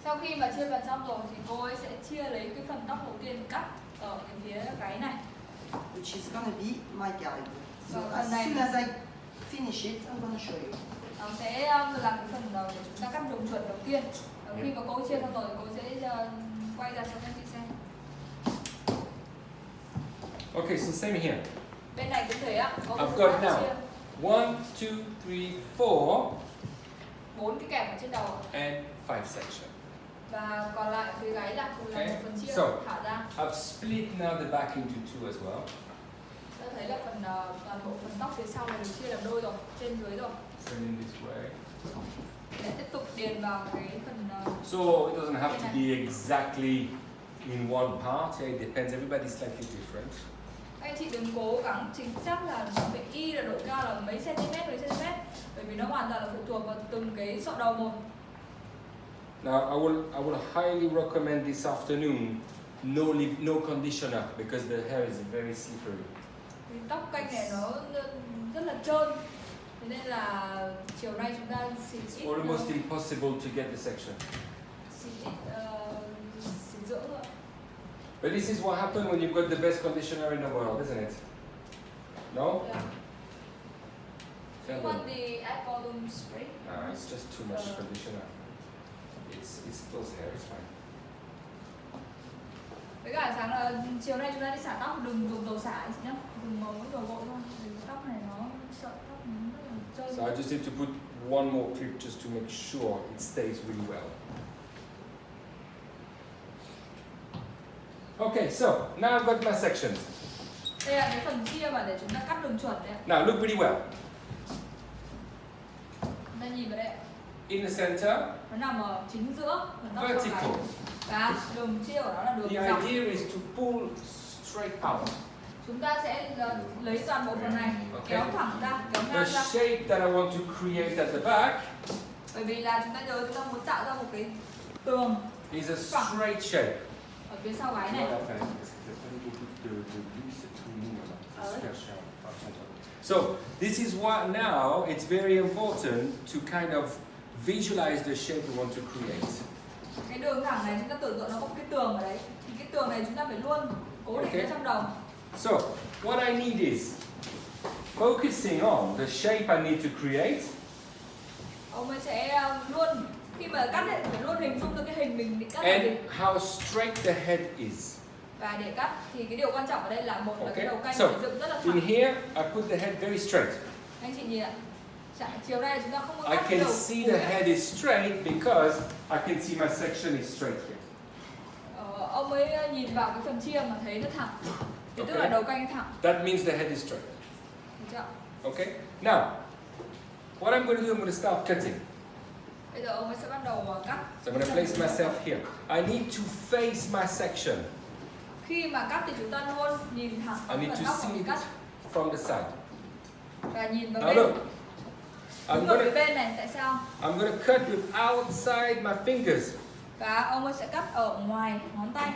Sau khi mà chia phần xong rồi thì cô ấy sẽ chia lấy cái phần tóc đầu tiên cắt ở cái phía gáy này. Which is gonna be my guide. So Phần as này soon as I finish it, I'm gonna show you. nó sẽ là cái phần để chúng ta cắt đường chuẩn đầu tiên. Khi mà cô chia xong rồi cô sẽ quay ra cho các chị xem. Okay, so same here. Bên này cũng thế ạ. I've got now 1, 2, 3, 4 4 cái kẹp ở trên đầu and 5 sections. và còn lại phía gáy là cùng là một phần chia So, thả ra. I've split now the back into 2 as well. Ta thấy là toàn bộ phần tóc phía sau này được chia làm đôi rồi, trên dưới rồi. Same in this way. Để tiếp tục điền vào cái phần So it doesn't have to be exactly in one part. It depends. Everybody's slightly different. anh chị đừng cố gắng chính xác là nó phải y là độ cao là mấy cm, bởi vì nó hoàn toàn là phụ thuộc vào từng cái sọ đầu một. Now I will highly recommend this afternoon no conditioner because the hair is very slippery. Vì tóc canh này nó rất là trơn, thế nên là chiều nay chúng ta xịt ít Almost impossible to get the section. xịt dưỡng thôi. But this is what happens when you've got the best conditioner in the world, isn't it? No? Yeah. You want the add volume spray? No, it's just too much conditioner. It's close hair, it's fine. Với cả sáng là chiều nay chúng ta đi xả tóc, đừng dùng dầu xả anh chị nhá, đừng màu dầu gội thôi, vì tóc này nó sợ tóc nó rất là trơn. So I just need to put one more clip just to make sure it stays really well. Okay, so now I've got my sections. Đây là cái phần chia mà để chúng ta cắt đường chuẩn đấy ạ. Now look really well. Chúng ta nhìn vào đây ạ. In the center, Nó nằm ở chính giữa phần tóc vertical. và đường chia của nó là đường The dọc. idea is to pull straight out. Chúng ta sẽ lấy toàn bộ phần này kéo thẳng ra, kéo The ngang ra. shape that I want to create at the back Bởi vì là chúng ta nhớ chúng ta muốn tạo ra một cái tường is a straight shape. ở phía sau gáy này. So this is why now it's very important to kind of visualize the shape we want to create. Cái đường thẳng này chúng ta tưởng tượng nó có một cái tường ở đấy, thì cái tường này chúng ta phải luôn cố định ở trong đầu. So what I need is focusing on the shape I need to create. Ông ấy sẽ luôn khi mà cắt ấy, phải luôn hình dung được cái hình mình định cắt là gì And how straight the head is. và để cắt thì cái điều quan trọng ở đây là một là cái đầu canh So phải dựng rất là in thẳng. here I put the head very straight. Anh chị nhìn ạ, chiều nay chúng ta không có I cắt cái can đầu see cúi the ạ. head is straight because I can see my section is straight here. Ông ấy nhìn vào cái phần chia mà thấy nó thẳng, thì tức là đầu canh thẳng. That means the head is straight. Được chưa? Okay? Now, what I'm going to do, I'm going to start cutting. Bây giờ ông ấy sẽ bắt đầu cắt. So I'm going to place myself here. I need to face my section. Khi mà cắt thì chúng ta luôn nhìn thẳng vào I phần need to tóc của see mình it cắt from the side. và nhìn vào Now bên. look, Đúng rồi, cái bên này tại sao? I'm going to cut with outside my fingers. Và ông ấy sẽ cắt ở ngoài ngón tay.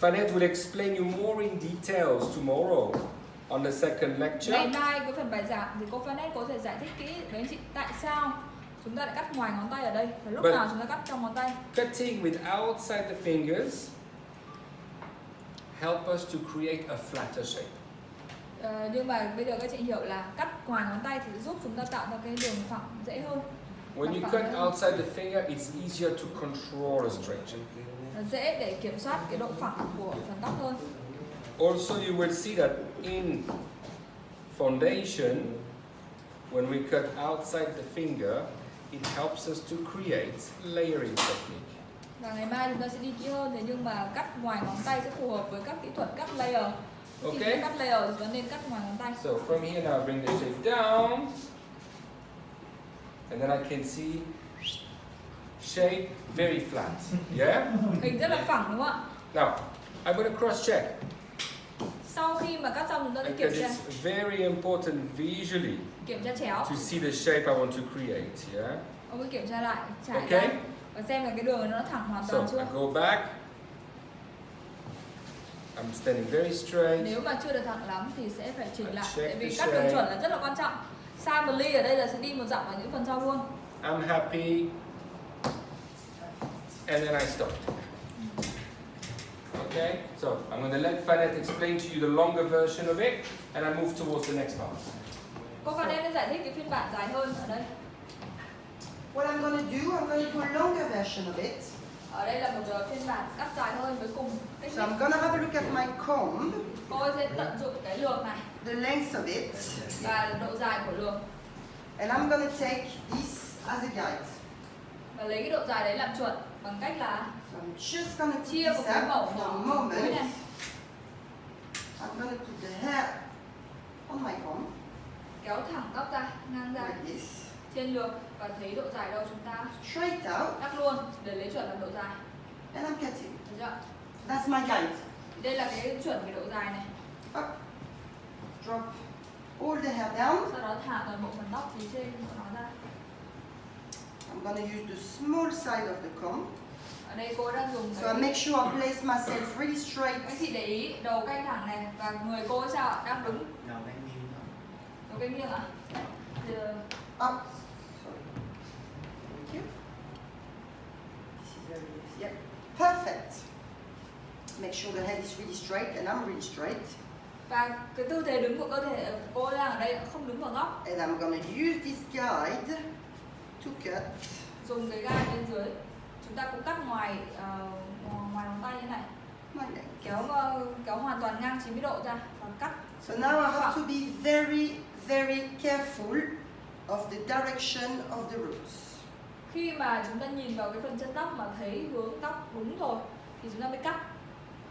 Fanette will explain you more in details tomorrow on the second Ngày lecture. mai cái phần bài giảng thì cô Fanette có thể giải thích kỹ với anh chị tại sao chúng ta lại cắt ngoài ngón tay ở đây và lúc nào chúng ta cắt trong ngón tay. Cutting with outside the fingers help us to create a flatter shape. Nhưng mà bây giờ các chị hiểu là cắt ngoài ngón tay thì giúp chúng ta tạo ra cái đường phẳng dễ hơn. When you cut outside the finger, it's easier to control a straight shape. Dễ để kiểm soát cái độ phẳng của phần tóc hơn. Also, you will see that in foundation, when we cut outside the finger, it helps us to create layering technique. Và ngày mai chúng ta sẽ đi kỹ hơn, thế nhưng mà cắt ngoài ngón tay sẽ phù hợp với các kỹ thuật cắt layer. Khi Okay. cắt layer thì chúng ta nên cắt ngoài ngón tay. So from here now, bring the shape down, and then I can see shape very flat. Yeah. Hình rất là phẳng đúng không ạ? Now I'm going to cross check Sau khi mà cắt xong chúng ta sẽ kiểm because tra it's very important visually chéo. to see the shape I want to create. Yeah. Ông ấy kiểm tra lại, trải Okay. ra và xem là cái đường nó thẳng hoàn So toàn I chưa. go back. I'm standing very straight. Nếu mà chưa được thẳng lắm thì sẽ phải chỉnh lại. Check Tại vì the cắt đường shape. chuẩn là rất là quan trọng. Sai một ly ở đây là sẽ đi một dặm ở những phần sau luôn. I'm happy. and then I stop. Okay, so I'm going to let Fanette explain to you the longer version of it, and I move towards the next part. Cô Vanessa sẽ giải thích cái phiên bản dài hơn ở đây. What I'm going to do, I'm going to do a longer version of it. Ở đây là một phiên bản cắt dài hơn với cùng So technique. I'm going to have a look at my comb, Cô sẽ tận dụng cái lược này the length of it, và độ dài của lược and I'm going to take this as a guide. và lấy cái độ dài đấy làm chuẩn bằng cách là So I'm just going to chia put một this cái up mẩu for a nhỏ moment. cuối này. I'm going to put the hair on my comb, Kéo thẳng tóc ra, ngang ra like this, trên lược và thấy độ dài đâu chúng ta straight out, cắt luôn để lấy chuẩn là độ dài. and I'm cutting. Được chưa? That's my guide. Đây là cái chuẩn cái độ dài này. Up, drop all the hair down. Sau đó thả toàn bộ phần tóc phía trên của nó ra. I'm going to use the small side of the comb. Ở đây cô đang dùng So I make sure I place myself really straight. Anh chị để ý đầu canh thẳng này và người cô ấy sao ạ? Đang đứng. Đầu canh nghiêng ạ? Thì, Up. Sorry. Thank you. This is very loose. Yeah. Perfect. Make sure the head is really straight, and I'm really straight. và cái tư thế đứng của cơ thể của cô đang ở đây không đứng vào góc. And I'm going to use this guide to cut. Dùng cái gai bên dưới. Chúng ta cũng cắt ngoài ngoài ngón tay như này. My neck. Kéo hoàn toàn ngang 90 độ ra và cắt. So now I have to be very, very careful of the direction of the roots. Khi mà chúng ta nhìn vào cái phần chân tóc mà thấy hướng tóc đúng rồi thì chúng ta mới cắt.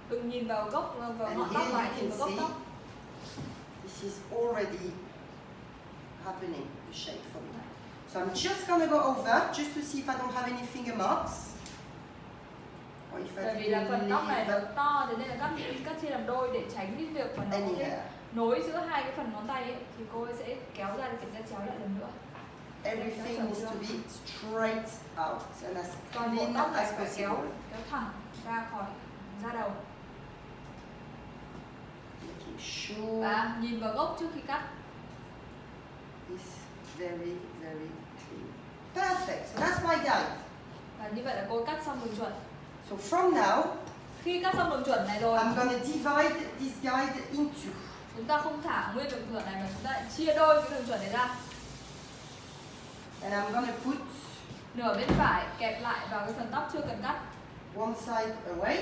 Đừng nhìn vào gốc vào And ngọn here tóc you mà nhìn can vào gốc see tóc. this is already happening, the shape for me. So I'm just going to go over just to see if I don't have any finger marks. Or if I Bởi vì là phần tóc này leave nó to thế nên là cắt chia làm đôi để tránh cái việc mà nó any sẽ hair. nối giữa hai cái phần ngón tay ấy, thì cô ấy sẽ kéo ra để kiểm tra chéo lại lần nữa. Everything needs to be straight out and as Toàn bộ clean tóc này as phải kéo possible. thẳng ra khỏi da đầu Making sure và nhìn vào gốc trước khi cắt. it's very, very clean. Perfect. So that's my guide. Và như vậy là cô cắt xong đường chuẩn. So from now, Khi cắt xong đường chuẩn này rồi, I'm going to divide this guide into. chúng ta không thả nguyên đường chuẩn này mà chúng ta lại chia đôi cái đường chuẩn này ra. And I'm going to put Nửa bên phải kẹp lại vào cái phần tóc chưa cần cắt. one side away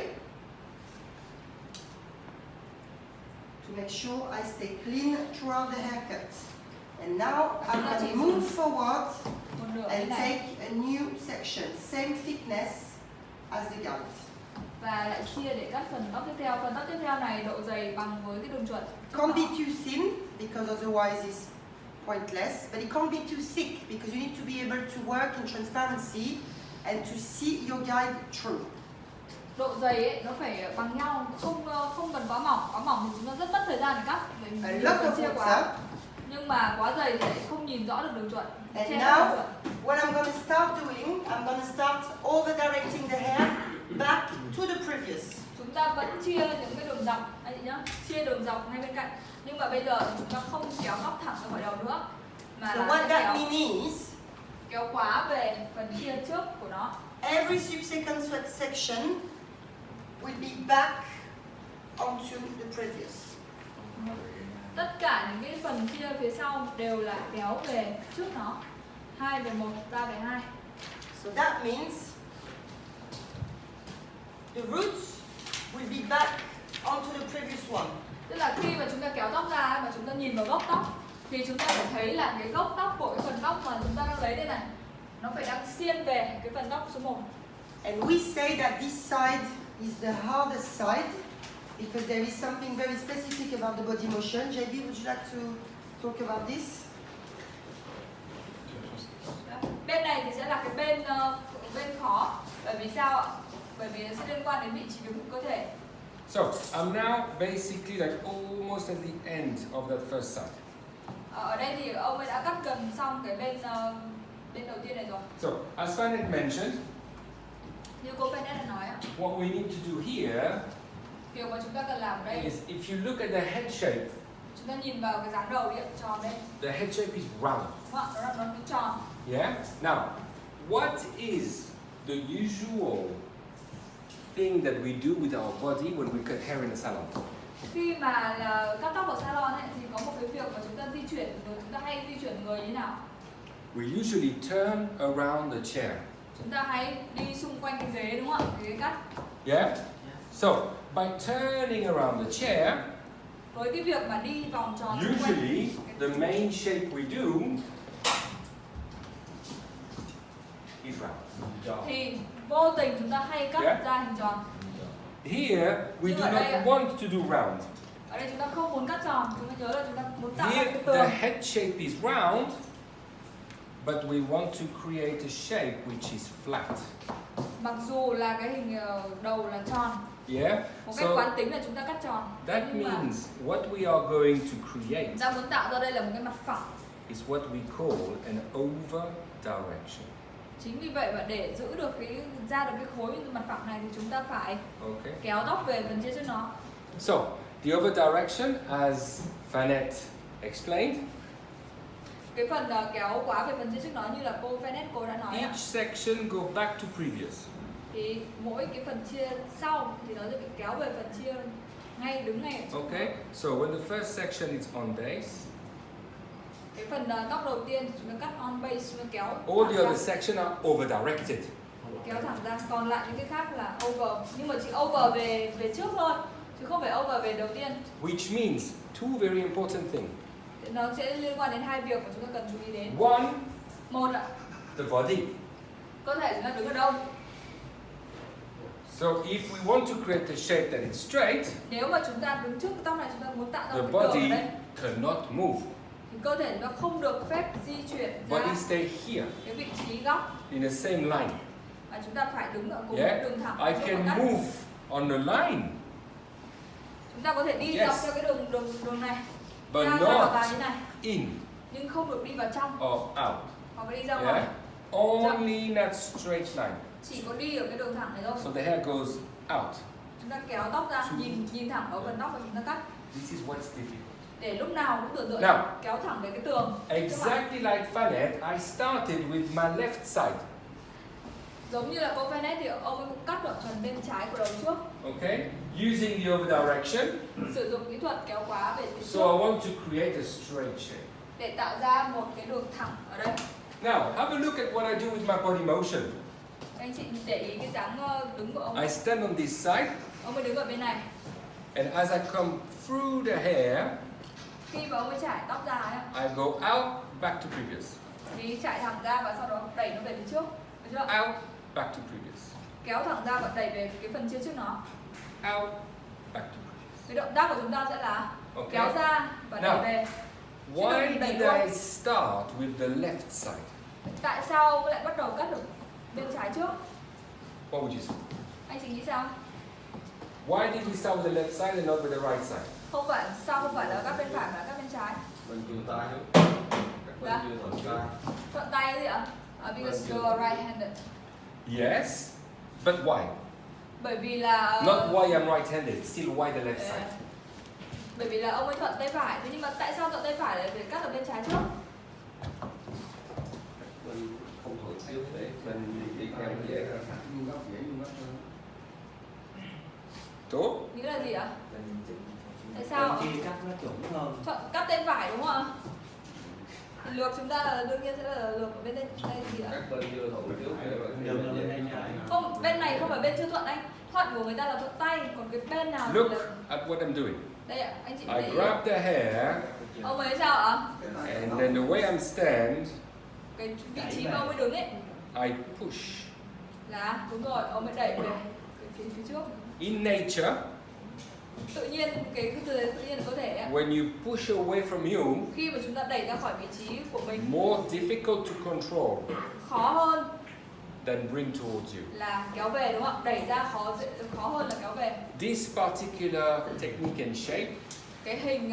to make sure I stay clean throughout the haircut. And now I'm going to move forward Một nửa bên and này take a new section, same thickness as the guide. và lại chia để cắt phần tóc tiếp theo. Phần tóc tiếp theo này độ dày bằng với cái đường chuẩn. Can't be too thin because otherwise it's pointless, but it can't be too thick because you need to be able to work in transparency and to see your guide through. Độ dày ấy nó phải bằng nhau, không cần quá mỏng. Quá mỏng thì chúng ta rất mất thời gian để cắt. Bởi vì A nhiều lot phần of chia water. quá. Nhưng mà quá dày thì lại không nhìn rõ được đường chuẩn. And Che now, đường chuẩn. what I'm going to start doing, I'm going to start over directing the hair back to the previous. Chúng ta vẫn chia những cái đường dọc, anh chị nhá, chia đường dọc ngay bên cạnh. Nhưng mà bây giờ chúng ta không kéo tóc thẳng ra khỏi đầu nữa, mà So là what sẽ that kéo means is, kéo khóa về phần chia trước của nó. every subsequent sweat section will be back onto the previous. Tất cả những cái phần chia phía sau đều là kéo về trước nó. 2 về 1, 3 về 2. So that means the roots will be back onto the previous one. Tức là khi mà chúng ta kéo tóc ra mà chúng ta nhìn vào gốc tóc thì chúng ta phải thấy là cái gốc tóc của cái phần tóc mà chúng ta đang lấy đây này nó phải đang xiên về cái phần tóc số 1. And we say that this side is the hardest side because there is something very specific about the body motion. JB, would you like to talk about this? Bên này thì sẽ là cái bên khó. Bởi vì sao ạ? Bởi vì nó sẽ liên quan đến vị trí đứng của cơ thể. So I'm now basically like almost at the end of that first side. Ở đây thì ông ấy đã cắt gần xong cái bên đầu tiên này rồi. So as Fanette mentioned, Như cô Fanette đã nói ạ, what we need to do here điều mà chúng ta cần làm ở đây, is if you look at the head shape, chúng ta nhìn vào cái dáng đầu điện tròn đây, the head shape is round. đúng không ạ? Nó tròn. Yeah? Now, what is the usual thing that we do with our body when we cut hair in a salon. Khi mà là cắt tóc ở salon ấy, thì có một cái việc mà chúng ta di chuyển người, chúng ta hay di chuyển người như thế nào? We usually turn around the chair. Chúng ta hay đi xung quanh cái ghế đúng không ạ? Cái ghế cắt. Yeah? So, by turning around the chair, Với cái việc mà đi vòng tròn xung quanh usually the main shape we do is round. thì vô tình chúng ta hay cắt Yeah. ra hình tròn. Here, we Nhưng do ở not đây ạ, want to do round. ở đây chúng ta không muốn cắt tròn, chúng ta nhớ là chúng ta muốn tạo ra Here, cái the tường. head shape is round, but we want to create a shape which is flat. Mặc dù là cái hình đầu là tròn, Yeah? một cách So, quán tính là chúng ta cắt tròn. that Nhưng mà means what we are going to create chúng ta muốn tạo ra đây là một cái mặt phẳng. is what we call an over direction. Chính vì vậy mà để giữ được cái ra được cái khối mặt phẳng này thì chúng ta phải Okay? kéo tóc về phần chia trước nó. So, the over direction, as Vanette explained, Cái phần kéo quá về phần chia trước nó như là cô Venice cô đã nói ạ. each section go back to previous. Thì mỗi cái phần chia sau thì nó sẽ bị kéo về phần chia ngay đứng ngay ở chỗ. Okay? So, when the first section is on base, Cái phần tóc đầu tiên thì chúng ta cắt on base, chúng ta kéo all the thẳng other ra, sections are over directed. kéo thẳng ra. Còn lại những cái khác là over, nhưng mà chỉ over về trước thôi, chứ không phải over về đầu tiên. Which means two very important things. Nó sẽ liên quan đến hai việc mà chúng ta cần chú ý đến. One, Một là the body. cơ thể chúng ta đứng ở đâu. So if we want to create a shape that is straight, Nếu mà chúng ta đứng trước cái tóc này, chúng ta muốn tạo ra the một cái tường ở body đây cannot move. thì cơ thể chúng ta không được phép di chuyển ra Body stay here cái vị trí góc, in the same line. và chúng ta phải đứng ở cùng Yeah, cái đường thẳng. I trước can mặt cắt. move on the line, Chúng ta có thể đi Yes. dọc theo cái đường này, but ra vào not như này, in nhưng không được đi vào trong or out. hoặc là đi ra ngoài. Yeah, only in that straight line. Chỉ có đi ở cái đường thẳng này thôi. So the hair goes out. Chúng ta kéo tóc ra, nhìn thẳng vào phần tóc và chúng ta cắt. This is what's difficult. Để lúc nào cũng tưởng tượng Now, kéo thẳng về cái tường. Trước mặt. Exactly like Vanette, I started with my left side. Giống như là cô Venice thì ông ấy cũng cắt ở phần bên trái của đầu trước, Okay, using the over direction. sử dụng kỹ thuật kéo quá về phía So trước I want to create a straight shape. để tạo ra một cái đường thẳng ở đây. Now, have a look at what I do with my body motion. Anh chị để ý cái dáng đứng của ông I ấy. stand on this side, Ông ấy đứng ở bên này. and as I come through the hair, Khi mà ông ấy trải tóc ra ấy, I go out, back to previous. thì chạy thẳng ra và sau đó đẩy nó về phía trước. Được chưa? Out, back to previous. Kéo thẳng ra và đẩy về cái phần chia trước nó. Out, back to previous. Cái động tác của chúng ta sẽ là kéo Okay. ra và đẩy Nào. về. Why đẩy did luôn. I start with the left side? Tại sao ông lại bắt đầu cắt được bên trái trước? What would you say? Anh chị nghĩ sao? Why did we start with the left side and not with the right side? Không phải là cắt bên phải mà là cắt bên trái. Bên chuông tay. Các bên Dạ. chưa thuận tay. Thuận tay gì ạ? Because you are right-handed. Yes, but why? Bởi vì là Not why I'm right-handed, still why the left ờ, side? bởi vì là ông ấy thuận tay phải. Thế nhưng mà tại sao thuận tay phải lại phải cắt ở bên trái trước? Bên không thuận xíu để bên đi theo nó dễ ra. Tốt. Nghĩ là gì ạ? Tại sao ạ? Bên kia cắt nó chuẩn hơn. Chọn cắt tay phải đúng không ạ? Thì lược chúng ta là đương nhiên sẽ là lược ở bên đây gì ạ? Các bên chưa thuận xíu để Đường là bên đây trái. Không, bên này không phải bên chưa thuận anh. Thuận của người ta là thuận tay, còn cái bên nào thì Look là at what I'm doing. đây ạ, anh chị I thấy grab the hair, ông ấy sao ạ? and then the way I'm stand, Cái vị trí mà ông ấy đứng ấy I push. là đúng rồi, ông ấy đẩy về cái phía trước. In nature, Tự nhiên cái từ đấy tự nhiên là có thể ạ. when you push away from you, Khi mà chúng ta đẩy ra khỏi vị trí của mình more difficult to control khó hơn than bring towards you. là kéo về đúng không ạ? Đẩy ra khó hơn là kéo về. This particular technique and shape, Cái hình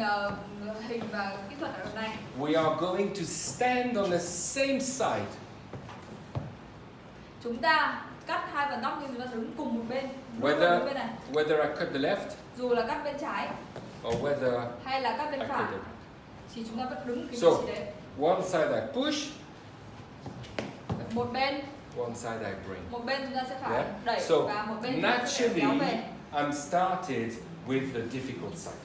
và kỹ thuật ở này we are going to stand on the same side. chúng ta cắt hai phần tóc nhưng chúng ta đứng cùng một bên. Whether- Đứng bên này. Whether I cut the left Dù là cắt bên trái or whether hay là cắt I bên cut phải the thì chúng ta vẫn đứng cái vị So- trí đấy. one side I push, Một bên one side I bring. Một bên chúng ta sẽ phải Yeah. đẩy So và một bên chúng ta sẽ phải kéo naturally, về. I'm started with the difficult side.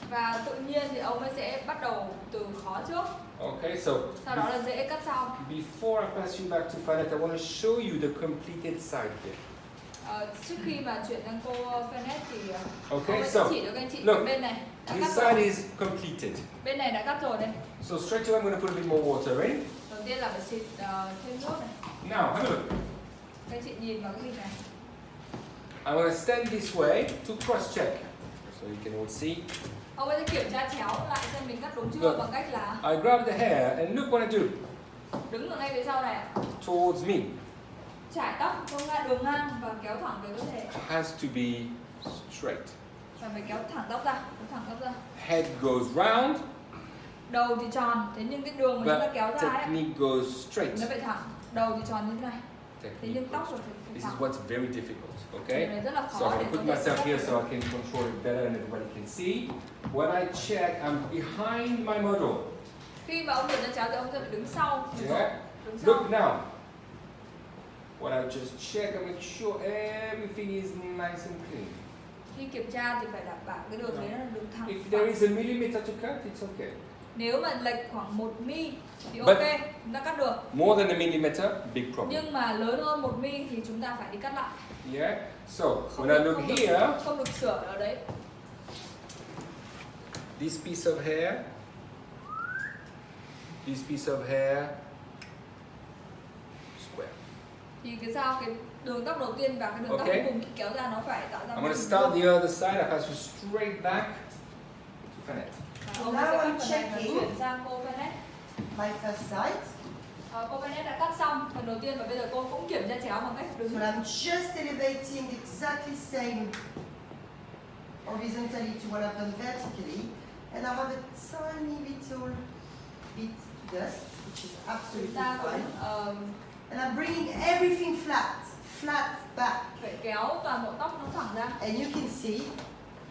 Và tự nhiên thì ông ấy sẽ bắt đầu từ khó trước, Okay, so sau đó là dễ cắt sau. before I pass you back to Fanet, I want to show you the completed side here. Trước khi mà chuyển sang cô Fanet thì ông Okay, ấy sẽ so chỉ cho các anh chị look, cái bên này đã this cắt side rồi. is completed. Bên này đã cắt rồi đây. So straight away, I'm going to put a bit more water in. Đầu tiên là phải xịt thêm nước này. Now, have a look. Các anh chị nhìn vào cái hình này. I'm going to stand this way to cross check, so you can all see. Ông ấy sẽ kiểm tra chéo lại xem mình cắt đúng chưa Được. bằng cách là I grab the hair and look what I do đứng ở ngay phía sau này, towards me. trải tóc theo ngang đường ngang và kéo thẳng về cơ thể It has to be straight. và phải kéo thẳng tóc ra. Head goes round, Đầu thì tròn, thế nhưng cái đường mà chúng ta but kéo ra ấy, technique goes straight. nó phải thẳng. Đầu thì tròn như thế này, thế Technique nhưng tóc goes. rồi phải This is thẳng. what's very difficult, Điều okay? này rất là So khó I'm để going to có put thể myself cắt here được. so I can control it better and everybody can see. When I check, I'm behind my model. Khi mà ông kiểm tra chéo thì ông sẽ phải đứng sau. Yeah. Đứng sau. Look now. What I just check, I make sure everything is nice and clean. Khi kiểm tra thì phải đảm bảo cái đường đấy nó là đường thẳng. If there is a millimeter to cut, it's okay. Nếu mà lệch khoảng 1 mi thì But- ok, chúng ta cắt được. More than a millimeter, big problem. Nhưng mà lớn hơn 1 mi thì chúng ta phải đi cắt lại. Yeah. So when I look here, không được sửa ở đấy. this piece of hair, square. Thì cái sao cái đường tóc đầu tiên và cái đường tóc Okay. cuối cùng khi kéo ra nó phải tạo ra I'm một going to đường start vuông. the other side. I pass you straight back to Fanet. Và ông ấy sẽ cắt phần này và chuyển sang cô Vanet. My first side. Cô Vanet đã cắt xong phần đầu tiên và bây giờ cô cũng kiểm tra chéo bằng cách So đứng. I'm just elevating exactly same horizontally to what I've done vertically. And I have a tiny little bit to dust, which is absolutely Ta fine. cũng And I'm bringing everything flat back. phải kéo toàn bộ tóc nó thẳng ra. And you can see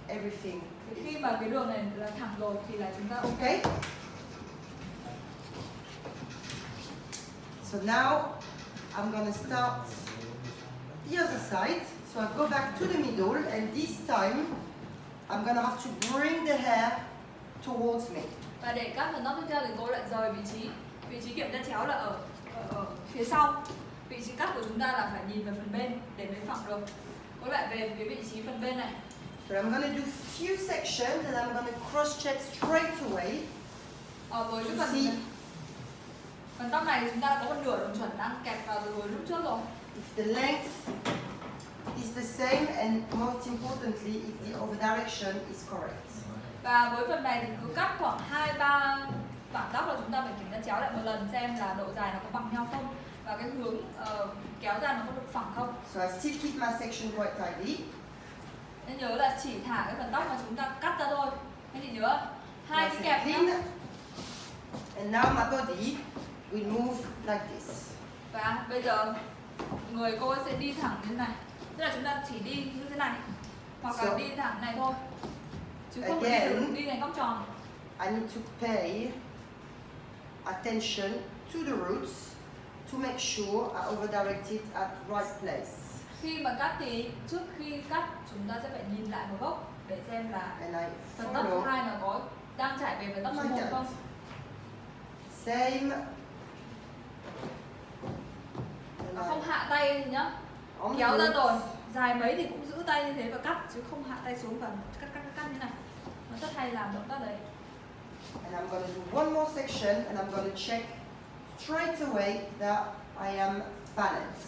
everything. Khi mà cái đường này là thẳng rồi thì là chúng ta ok. Okay? So now I'm gonna start the other side. So I go back to the middle, and this time I'm gonna have to bring the hair towards me. Và để cắt phần tóc tiếp theo thì cô lại rời vị trí. Vị trí kiểm tra chéo là ở phía sau. Vị trí cắt của chúng ta là phải nhìn về phần bên để mới phẳng được. Cô lại về cái vị trí phần bên này. So I'm gonna do few sections, and I'm gonna cross check straight away. Với cái to see phần tóc này chúng ta đã có một nửa đường chuẩn đang kẹp vào từ hồi lúc trước rồi. if the length is the same, and most importantly, if the over direction is correct. Và với phần này thì cứ cắt khoảng 2-3 khoảng tóc là chúng ta phải kiểm tra chéo lại một lần xem là độ dài nó có bằng nhau không và cái hướng kéo ra nó có được phẳng không. So I still keep my section quite tidy. Nên nhớ là chỉ thả cái phần tóc mà chúng ta cắt ra thôi. Anh chị nhớ hai cái Nice kẹp and nhá. clean. And now my body will move like this. Và bây giờ người cô ấy sẽ đi thẳng như thế này. Tức là chúng ta chỉ đi như thế này hoặc là So- đi thẳng này thôi. Chứ không phải Again. đi thành góc tròn. I need to pay attention to the roots to make sure I over-direct it at right place. Khi mà cắt thì trước khi cắt chúng ta sẽ phải nhìn lại một góc để xem là And I phần tóc thứ follow hai là có đang chảy về phần tóc số My 1 God. không? same. Và không hạ tay nhá. On Kéo ra the rồi, roots. dài mấy thì cũng giữ tay như thế và cắt chứ không hạ tay xuống và cắt như này. Nó rất hay làm động tác đấy. And I'm going to do one more section, and I'm going to check straight away that I am balanced.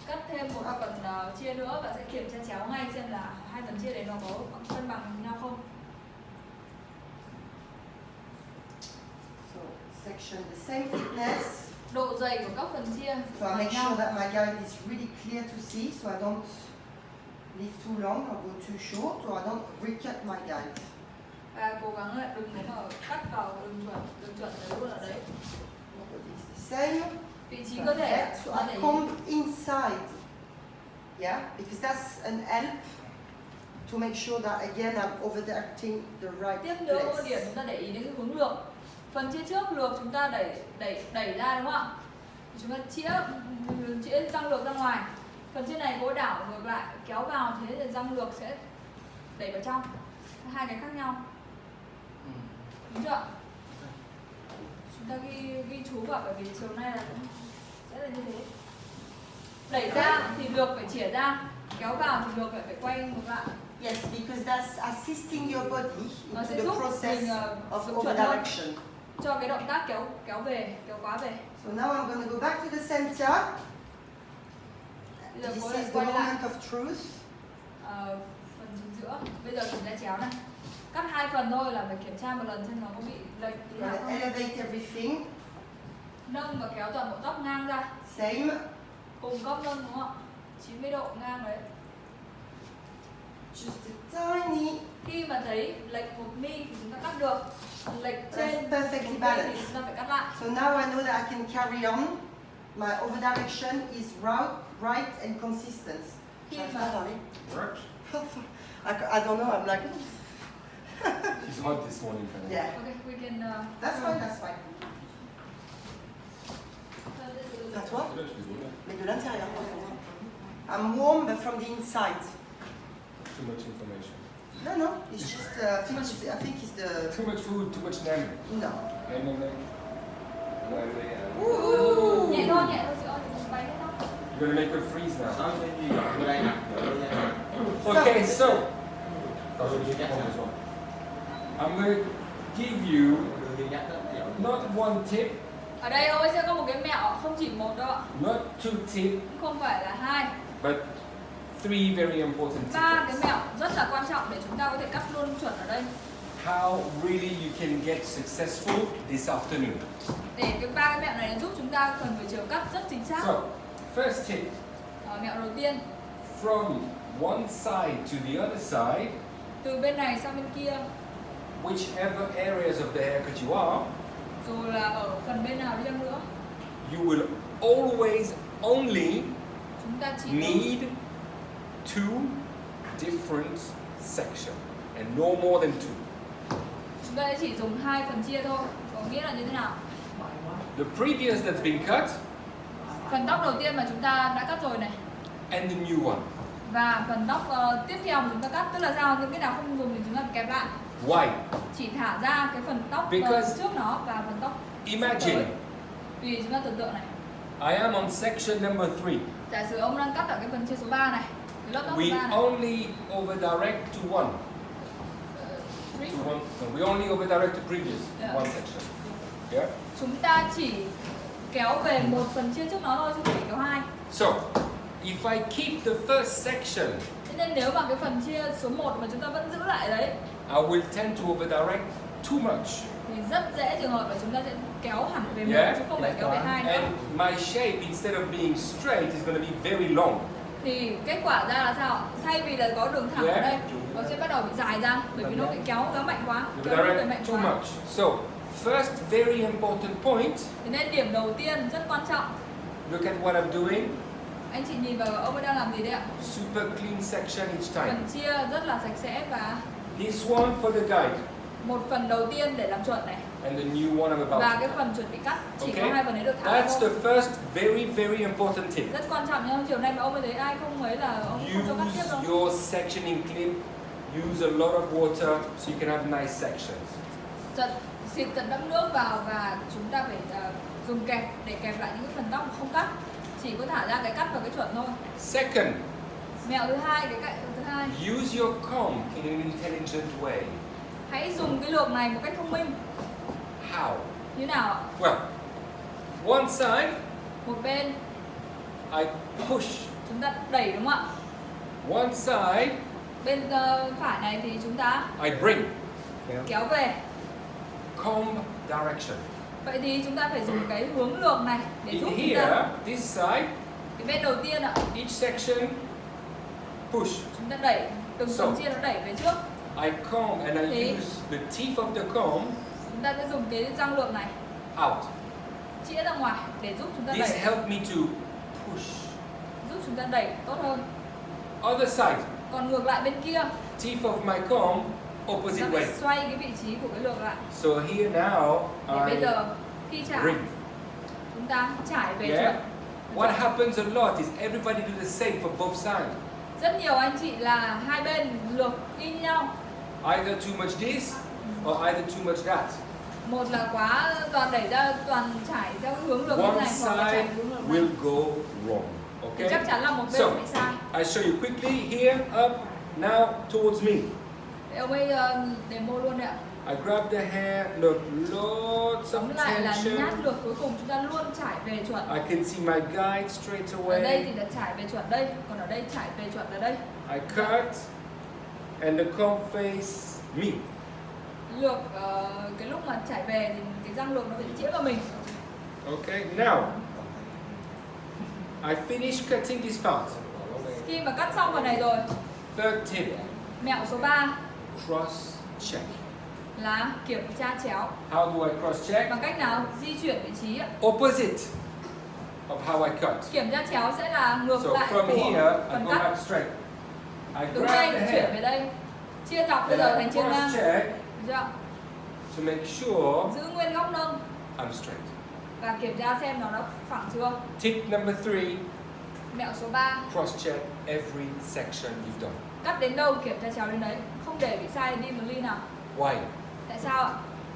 Cắt thêm một phần chia nữa và sẽ kiểm tra chéo ngay xem là hai phần chia đấy nó có cân bằng nhau không. So section the same thickness. Độ dày của các phần chia So I bằng make nhau. sure that my guide is really clear to see, so I don't leave too long or go too short, or I don't recut my guide. Và cố gắng là đừng có mà cắt vào đường chuẩn đấy luôn ở đấy. It's the same. Vị trí cơ thể Perfect. So chúng ta để I ý. come inside. Yeah, because that's an help to make sure that again I'm overacting the right Tiếp nữa một điểm place. chúng ta để ý đến cái hướng lược. Phần chia trước lược chúng ta đẩy ra đúng không ạ? Chúng ta chĩa chĩa răng lược ra ngoài. Phần trên này cô đảo ngược lại, kéo vào, thế thì răng lược sẽ đẩy vào trong. Hai cái khác nhau. Đúng chưa? Chúng ta ghi chú vào, bởi vì chiều nay là cũng sẽ là như thế. Đẩy ra thì lược phải chĩa ra, kéo vào thì lược lại phải quay ngược lại. Yes, because that's assisting your body Nó into sẽ the giúp process mình of chuẩn over hơn direction. cho cái động tác kéo về, kéo quá về. So now I'm going to go back to the center. Bây giờ This cô is lại the quay lại moment of truth. phần chính giữa. Bây giờ kiểm tra chéo này. Cắt hai phần thôi là phải kiểm tra một lần xem nó có bị lệch gì We're nào going to không. elevate everything. Nâng và kéo toàn bộ tóc ngang ra. Same. Cùng góc nâng đúng không ạ? 90 độ ngang đấy. Just a tiny. Khi mà thấy lệch 1 mi thì chúng ta cắt được. Lệch trên That's 1 perfectly mi thì balanced. chúng ta phải cắt lại. So now I know that I can carry on. My over direction is right and consistent. Khi J'arrive mà pas à parler. Works. I don't know, I'm like, She's hot this morning, Fanny. yeah. okay, we can That's fine, that's fine. À toi? Mais de l'intérieur, par contre. I'm warm, but from the inside. Too much information. No, no, it's just, I think it's the, Too much food, too much name. no. No. Ooh. nhẹ thôi chị ơi, đừng bay hết đâu. You're gonna make her freeze now. Sao cái gì đó vô đây nè, vô đây nè. Okay, so I'm going to give you Đưa dắt đó, dạo not one tip, Ở đây ông ấy sẽ có một cái mẹo, không chỉ một đâu ạ, not two tips, cũng không phải là hai, but three very important ba cái tips. mẹo rất là quan trọng để chúng ta có thể cắt luôn chuẩn ở đây. How really you can get successful this afternoon. Để cái ba cái mẹo này nó giúp chúng ta phần buổi chiều cắt rất chính xác. So, first tip, Mẹo đầu tiên, from one side to the other side, từ bên này sang bên kia, whichever areas of the haircut you are, dù là ở phần bên nào đi chăng nữa, you will always only chúng ta chỉ need two different sections and no more than two. chúng ta sẽ chỉ dùng 2 phần chia thôi. Có nghĩa là như thế nào? The previous that's been cut Phần tóc đầu tiên mà chúng ta đã cắt rồi này, and the new one. và phần tóc tiếp theo mà chúng ta cắt, tức là sao? Những cái nào không dùng thì chúng ta kẹp lại, Why? chỉ thả ra cái phần tóc Because- trước nó và phần tóc Imagine tùy chúng ta tưởng tượng này. I am on section number 3. Giả sử ông đang cắt ở cái phần chia số 3 này, cái lớp tóc số We 3 này. only over direct to one. Three. To one. No, we only over direct to previous Yeah. one section. Yeah. Chúng ta chỉ kéo về một phần chia trước nó thôi, chứ không phải kéo 2. So, if I keep the first section, Thế nên nếu mà cái phần chia số 1 mà chúng ta vẫn giữ lại đấy, I will tend to over direct too much. thì rất dễ trường hợp là chúng ta sẽ kéo hẳn về một Yeah. chứ không phải kéo về 2 nữa. And my shape, instead of being straight, is going to be very long. Thì kết quả ra là sao? Thay vì là có đường thẳng ở Yeah. đây, nó sẽ bắt đầu bị dài ra, bởi vì nó bị kéo mạnh quá, Over kéo về mạnh direct too quá. much. So, first very important point, Thế nên điểm đầu tiên rất quan trọng. look at what I'm doing. Anh chị nhìn vào ông ấy đang làm gì đấy ạ? Super clean section each time. Phần chia rất là sạch sẽ và This one for the guide, một phần đầu tiên để làm chuẩn này, and the new one I'm about và to cái do. phần chuẩn bị cắt, chỉ Okay. có 2 phần đấy được tháo ra That's thôi. the first very important tip. Rất quan trọng nha, chiều nay mà ông ấy thấy ai không ấy là ông không cho cắt tiếp đâu. Use your sectioning clip. Use a lot of water so you can have nice sections. Xịt tận đẫm nước vào và chúng ta phải dùng kẹp để kẹp lại những cái phần tóc mà không cắt, chỉ có thả ra cái cắt và cái chuẩn thôi. Second, Mẹo thứ hai, cái cạnh thứ hai, use your comb in an intelligent way. hãy dùng cái lược này một cách thông minh. How? Như nào ạ? Well, one side Một bên I push. chúng ta đẩy đúng không ạ? One side Bên phải này thì chúng ta I bring. kéo về. Comb direction. Vậy thì chúng ta phải dùng cái hướng lược này để giúp In chúng ta. here, this side, Cái bên đầu tiên ạ, each section push. chúng ta đẩy từng phần So. chia nó đẩy về trước. I comb and I Okay. use the teeth of the comb Chúng ta sẽ dùng cái răng lược này out. chĩa ra ngoài để giúp chúng ta This đẩy, helped me to push. giúp chúng ta đẩy tốt hơn. Other side, Còn ngược lại bên kia, teeth of my comb chúng opposite ta phải way. xoay cái vị trí của cái lược lại. So here now Để bây I giờ khi trải, bring. chúng ta trải về Yeah. chuẩn. What happens a lot is everybody do the same for both sides. Rất nhiều anh chị là hai bên lược y như nhau. Either too much this or either too much that. Một là quá toàn đẩy ra, toàn trải theo hướng lược như One này, hoặc là trải side hướng lược will này. go wrong. Thì Okay? chắc chắn là một bên So, sẽ bị sai. I show you quickly here, up, now towards me. Để ông ấy demo luôn đấy ạ. I grab the hair, look, lots of Tóm lại là tension. nhát lược cuối cùng chúng ta luôn trải về chuẩn. I can see my guide straight Ở đây thì away. là trải về chuẩn đây, còn ở đây trải về chuẩn ở đây. I cut, and the comb face me. Lược cái lúc mà trải về thì cái răng lược nó phải chĩa vào mình. Okay, now I finish cutting this part. Khi mà cắt xong phần này rồi, Third tip, mẹo số 3 cross check. là kiểm tra chéo. How do I cross check? Bằng cách nào? Di chuyển vị trí ạ. Opposite of how I cut. Kiểm tra chéo sẽ là ngược So lại from của here, I phần go cắt. back straight. I Từ grab đây the chuyển về hair, đây. Chia dọc bây and giờ I thành chia ngang. cross check Được chưa? to make sure Giữ nguyên góc nâng I'm straight. và kiểm tra xem nó đã phẳng chưa. Tip number 3, Mẹo số 3, cross check every section you've done. cắt đến đâu kiểm tra chéo đến đấy, không để bị sai đi một ly nào. Why? Tại sao ạ?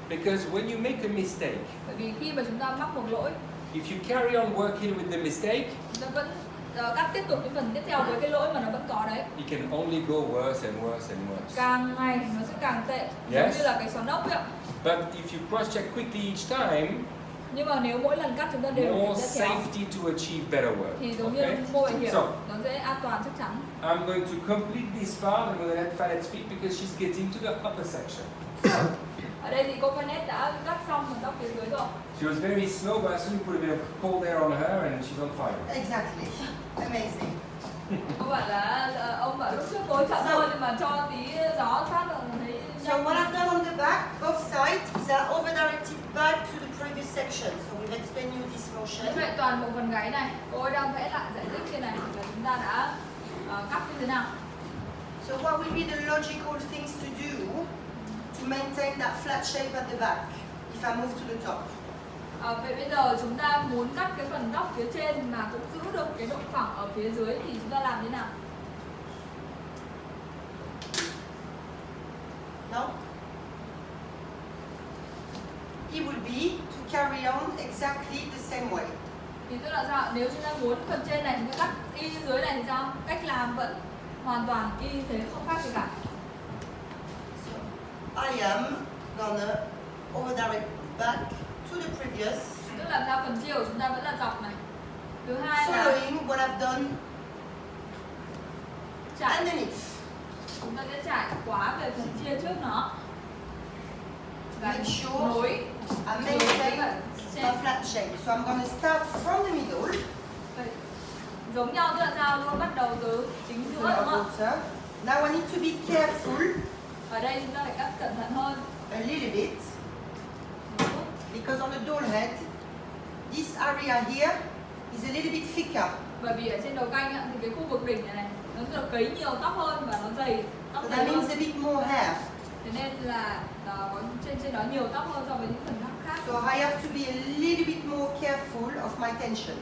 Because when you make a mistake, Bởi vì khi mà chúng ta mắc một lỗi, if you carry on working with the mistake, chúng ta vẫn cắt tiếp tục những phần tiếp theo với cái lỗi mà nó vẫn có đấy. it can only go worse and worse and worse. Càng ngày nó sẽ càng tệ, giống Yes. như là cái xoắn ốc ấy ạ. But if you cross check quickly each time, Nhưng mà nếu mỗi lần cắt chúng ta đều kiểm more tra chéo safety to achieve better work. thì giống như Okay? mua bảo hiểm, So, nó sẽ an toàn chắc chắn. I'm going to complete this part. I'm going to let Fanet speak because she's getting to the upper section. Ở đây thì cô Vanet đã cắt xong phần tóc phía dưới rồi. She was very slow, but as soon as you put a bit of cold air on her, and she's on fire. Exactly. Amazing. Cô bảo là ông bảo lúc trước cô chậm thôi nhưng mà cho tí gió phát là thấy So what I've done on the back, both sides, is I over-directed back to the previous section. So we've explained you this Như motion. vậy toàn bộ phần gáy này, cô ấy đang vẽ lại giải thích trên này là chúng ta đã cắt như thế nào. So what will be the logical things to do to maintain that flat shape at the back if I move to the top? Vậy bây giờ chúng ta muốn cắt cái phần tóc phía trên mà cũng giữ được cái độ phẳng ở phía dưới thì chúng ta làm thế nào? No? It will be to carry on exactly the same way. Thì tức là sao? Nếu chúng ta muốn phần trên này chúng ta cắt y như dưới này thì sao? Cách làm vẫn hoàn toàn y như thế, không khác gì cả. So I am gonna over-direct back to the previous, Tức là sao? Phần chia của chúng ta vẫn là dọc này. Thứ hai là following what I've done trải, underneath. chúng ta sẽ trải quá về phần chia trước nó và Make sure nối I nối với maintain cả a trên. flat shape. So I'm gonna start from the middle, Vậy, giống nhau tức là sao? Luôn bắt đầu từ chính to giữa the đúng không bottom. Now I need to be careful ạ? Ở đây chúng ta phải cắt cẩn thận hơn a little bit một chút. because on the doll head, this area here is a little bit thicker. Bởi vì ở trên đầu canh ạ, thì cái khu vực đỉnh này nó được cấy nhiều tóc hơn và nó dày tóc So dày that hơn. means a bit more hair. Thế nên là nó có trên đó nhiều tóc hơn so với những phần khác. So I have to be a little bit more careful of my tension.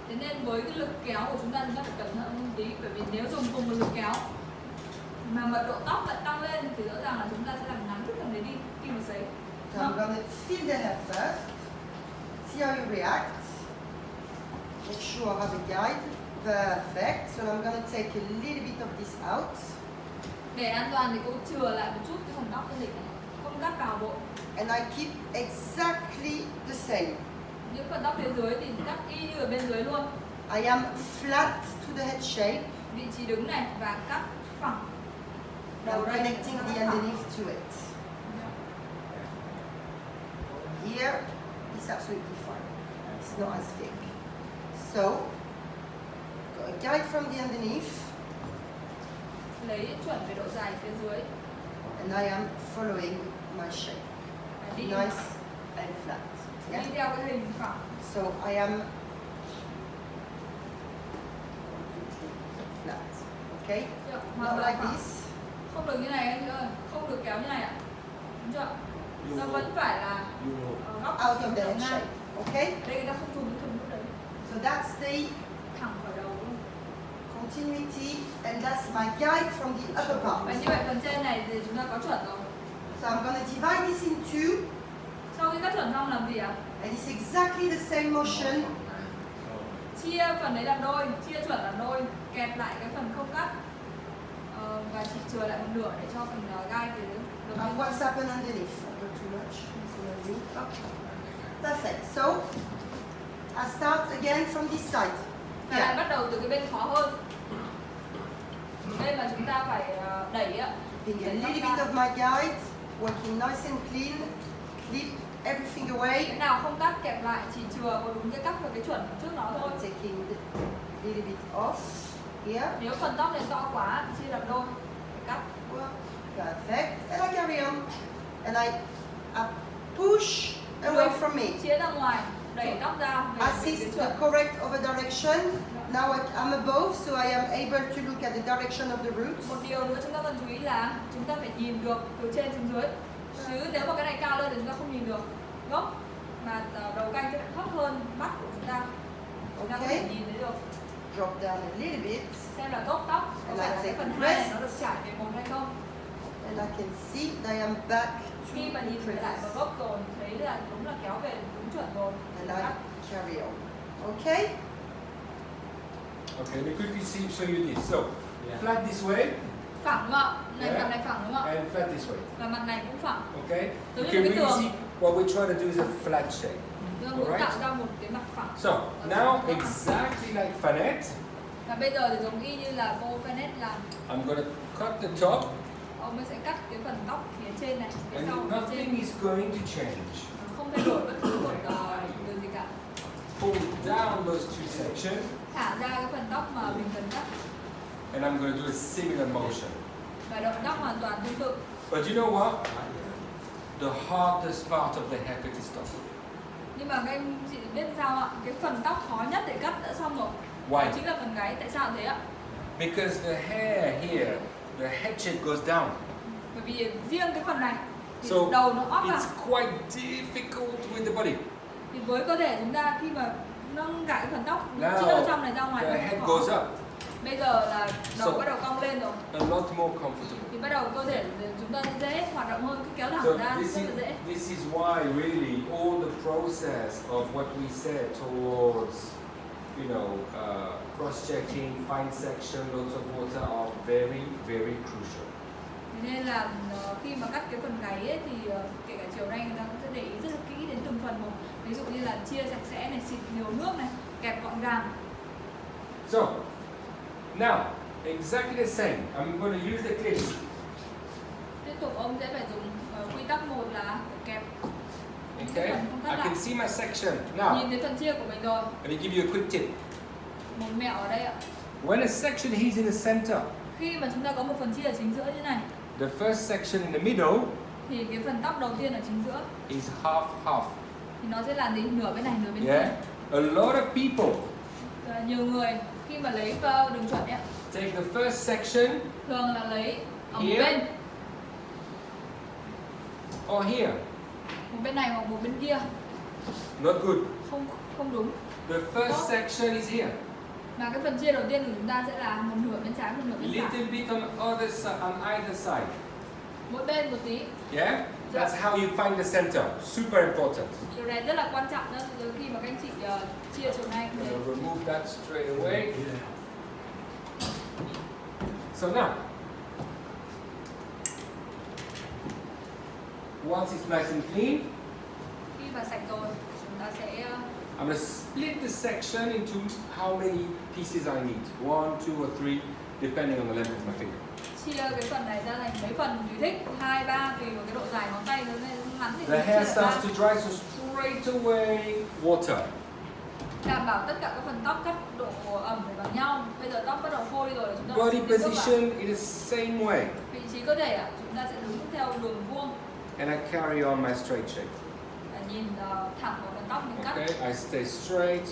Thế nên với cái lực kéo của chúng ta phải cẩn thận hơn một tí, bởi vì nếu dùng cùng một lực kéo mà mật độ tóc lại tăng lên thì rõ ràng là chúng ta sẽ làm ngắn cái phần đấy đi khi mà sấy. So I'm gonna fill the hair first, see how you react. Make sure I have a guide. Perfect. So I'm gonna take a little bit of this out. Để an toàn thì cô chừa lại một chút cái phần tóc trên đỉnh này, không cắt vào bộ. And I keep exactly the same. Những phần tóc phía dưới thì cắt y như ở bên dưới luôn. I am flat to the head shape. Vị trí đứng này và cắt phẳng. I'm đây connecting cắt the phẳng. underneath to it. Here, it's absolutely fine. It's not as thick. So, got a guide from the underneath, Lấy chuẩn về độ dài phía dưới and I am following my shape. và đi, Nice and flat. Yeah? đi theo cái hình phẳng. So I am flat. Okay? Chưa? Not Hoặc là like phẳng. this. Không được như này anh ơi, không được kéo như này ạ. Đúng chưa? Nó vẫn phải là góc Out of the chiều head ngang. shape. Okay? Đây người ta không dùng cái thùng lúc đấy. So that's the thẳng vào đầu luôn. continuity, and that's my guide from the upper Và part. như vậy phần trên này thì chúng ta có chuẩn rồi. So I'm going to divide this in two, Sau khi các chuẩn xong làm gì ạ? and it's exactly the same motion. Chia phần đấy làm đôi, chia chuẩn làm đôi, kẹp lại cái phần không cắt và chỉ chừa lại một nửa để cho phần gai thì được Of như what's happened underneath. Not too much. Perfect. So I start again from this side. Và lại bắt đầu từ cái bên khó hơn. Bên mà chúng ta phải đẩy ạ. Taking a little bit of my guide, working nice and clean, clip everything away. Cái nào không cắt kẹp lại, chỉ chừa có đúng cái cắt và cái chuẩn trước nó thôi. Taking a little bit off here. Nếu phần tóc này to quá, chia làm đôi để cắt. Perfect. And I carry on. And I push away from me. Chia ra ngoài, đẩy tóc ra về cái Assist chuẩn. the correct over direction. Now I'm above, so I am able to look at the direction of the roots. Một điều nữa chúng ta cần chú ý là chúng ta phải nhìn được từ trên xuống dưới. Chứ nếu mà cái này cao lên thì chúng ta không nhìn được gốc, mà đầu canh sẽ thấp hơn mắt của chúng ta. Chúng ta có thể nhìn thấy được. Drop down a little bit, Xem là gốc tóc có phải là cái phần hai này nó được trải về một hay không. and I can see that I am back to Khi mà the nhìn lại previous. vào gốc rồi thấy là đúng là kéo về đúng chuẩn rồi. And I carry on. Okay? Okay, let me quickly show you this. So, Yeah. flat this way Phẳng đúng không ạ? Này Yeah. mặt này phẳng đúng không ạ? and flat this way. Và mặt này cũng phẳng. Okay? You Giống như can cái really tường. see what we're trying to do is a flat shape. Chúng ta muốn Alright. tạo ra một cái mặt phẳng. So, now exactly like Fanette, Và bây giờ thì giống y như là cô Fanette làm, I'm going to cut the top ông ấy sẽ cắt cái phần tóc phía trên này, phía and sau, phía nothing trên. is going to change. Không thay đổi bất cứ một điều gì cả. Pull down those two sections Thả ra cái phần tóc mà mình cần cắt and I'm going to do a similar motion. và động tác hoàn toàn tương tự. But you know what? The hardest part of the haircut is done. Nhưng mà các anh chị biết sao ạ? Cái phần tóc khó nhất để cắt đã xong rồi. Why? Đó chính là phần gáy. Tại sao thế ạ? Because the hair here, the head shape goes down. Bởi vì riêng cái phần này thì So đầu nó óp vào. it's quite difficult with the body. Thì với cơ thể chúng ta khi mà nâng cả cái phần tóc Now, chia ở trong này ra ngoài the nó head khó. goes up, Bây giờ là đầu So- bắt đầu cong lên rồi. a lot more comfortable. Thì bắt đầu cơ thể chúng ta dễ hoạt động hơn, cứ kéo thẳng So ra rất là dễ. this is why really all the process of what we said towards, cross-checking, fine section, lots of water are very, very crucial. Thế nên là khi mà cắt cái phần gáy ấy, thì kể cả chiều nay người ta cũng sẽ để ý rất là kỹ đến từng phần một. Ví dụ như là chia sạch sẽ này, xịt nhiều nước này, kẹp gọn gàng. So now exactly the same. I'm going to use the clips. Tiếp tục ông sẽ phải dùng quy tắc một là kẹp Okay, phần không cắt I lại. can see my section now. Nhìn thấy phần chia của mình rồi. Let me give you a quick tip. Một mẹo ở đây ạ. When a section is in the center, Khi mà chúng ta có một phần chia ở chính giữa như này the first section in the middle thì cái phần tóc đầu tiên ở chính giữa is half half. thì nó sẽ là gì? Nửa bên này, nửa bên Yeah, kia. a lot of people Nhiều người khi mà lấy đường chuẩn ấy, take the first section thường là lấy ở một Here. bên, or here. một bên này hoặc một bên kia. Not good. Không đúng. The first section is here. Mà cái phần chia đầu tiên của chúng ta sẽ là một nửa bên trái, một nửa bên phải. Little bit on either side. Mỗi bên một tí. Yeah, that's how you find the center. Super important. Điều này rất là quan trọng đó, khi mà các anh chị chia chiều nay. I'm gonna remove that straight away. So now, once it's nice and clean, Khi mà sạch rồi, chúng ta sẽ I'm going to split the section into how many pieces I need. 1, 2, or 3, depending on the length of my finger. chia cái phần này ra thành mấy phần tùy thích, 2, 3 tùy vào cái độ dài ngón tay, nó ngắn thì The chia hair ra starts ba. to dry, so straight away water. Đảm bảo tất cả các phần tóc cắt độ ẩm phải bằng nhau. Bây giờ tóc bắt đầu khô đi rồi, chúng ta Body sẽ tiếp tục vào. position in the same way. Vị trí cơ thể chúng ta sẽ đứng theo đường vuông And I carry on my straight shape. và nhìn thẳng vào phần tóc mình cắt. Okay, I stay straight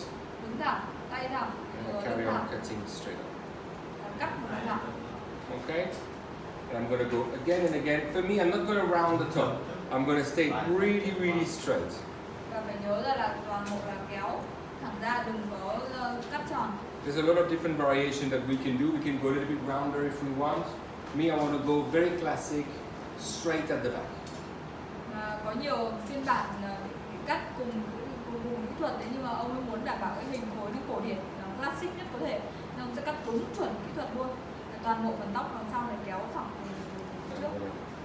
Đứng thẳng, tay thẳng, and I rồi carry đứng on thẳng, cutting straight up. cắt một lần thẳng. Okay? And I'm going to go again and again. For me, I'm not going to round the top. I'm going to stay really, really straight. Và phải nhớ ra là toàn bộ là kéo thẳng ra, đừng có tròn. There's a lot of different variation that we can do. We can go a little bit rounder if we want. Me, I want to go very classic, straight at the back. Có nhiều phiên bản cắt cùng kỹ thuật đấy, nhưng mà ông ấy muốn đảm bảo cái hình khối nó cổ điển, nó classic nhất có thể, nên ông sẽ cắt đúng chuẩn kỹ thuật luôn. Toàn bộ phần tóc đằng sau này kéo phẳng trước,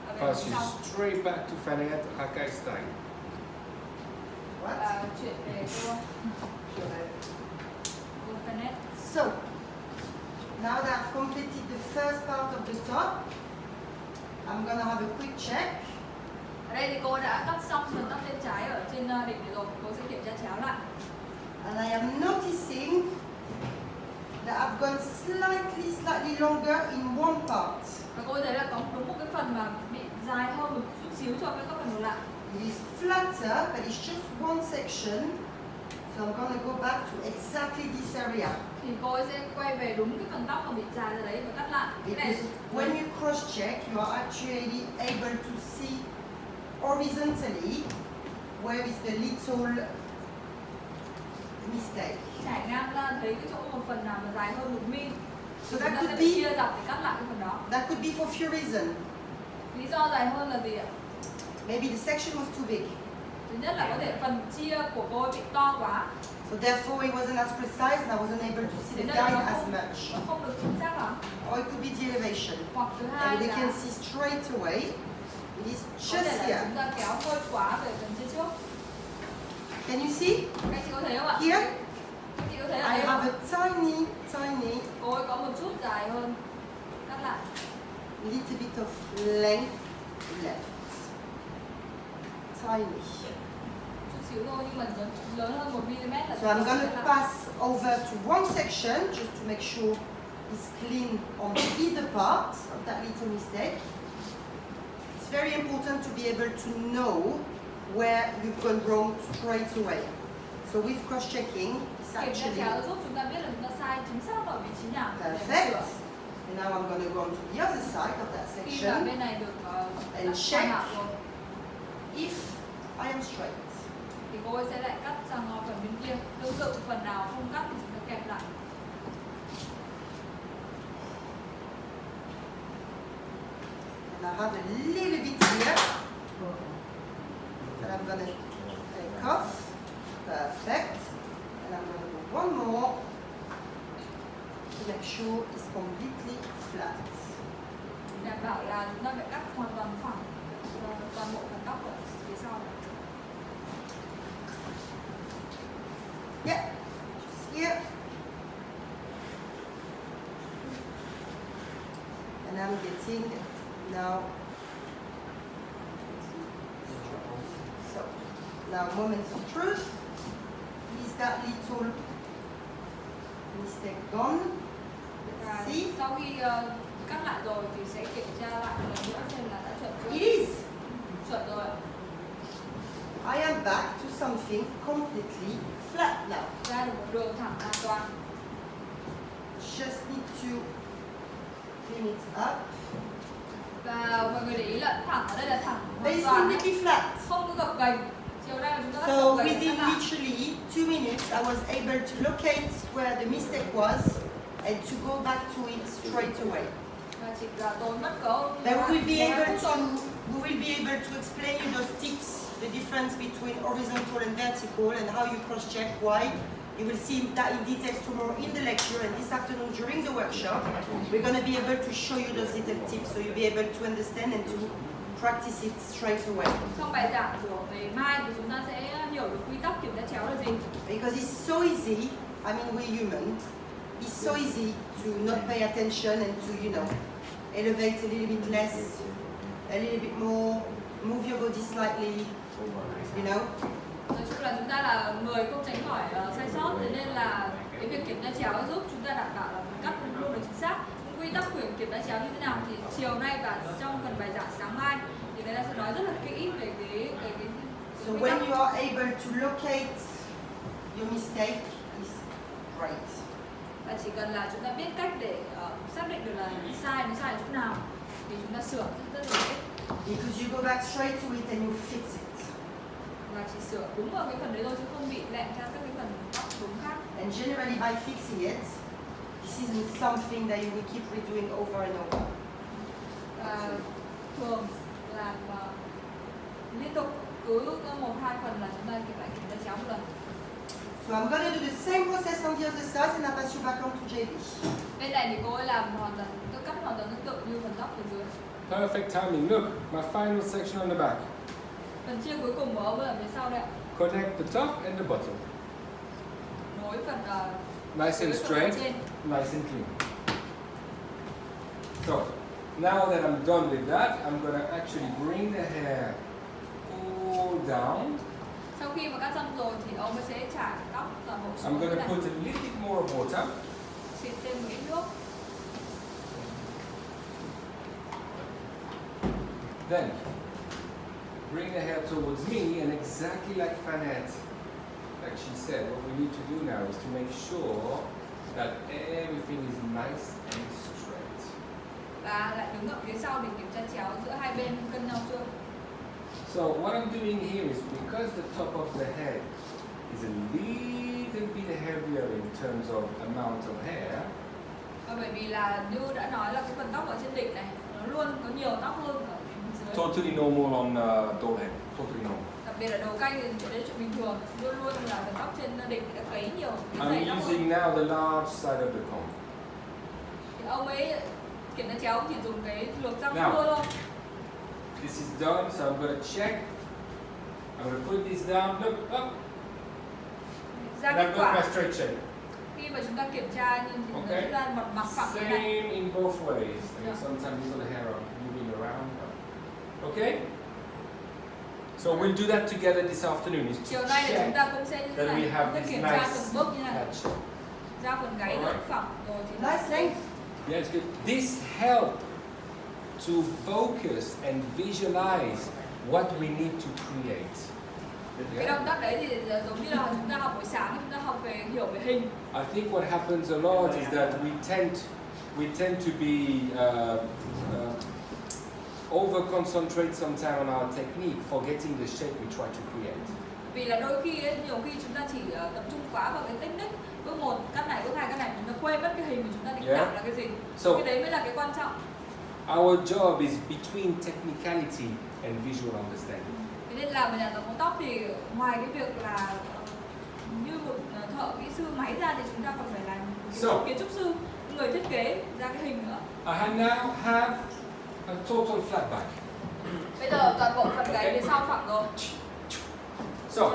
ở bên Pass you sau. straight back to Fanayat Hakai style. What? Và chuyển về cô Canet. So, now that I've completed the first part of the top, I'm gonna have a quick check. Ở đây thì cô đã cắt xong phần tóc bên trái ở trên đỉnh rồi, cô sẽ kiểm tra chéo lại. And I am noticing that I've gone slightly longer in one part. Và cô thấy là có đúng một cái phần mà bị dài hơn một chút xíu so với các phần còn lại. It is flatter, but it's just one section. So I'm gonna go back to exactly this area. Thì cô ấy sẽ quay về đúng cái phần tóc mà bị dài ra đấy và cắt lại. Cái này Because when you cross check, you are actually able to see horizontally where is the little mistake. trải ngang ra thấy cái chỗ một phần nào mà dài hơn 1 mm. So Chúng that ta sẽ could phải be chia dọc để cắt lại cái phần đó. that could be for few reasons. Lý do dài hơn là gì ạ? Maybe the section was too big, Thứ nhất là có thể phần chia của cô ấy bị to quá, so therefore it wasn't as precise, and I wasn't able to see the guide as much. nó không được chính xác lắm. Or it could be the elevation, Hoặc thứ hai and we là can see straight away. It is có thể just là here. chúng ta kéo hơi quá về phần chia trước. Can you see? Các chị có thấy không ạ? Here, Các chị có thấy ở I đây không? have a tiny, Cô ấy có một chút dài hơn, cắt lại. little bit of length left. Tiny. Chút xíu thôi nhưng mà nó lớn hơn 1 mm là So I'm sẽ gonna là- pass over to one section just to make sure it's clean on either part of that little mistake. It's very important to be able to know where you've gone wrong straight away. So with cross-checking, it's Kiểm tra actually chéo giúp chúng ta biết là chúng ta sai chính xác ở vị trí nào để perfect. sửa. And now I'm gonna go on to the other side of that Khi mà section bên này được And cắt check. hoàn hảo rồi if I am straight. thì cô ấy sẽ lại cắt sang phần bên kia. Tương tự phần nào không cắt thì chúng ta kẹp lại. And I have a little bit here that I'm gonna take off. Perfect. And I'm gonna do one more to make sure it's completely flat. Đảm bảo là chúng ta phải cắt hoàn toàn phẳng toàn bộ phần tóc ở phía sau này. Yeah, just here. And I'm getting now. So, now moment of truth. Is that little mistake gone? Và Let's see. sau khi cắt lại rồi thì sẽ kiểm tra lại lần nữa xem là đã chuẩn It chưa. is. Chuẩn rồi ạ. I am back to something completely flat now. Ra được một đường thẳng hoàn toàn. Just need to clean it up. Và mọi người để ý là thẳng ở đây là thẳng But hoàn it's toàn nhé. completely flat. Không có gập ghềnh. Chiều nay chúng ta đã So gập ghềnh within cắt lại. literally 2 minutes, I was able to locate where the mistake was and to go back to it straight away. Và chỉ là tốn mất cỡ Then we will be 12 able phút to thôi. explain you those tips, the difference between horizontal and vertical, and how you cross-check why. You will see that in details tomorrow in the lecture, and this afternoon during the workshop, we're going to be able to show you those little tips so you'll be able to understand and to practice it straight away. Trong bài giảng của ngày mai thì chúng ta sẽ hiểu được quy tắc kiểm tra chéo là gì. Because it's so easy, I mean we're human, it's so easy to not pay attention and to, elevate a little bit less, a little bit more, move your body slightly, Nói chung là chúng ta là người không tránh khỏi sai sót, thế nên là cái việc kiểm tra chéo giúp chúng ta đảm bảo là mình cắt luôn được chính xác. Những quy tắc của kiểm tra chéo như thế nào thì chiều nay và trong phần bài giảng sáng mai thì người ta sẽ nói rất là kỹ về cái So quy when tắc. you are able to locate your mistake, it's great. Và chỉ cần là chúng ta biết cách để xác định được là nó sai ở chỗ nào thì chúng ta sửa rất là dễ. Because you go back straight to it and you fix it. Và chỉ sửa đúng ở cái phần đấy thôi chứ không bị lẹm theo các cái phần tóc đúng khác. And generally by fixing it, this isn't something that you will keep redoing over and over. Thường làm liên tục cứ 1-2 phần là chúng ta kiểm tra chéo một lần. So I'm going to do the same process on the other side and I pass you back on to JB. Bên này thì cô ấy làm tôi cắt hoàn toàn tương tự như phần tóc phía dưới. Perfect timing. Look, my final section on the back. Phần chia cuối cùng của ông ấy ở phía sau đây ạ. Connect the top and the bottom. Nối phần Nice and dưới phần straight, trên. nice and clean. So, now that I'm done with that, I'm going to actually bring the hair all down. Sau khi mà cắt xong rồi thì ông ấy sẽ trải tóc toàn bộ I'm xuống going như to này. put a little bit more water. Xịt thêm một ít nước. Then, bring the hair towards me, and exactly like Fanette, like she said, what we need to do now is to make sure that everything is nice and straight. Và lại đứng ở phía sau để kiểm tra chéo giữa hai bên cân nhau chưa. So what I'm doing here is, because the top of the head is a little bit heavier in terms of amount of hair, Và bởi vì là như đã nói là cái phần tóc ở trên đỉnh này nó luôn có nhiều tóc hơn ở phía dưới. totally normal on doll head, totally normal. Đặc biệt là đầu canh thì đấy là chuyện bình thường, luôn luôn là phần tóc trên đỉnh đã cấy nhiều cái dày I'm tóc using hơn. now the large side of the comb. Thì ông ấy kiểm tra chéo chỉ dùng cái lược răng Nào. cưa thôi. This is done, so I'm going to check. I'm going to put this down, look up, Ra and kết I've got quả my straight shape. khi mà chúng ta kiểm tra nhưng thì Okay. nó ra một mặt phẳng như này. Same in both ways. I mean, Yeah. sometimes you got the hair moving around. Okay? So we'll do that together this afternoon. Is to Chiều nay thì chúng check ta cũng sẽ như thế that này, we have chúng ta this kiểm tra nice từng bước như này. head shape. Ra phần gáy Alright. được phẳng rồi thì nó Nice sẽ length. Yeah, it's good. This helps to focus and visualize what we need to create. cái Yeah? động tác đấy thì giống như là chúng ta học buổi sáng, chúng ta học về hiểu về hình. I think what happens a lot is that we tend to be over concentrate sometimes on our technique, forgetting the shape we try to create. Vì là đôi khi ấy, nhiều khi chúng ta chỉ tập trung quá vào cái technique, bước 1 cắt này, bước 2 cắt này, chúng ta quên mất cái hình mà chúng ta định Yeah. tạo là cái gì. So Cái đấy mới là cái quan trọng. our job is between technicality and visual understanding. Thế nên là một nhà tạo mẫu tóc thì ngoài cái việc là như một thợ kỹ sư máy ra thì chúng ta còn phải là So. kiến trúc sư, người thiết kế ra cái hình nữa. I now have a total flat back. Bây giờ toàn bộ phần gáy phía sau phẳng rồi. So,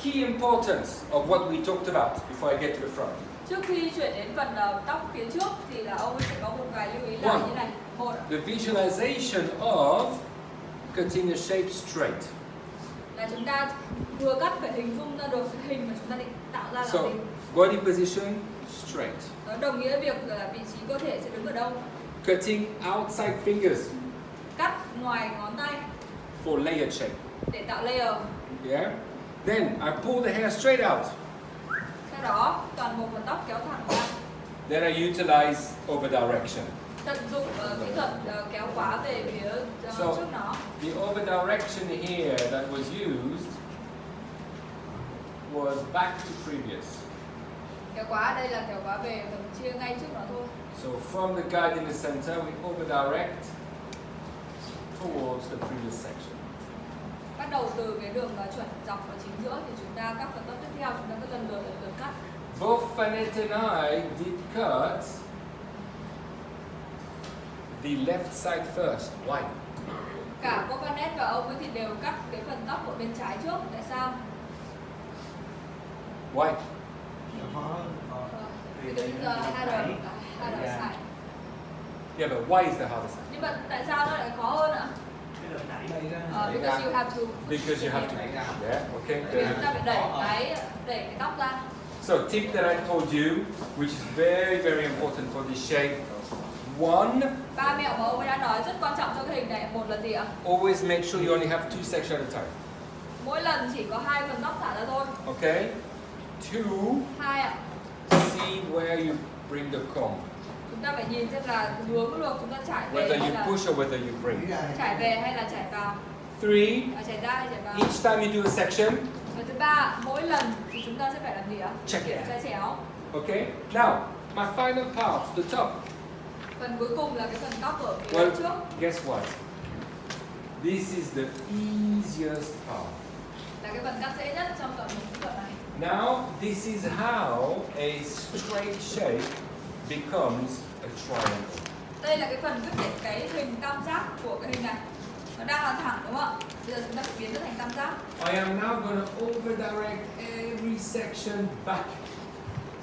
key importance of what we talked about before I get to the front. Trước khi chuyển đến phần tóc phía trước thì là ông ấy sẽ có một vài lưu ý là như này. Một, The visualization of cutting a shape straight. là chúng ta vừa cắt phải hình dung ra được cái hình mà chúng ta định tạo ra là So, gì. body position straight. Nó đồng nghĩa việc là vị trí cơ thể sẽ đứng ở đâu. Cutting outside fingers Cắt ngoài ngón tay for layered shape. để tạo layer. Yeah? Then I pull the hair straight out. Sau đó toàn bộ phần tóc kéo thẳng ra. Then I utilize over direction. Tận dụng kỹ thuật kéo khóa về phía So, trước nó. the over direction here that was used was back to previous. Kéo khóa ở đây là kéo khóa về phần chia ngay trước nó thôi. So from the guide in the center, we over direct towards the previous section. Bắt đầu từ cái đường chuẩn dọc ở chính giữa thì chúng ta các phần tóc tiếp theo chúng ta cứ lần lượt cắt. Both Fanette and I did cut the left side first. Why? Cả cô Vanette và ông ấy thì đều cắt cái phần tóc ở bên trái trước. Tại sao? Nó Why? khó Because it's harder side. Yeah, but why is the harder side? Nhưng mà tại sao nó lại khó hơn ạ? cái đường đẩy ra. Because you have to. Because you have to. Yeah. Okay. Vì chúng ta phải đẩy cái tóc ra. So tip that I told you, which is very very important for this shape. One, Ba mẹo mà ông ấy đã nói rất quan trọng cho cái hình này. Một là gì ạ? always make sure you only have 2 sections at a time. Mỗi lần chỉ có 2 phần tóc thả ra thôi. Okay. 2, 2 ạ. see where you bring the comb. Chúng ta phải nhìn xem là hướng lược chúng ta trải về Whether hay you là push or whether you bring. trải về hay là trải vào. 3, Trải ra hay trải vào. each time you do a section, Và thứ ba, mỗi lần thì chúng ta sẽ phải làm gì ạ? Check Kiểm it. tra chéo. Okay? Now, my final part, the top. Phần cuối cùng là cái phần tóc ở phía Well, trước. guess what? This is the easiest part. Là cái phần cắt dễ nhất trong toàn bộ kỹ thuật này. Now, this is how a straight shape becomes a triangle. Đây là cái phần quyết định cái hình tam giác của cái hình này. Nó đang là thẳng đúng không ạ? Bây giờ chúng ta phải biến nó thành tam giác. I am now going to over-direct every section back.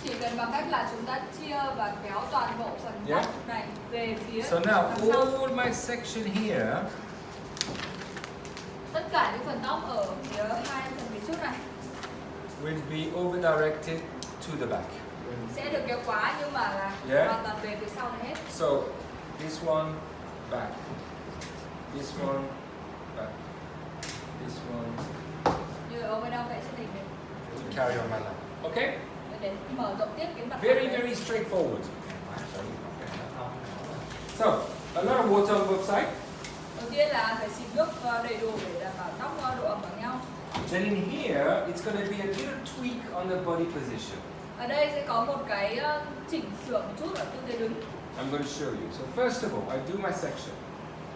Chỉ cần bằng cách là chúng ta chia và kéo toàn bộ phần Yeah. tóc này về phía So now, đằng sau. all my section here Tất cả những phần tóc ở phía hai phần phía trước này will be over-directed to the back. sẽ được kéo quá nhưng mà là Yeah. hoàn toàn về phía sau này hết. So, this one, back. This one, back. This one, Như ở bên đâu vẽ trên hình này to carry on my line. Okay? để mở rộng tiếp cái mặt Very, phẳng này. very straightforward. So, a lot of water on both sides. Đầu tiên là phải xịt nước đầy đủ để đảm bảo tóc độ ẩm bằng nhau. Then in here, it's going to be a little tweak on the body position. Ở đây sẽ có một cái chỉnh sửa một chút ở tư thế đứng. I'm going to show you. So first of all, I do my section.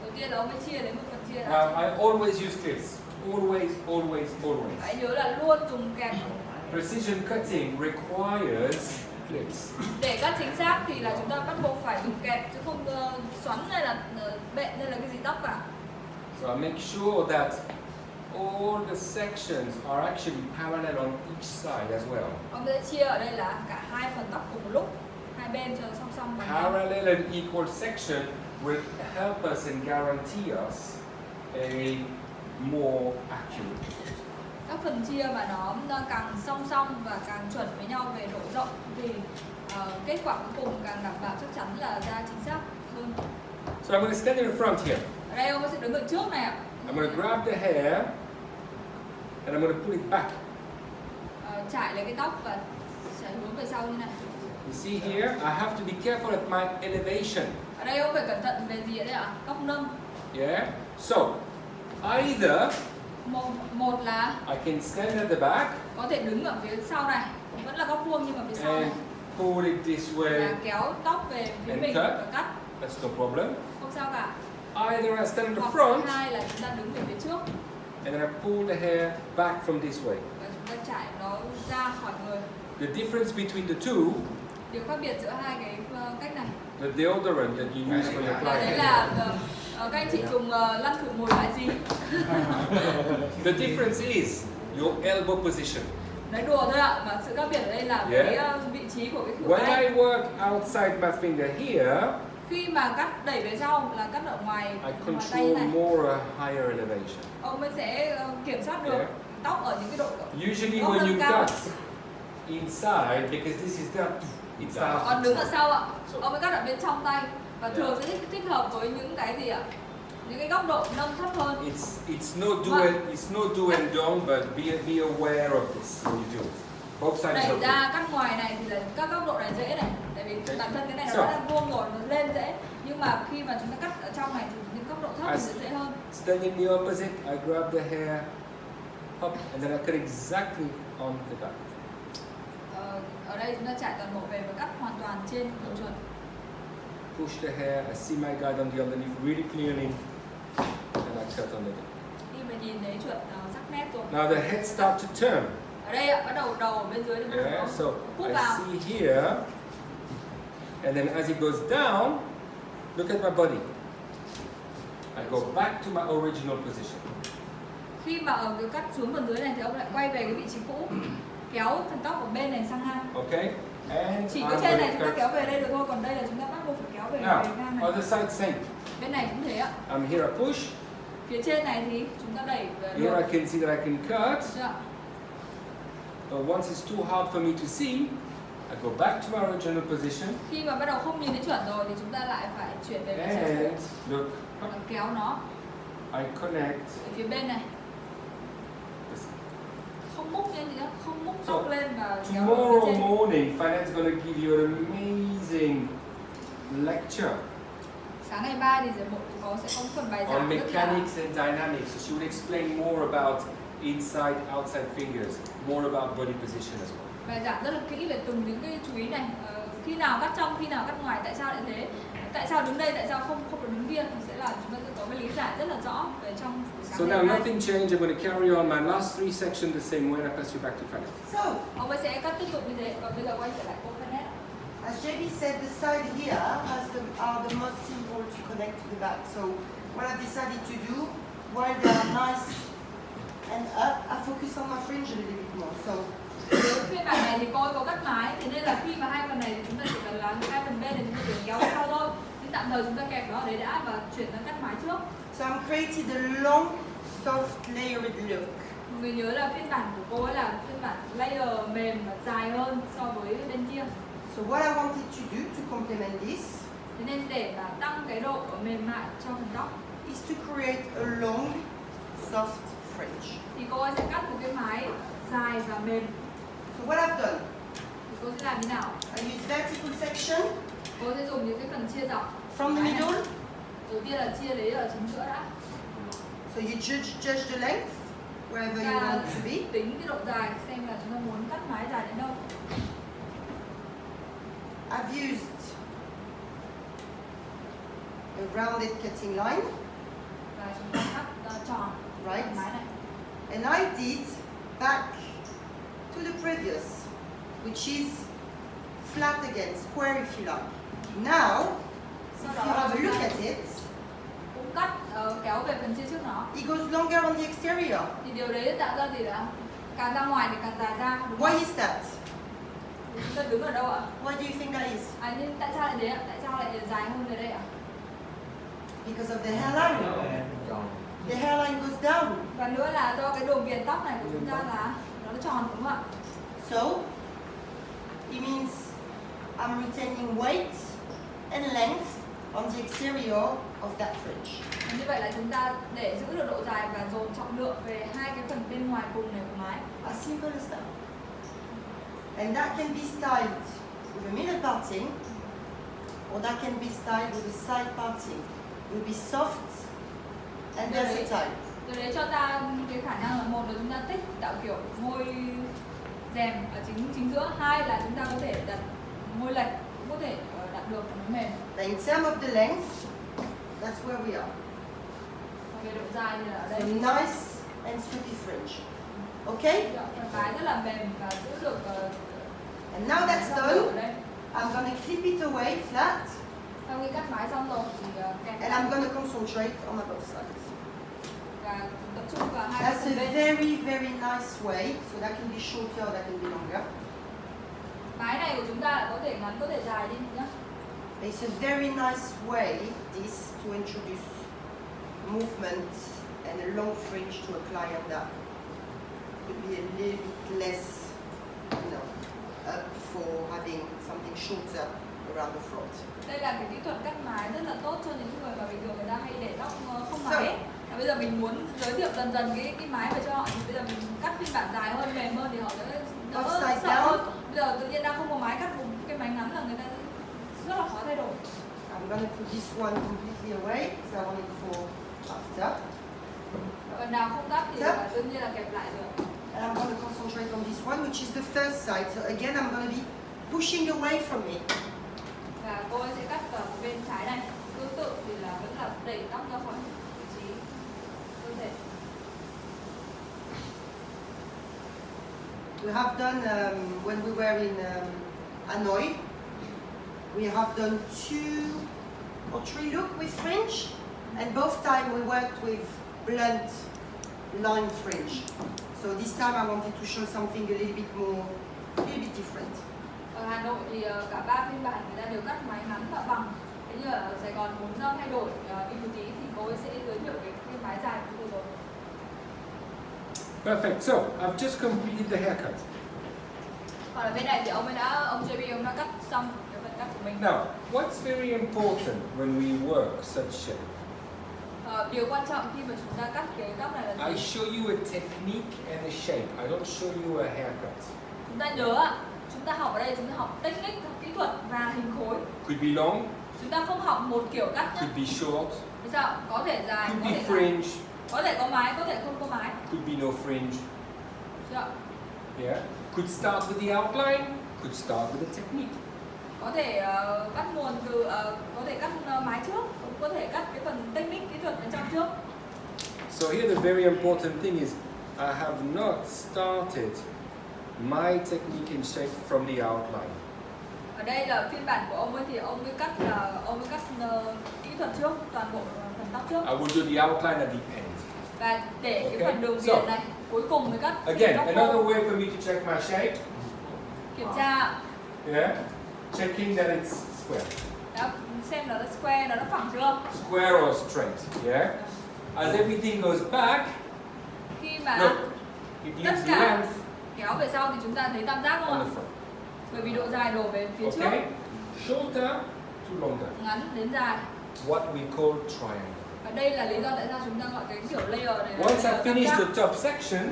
Đầu tiên là ông ấy chia đến một phần chia Now, ra. I always use clips. Always, always, always. Hãy nhớ là luôn dùng kẹp. Precision cutting requires clips. Để cắt chính xác thì là chúng ta bắt buộc phải dùng kẹp chứ không xoắn hay là bện hay là cái gì tóc cả. So I make sure that all the sections are actually parallel on each side as well. Ông sẽ chia ở đây là cả hai phần tóc cùng một lúc, hai bên cho nó song song bằng nhau. Parallel and equal section will help us and guarantee us a more accurate. Các phần chia mà nó càng song song và càng chuẩn với nhau về độ rộng thì kết quả cuối cùng càng đảm bảo chắc chắn là ra chính xác hơn. So I'm going to stand in the front here. Ở đây ông sẽ đứng ở trước này ạ. I'm going to grab the hair and I'm going to pull it back. Trải lấy cái tóc và sẽ hướng về sau như này. You see here, I have to be careful at my elevation. Ở đây ông phải cẩn thận về gì đấy ạ? Tóc nâng. Yeah? So, either Một là I can stand at the back có thể đứng ở phía sau này, vẫn là góc vuông nhưng mà phía sau này and pull it this way. là kéo tóc về phía And mình cut. và cắt, That's no problem. không sao cả. Either I stand at the Hoặc front hai là chúng ta đứng về phía trước and then I pull the hair back from this way. và chúng ta trải nó ra khỏi người. The difference between the two, Điều khác biệt giữa hai cái cách này the deodorant that you use for your là đấy client, là các anh chị dùng lăn khử mùi loại gì. the difference is your elbow position. Nói đùa thôi ạ, mà sự khác biệt ở đây là cái vị trí của cái khử When I tay. work outside my finger here, Khi mà cắt đẩy về sau là cắt ở ngoài I tay control này, more a higher elevation. ông ấy sẽ kiểm soát được Yeah. tóc ở những cái độ. Usually Góc when nâng you cao. cut inside, because this is done, it starts Còn to đứng ở turn. sau ạ, ông ấy cắt ở bên trong tay và thường sẽ thích hợp với những cái gì ạ? Những cái góc độ nâng thấp hơn. It's no do and don't, but be aware of this when you do it. Both sides Đẩy are ra good. cắt ngoài này thì là các góc độ này dễ này, tại vì Okay. bản thân cái này nó So. đã đang vuông rồi, nó lên dễ. Nhưng mà khi mà chúng ta cắt ở trong này thì những góc độ thấp thì sẽ dễ hơn. Standing the opposite, I grab the hair up and then I cut exactly on the back. Ở đây chúng ta trải toàn bộ về và cắt hoàn toàn trên độ chuẩn. Push the hair, I see my guide on the underneath really clearly, and I cut on the back. Khi mà nhìn thấy chuẩn sắc nét rồi. Now the head start to turn. Ở đây ạ, bắt đầu đầu ở bên dưới thì Yeah, nó so hút I vào. see here, and then as it goes down, look at my body. I go back to my original position. Khi mà ở cái cắt xuống phần dưới này thì ông lại quay về cái vị trí cũ, kéo phần tóc ở bên này sang ngang. Okay? And Chỉ I'm có trên này gonna chúng ta cut. kéo về đây được thôi, còn đây là chúng ta bắt buộc phải kéo về Now, ngang này. other side same. Bên này cũng thế ạ. I'm here, I push. Phía trên này thì chúng ta đẩy về Here được. I can see that I can cut. Chưa ạ? But once it's too hard for me to see, I go back to my original position. Khi mà bắt đầu không nhìn thấy chuẩn rồi thì chúng ta lại phải chuyển về vị trí cũ And look, và kéo nó I connect. ở phía bên này. This. Không múc lên gì nữa, không múc So, tóc lên và kéo nó Tomorrow phía trên. morning, Finance is going to give you an amazing lecture Sáng ngày 3 thì sẽ có phần bài on giảng rất là mechanics and dynamics. So she will explain more about inside, outside fingers, more about body position as well. Và giảng rất là kỹ về từng những cái chú ý này. Khi nào cắt trong, khi nào cắt ngoài, tại sao lại thế, tại sao đứng đây, tại sao không được đứng kia, thì sẽ là chúng ta sẽ có cái lý giải rất là rõ về trong buổi sáng So ngày now hôm nay. nothing changed. I'm going to carry on my last 3 sections the same way and I pass you back to Fanny. So, Ông ấy sẽ cắt tiếp tục như thế, còn bây giờ quay trở lại cô Phanet. as JB said, the side here are the most simple to connect to the back. So, what I've decided to do, while they are nice and up, I focus on my fringe a little bit more. So, Phiên bản này thì cô ấy có cắt mái, thế nên là khi mà hai phần này thì chúng ta chỉ cần là hai phần bên thì chúng ta chỉ kéo sau thôi. Nhưng tạm thời chúng ta kẹp nó ở đấy đã và chuyển sang cắt mái trước. so I'm creating a long, soft, layered look. Người nhớ là phiên bản của cô ấy là phiên bản layer mềm và dài hơn so với bên kia. So what I wanted to do to complement this Thế nên để mà tăng cái độ mềm mại cho phần tóc is to create a long, soft fringe. thì cô ấy sẽ cắt một cái mái dài và mềm. So what I've done, Thì cô sẽ làm như nào? I use vertical section Cô sẽ dùng những cái phần chia dọc. from the Mái này. middle. Đầu tiên là chia lấy ở chính giữa đã. So you judge the length wherever you Ta want it to be. tính cái độ dài xem là chúng ta muốn cắt mái dài đến đâu. I've used a rounded cutting line, Và chúng ta cắt tròn right? mái này. And I did back to the previous, which is flat again, square if you like. Now, Sau if đó you là have a chúng look ta at it, cũng cắt kéo về phần chia trước nó. it goes longer on the exterior. Thì điều đấy tạo ra gì đã? Càng ra ngoài thì càng dài ra, đúng không? Why is that? Chúng ta đứng ở đâu ạ? Why do you think that is? Nhưng tại sao lại thế ạ? Tại sao lại dài hơn về đây ạ? Because of the hairline. The hairline goes down. Và nữa là do cái đường viền tóc này của chúng ta là nó tròn, đúng không ạ? So, it means I'm retaining weight and length on the exterior of that fringe. Như vậy là chúng ta để giữ được độ dài và dồn trọng lượng về hai cái phần bên ngoài cùng này của mái. As simple as that. And that can be styled with a middle parting, or that can be styled with a side parting. It will be soft and versatile. Điều đấy cho ta cái khả năng là một là chúng ta thích tạo kiểu môi rèm ở chính giữa, hai là chúng ta có thể đặt môi lệch, cũng có thể đặt được nó mềm. Now, in terms of the length, that's where we are. Còn về độ dài thì là ở So đây. nice and swoopy fringe. Okay? Phần mái rất là mềm và giữ được And now that's trọng lượng ở done. đây. I'm going to clip it away flat, Sau khi cắt mái xong rồi thì kẹp and I'm going to concentrate on both sides. và tập trung vào hai That's phần a bên. very, very nice way. So that can be shorter, that can be longer. Mái này của chúng ta lại có thể ngắn, có thể dài đi nhá. It's a very nice way, this, to introduce movement and a long fringe to a client that would be a little bit less, up for having something shorter around the front. Đây là cái kỹ thuật cắt mái rất là tốt cho những người mà bình thường người ta hay để tóc không mái ấy. Và bây giờ mình muốn giới thiệu dần dần cái mái về cho họ, thì bây giờ mình cắt phiên bản dài hơn, mềm hơn thì họ sẽ đỡ sợ hơn. Bây giờ tự nhiên đang không có mái, cắt một cái mái ngắn là người ta rất là khó thay đổi. I'm going to put this one completely away because I want it for after. Phần nào không cắt thì là đương nhiên là kẹp lại được. And I'm going to concentrate on this one, which is the first side. So again, I'm going to be pushing away from it. Và cô ấy sẽ cắt ở bên trái này. Tương tự thì là vẫn là đẩy tóc ra khỏi vị trí cơ thể. We have done, when we were in Hanoi, we have done 2 or 3 look with fringe, and both time we worked with blunt line fringe. So this time I wanted to show something a little bit different. Ở Hà Nội thì cả ba phiên bản người ta đều cắt mái ngắn và bằng. Thế như ở Sài Gòn muốn thay đổi đi một tí thì cô ấy sẽ giới thiệu cái mái dài của tôi rồi. Perfect. So I've just completed the haircut. Còn ở bên này thì ông JB ông đã cắt xong cái phần cắt của mình. Now, what's very important when we work such shape? Điều quan trọng khi mà chúng ta cắt cái tóc này là I gì? show you a technique and a shape. I don't show you a haircut. Chúng ta nhớ ạ, chúng ta học ở đây chúng ta học technique, học kỹ thuật và hình khối. Could be long, Chúng ta không học một kiểu cắt nhá. could be short, Vì sao? Có thể dài, could có be thể ngắn. fringe, Có thể có mái, có thể không có mái. Could be no fringe. Chưa? Yeah. Could start with the outline. Could start with the technique. Có thể cắt nguồn từ có thể cắt mái trước, cũng có thể cắt cái phần technique kỹ thuật bên trong trước. So here the very important thing is I have not started my technique and shape from the outline. Ở đây là phiên bản của ông ấy thì ông ấy cắt kỹ thuật trước, toàn bộ phần tóc trước. I will do the outline at the end. Và để Okay. cái phần đường viền này cuối cùng mới cắt. Again, tóc another khô. way for me to check my shape. Kiểm tra Yeah. Checking that it's square. đã xem là nó square, nó phẳng chưa. Square or straight. Yeah. As everything goes back, Khi mà look, it tất leaves the cả length kéo về sau thì chúng ta thấy tam giác on không the ạ? front. Bởi vì độ dài đổ về phía trước, Okay. Shorter to longer. ngắn đến dài. What we call triangle. Và đây là lý do tại sao chúng ta gọi cái kiểu layer này là Once I layer tam finish giác. the top section,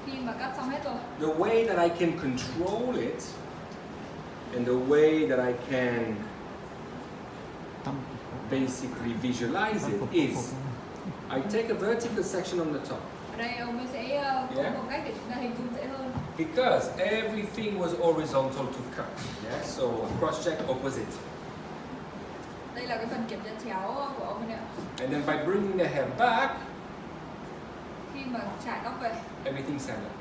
Khi mà cắt xong hết rồi, the way that I can control it and the way that I can basically visualize it is I take a vertical section on the top ở đây ông ấy sẽ có Yeah. một cách để chúng ta hình dung dễ hơn. because everything was horizontal to cut. Yeah, so cross check opposite. Đây là cái phần kiểm tra chéo của ông ấy ạ. And then by bringing the hair back, Khi mà trải tóc về everything stand up.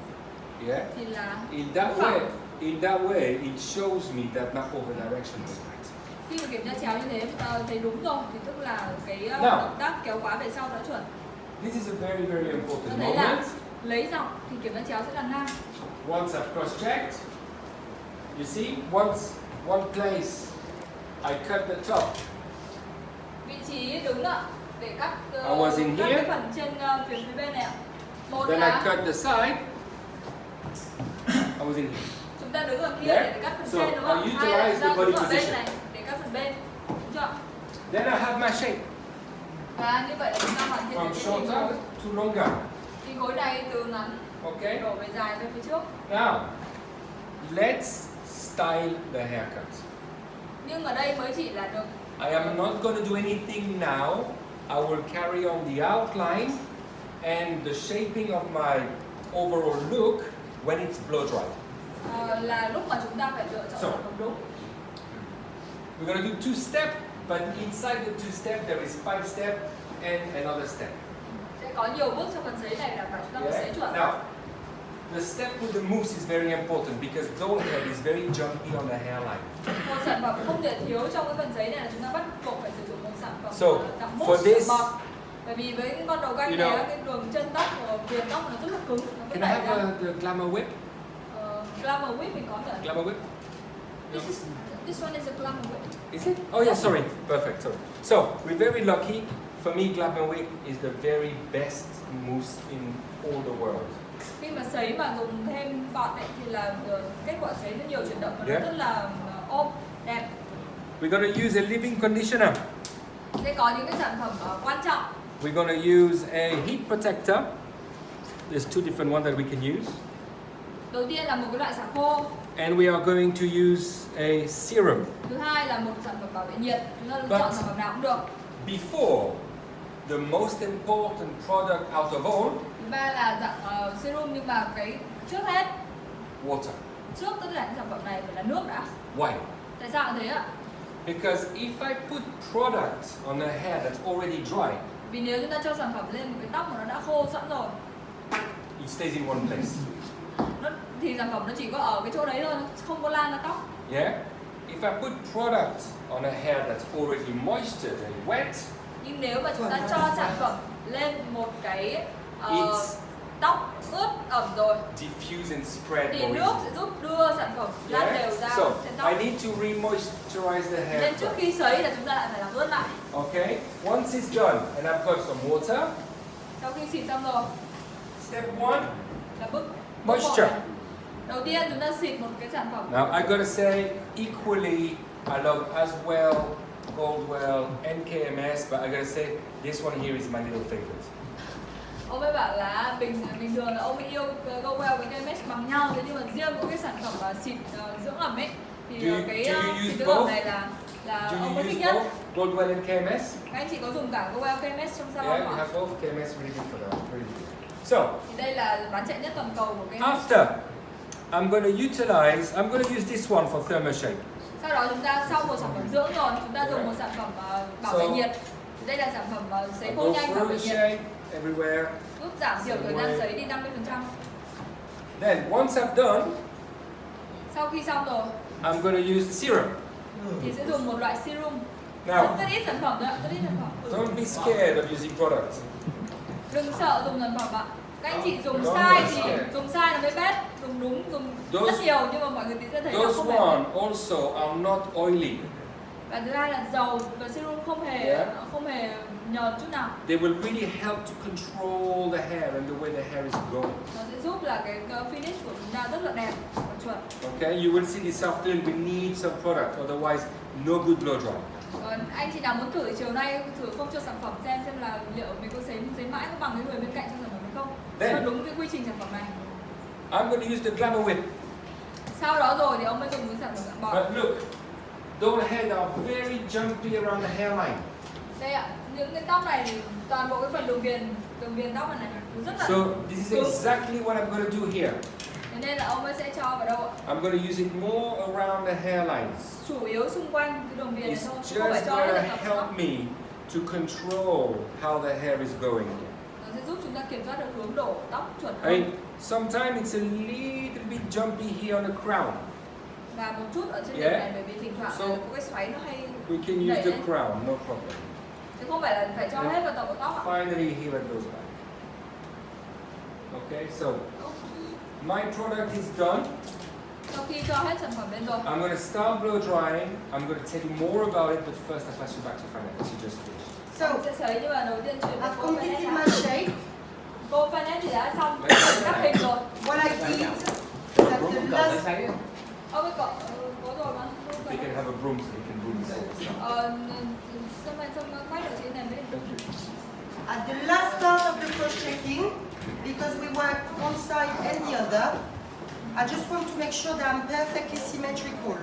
Yeah. thì là In that way, it shows me that my over direction was right. khi mà kiểm tra chéo như thế thấy đúng rồi thì tức là cái Nào. động tác kéo quá về sau đã chuẩn. This is a very, very Nó important thấy là moment. lấy dọc thì kiểm tra chéo sẽ là ngang. Once I've cross-checked, you see, one place I cut the top. Vị trí đứng ạ để cắt I was in cắt here. cái phần trên phía bên này ạ. Một Then I là cut the side. I was in here. chúng ta đứng ở kia Yeah. để cắt phần So, trên đúng không? I Hai là utilize chúng ta the body đứng ở bên position. này để cắt phần bên. Đúng chưa? Then I have my shape Và như vậy là chúng ta hoàn thiện from được cái hình shorter dung. to longer. Thì gối này từ ngắn Okay. đổ về dài về phía trước. Now, let's style the haircut. Nhưng ở đây mới chỉ là được I am not going to do anything now. I will carry on the outline and the shaping of my overall look when it's blow dried. là lúc mà chúng ta phải lựa chọn So. sản phẩm đúng. We're going to do 2 steps, but inside the 2 steps there is 5 steps and another step. Sẽ có nhiều bước trong phần giấy này là phải chúng ta phải giấy chuẩn. Now, the step with the mousse is very important because doll head is very jumpy on the hairline. Một sản phẩm không thể thiếu trong cái phần giấy này là chúng ta bắt buộc phải sử dụng một sản phẩm So, dạng for mousse this, bọt. Bởi vì với cái con đầu canh you này know, á, cái đường chân tóc của viền tóc nó rất là cứng. Nó cứ Can I đẩy have ra. the glamour whip? Glamour whip mình có rồi. Glamour whip? This one is a glamour whip. Is it? Oh yeah, sorry. Perfect, sorry. So, we're very lucky. For me, glamour whip is the very best mousse in all the world. Khi mà sấy mà dùng thêm bọt ấy, thì là kết quả sấy nó nhiều chuyển động và Yeah. nó rất là ôm, đẹp. We're going to use a living conditioner. Sẽ có những cái sản phẩm quan trọng. We're going to use a heat protector. There's 2 different ones that we can use. Đầu tiên là một cái loại xả khô. And we are going to use a serum. Thứ hai là một sản phẩm bảo vệ nhiệt. Chúng ta But- chọn sản phẩm nào cũng được. Before, the most important product out of all, Thứ ba là dạng serum nhưng mà cái trước hết, water. trước tất cả những sản phẩm này phải là nước đã. Why? Tại sao như thế ạ? Because if I put product on a hair that's already dry, Vì nếu chúng ta cho sản phẩm lên một cái tóc mà nó đã khô sẵn rồi, it stays in one place. thì sản phẩm nó chỉ có ở cái chỗ đấy thôi, nó không có lan ra tóc. Yeah? If I put product on a hair that's already moistured and wet, Nhưng nếu mà chúng ta cho sản phẩm lên một cái It's- tóc ướt ẩm rồi, diffuse and spread thì more nước easily. sẽ giúp đưa sản phẩm lan đều ra So, trên tóc. I need to re-moisturize the hair Nên trước first. khi sấy là chúng ta lại phải làm ướt lại. Okay? Once it's done and I've got some water, Sau khi xịt xong rồi step 1, là bước Moisture. một này. Đầu tiên chúng ta xịt một cái sản phẩm. now I gotta say, equally, I love Aswell, Goldwell, and KMS, but I gotta say, this one here is my little favorite. Ông ấy bảo là bình thường là ông ấy yêu GoWell với KMS bằng nhau, thế nhưng mà riêng có cái sản phẩm xịt dưỡng ẩm ấy thì Do you- cái do you use xịt dưỡng ẩm both? này là Do ông you ấy thích use nhất. both? blow dry and KMS? Các anh chị có dùng cả Goel KMS trong salon Yeah, you không ạ? have both. KMS really good for that. Really good. So, Thì đây là bán chạy nhất toàn cầu của KMS. After, I'm going to use this one for thermal shake. Sau đó chúng ta sau một sản phẩm dưỡng rồi, chúng ta dùng một sản phẩm bảo vệ nhiệt. Thì đây là sản phẩm sấy I khô go nhanh bảo through vệ the nhiệt, shake everywhere. giúp giảm thiểu thời gian sấy đi 50%. Then, once I've done, Sau khi xong rồi I'm going to use the serum. thì sẽ dùng một loại serum. Now, Rất ít sản phẩm thôi ạ, rất ít sản phẩm. don't be scared of using products. Đừng sợ dùng sản phẩm ạ. Các anh chị dùng Đúng sai rồi. thì dùng sai là mới bét, dùng đúng dùng Those- rất nhiều nhưng mà mọi người sẽ thấy là Those không hề. one also are not oily. Và thứ hai là dầu và serum không hề Yeah. không hề nhờn chút nào. They will really help to control the hair and the way the hair is going. Nó sẽ giúp là cái finish của chúng ta rất là đẹp và chuẩn. Okay, you will see this afternoon. We need some product, otherwise, no good blow dry. Anh chị nào muốn thử chiều nay thử không cho sản phẩm xem là liệu mình có sấy mãi có bằng cái người bên cạnh cho sản phẩm hay không. Then- Theo đúng cái quy trình sản phẩm này. I'm going to use the Glamour Whip. Sau đó rồi thì ông mới dùng cái sản phẩm dạng bọt. But look, those hairs are very jumpy around the hairline. Đây ạ, những cái tóc này thì toàn bộ cái phần đường viền tóc này rất là So this is cứng. exactly what I'm going to do here. Thế nên là ông ấy sẽ cho vào đâu ạ? I'm going to use it more around the hairlines. Chủ yếu xung quanh cái đường viền này It's thôi, không phải just cho going hết to tất cả help tóc. me to control how the hair is going. Nó sẽ giúp chúng ta kiểm soát được hướng đổ tóc chuẩn I mean, hơn. sometimes it's a little bit jumpy here on the crown. Và một chút ở trên Yeah. đỉnh này bởi vì thỉnh thoảng So- là có cái xoáy nó hay We can use đẩy the lên. crown, no problem. Chứ không phải là phải cho hết vào toàn bộ tóc ạ. Finally, here it goes back. Okay, so my product is done. Sau khi cho hết sản phẩm lên rồi, I'm going to start blow drying. I'm going to tell you more about it, but first I pass you back to Fanette. She just finished. So, ông sẽ sấy nhưng mà đầu tiên chuyển đến I've cô completed my Fanette. shape. Cô Fanette thì đã xong các hình rồi. What I did is at the last Ông ấy có rồi mà. They can have a broom so they can broom themselves. Xong quay được chị này lên. At the last part of the cross-checking, because we worked one side and the other, I just want to make sure that I'm perfectly symmetrical.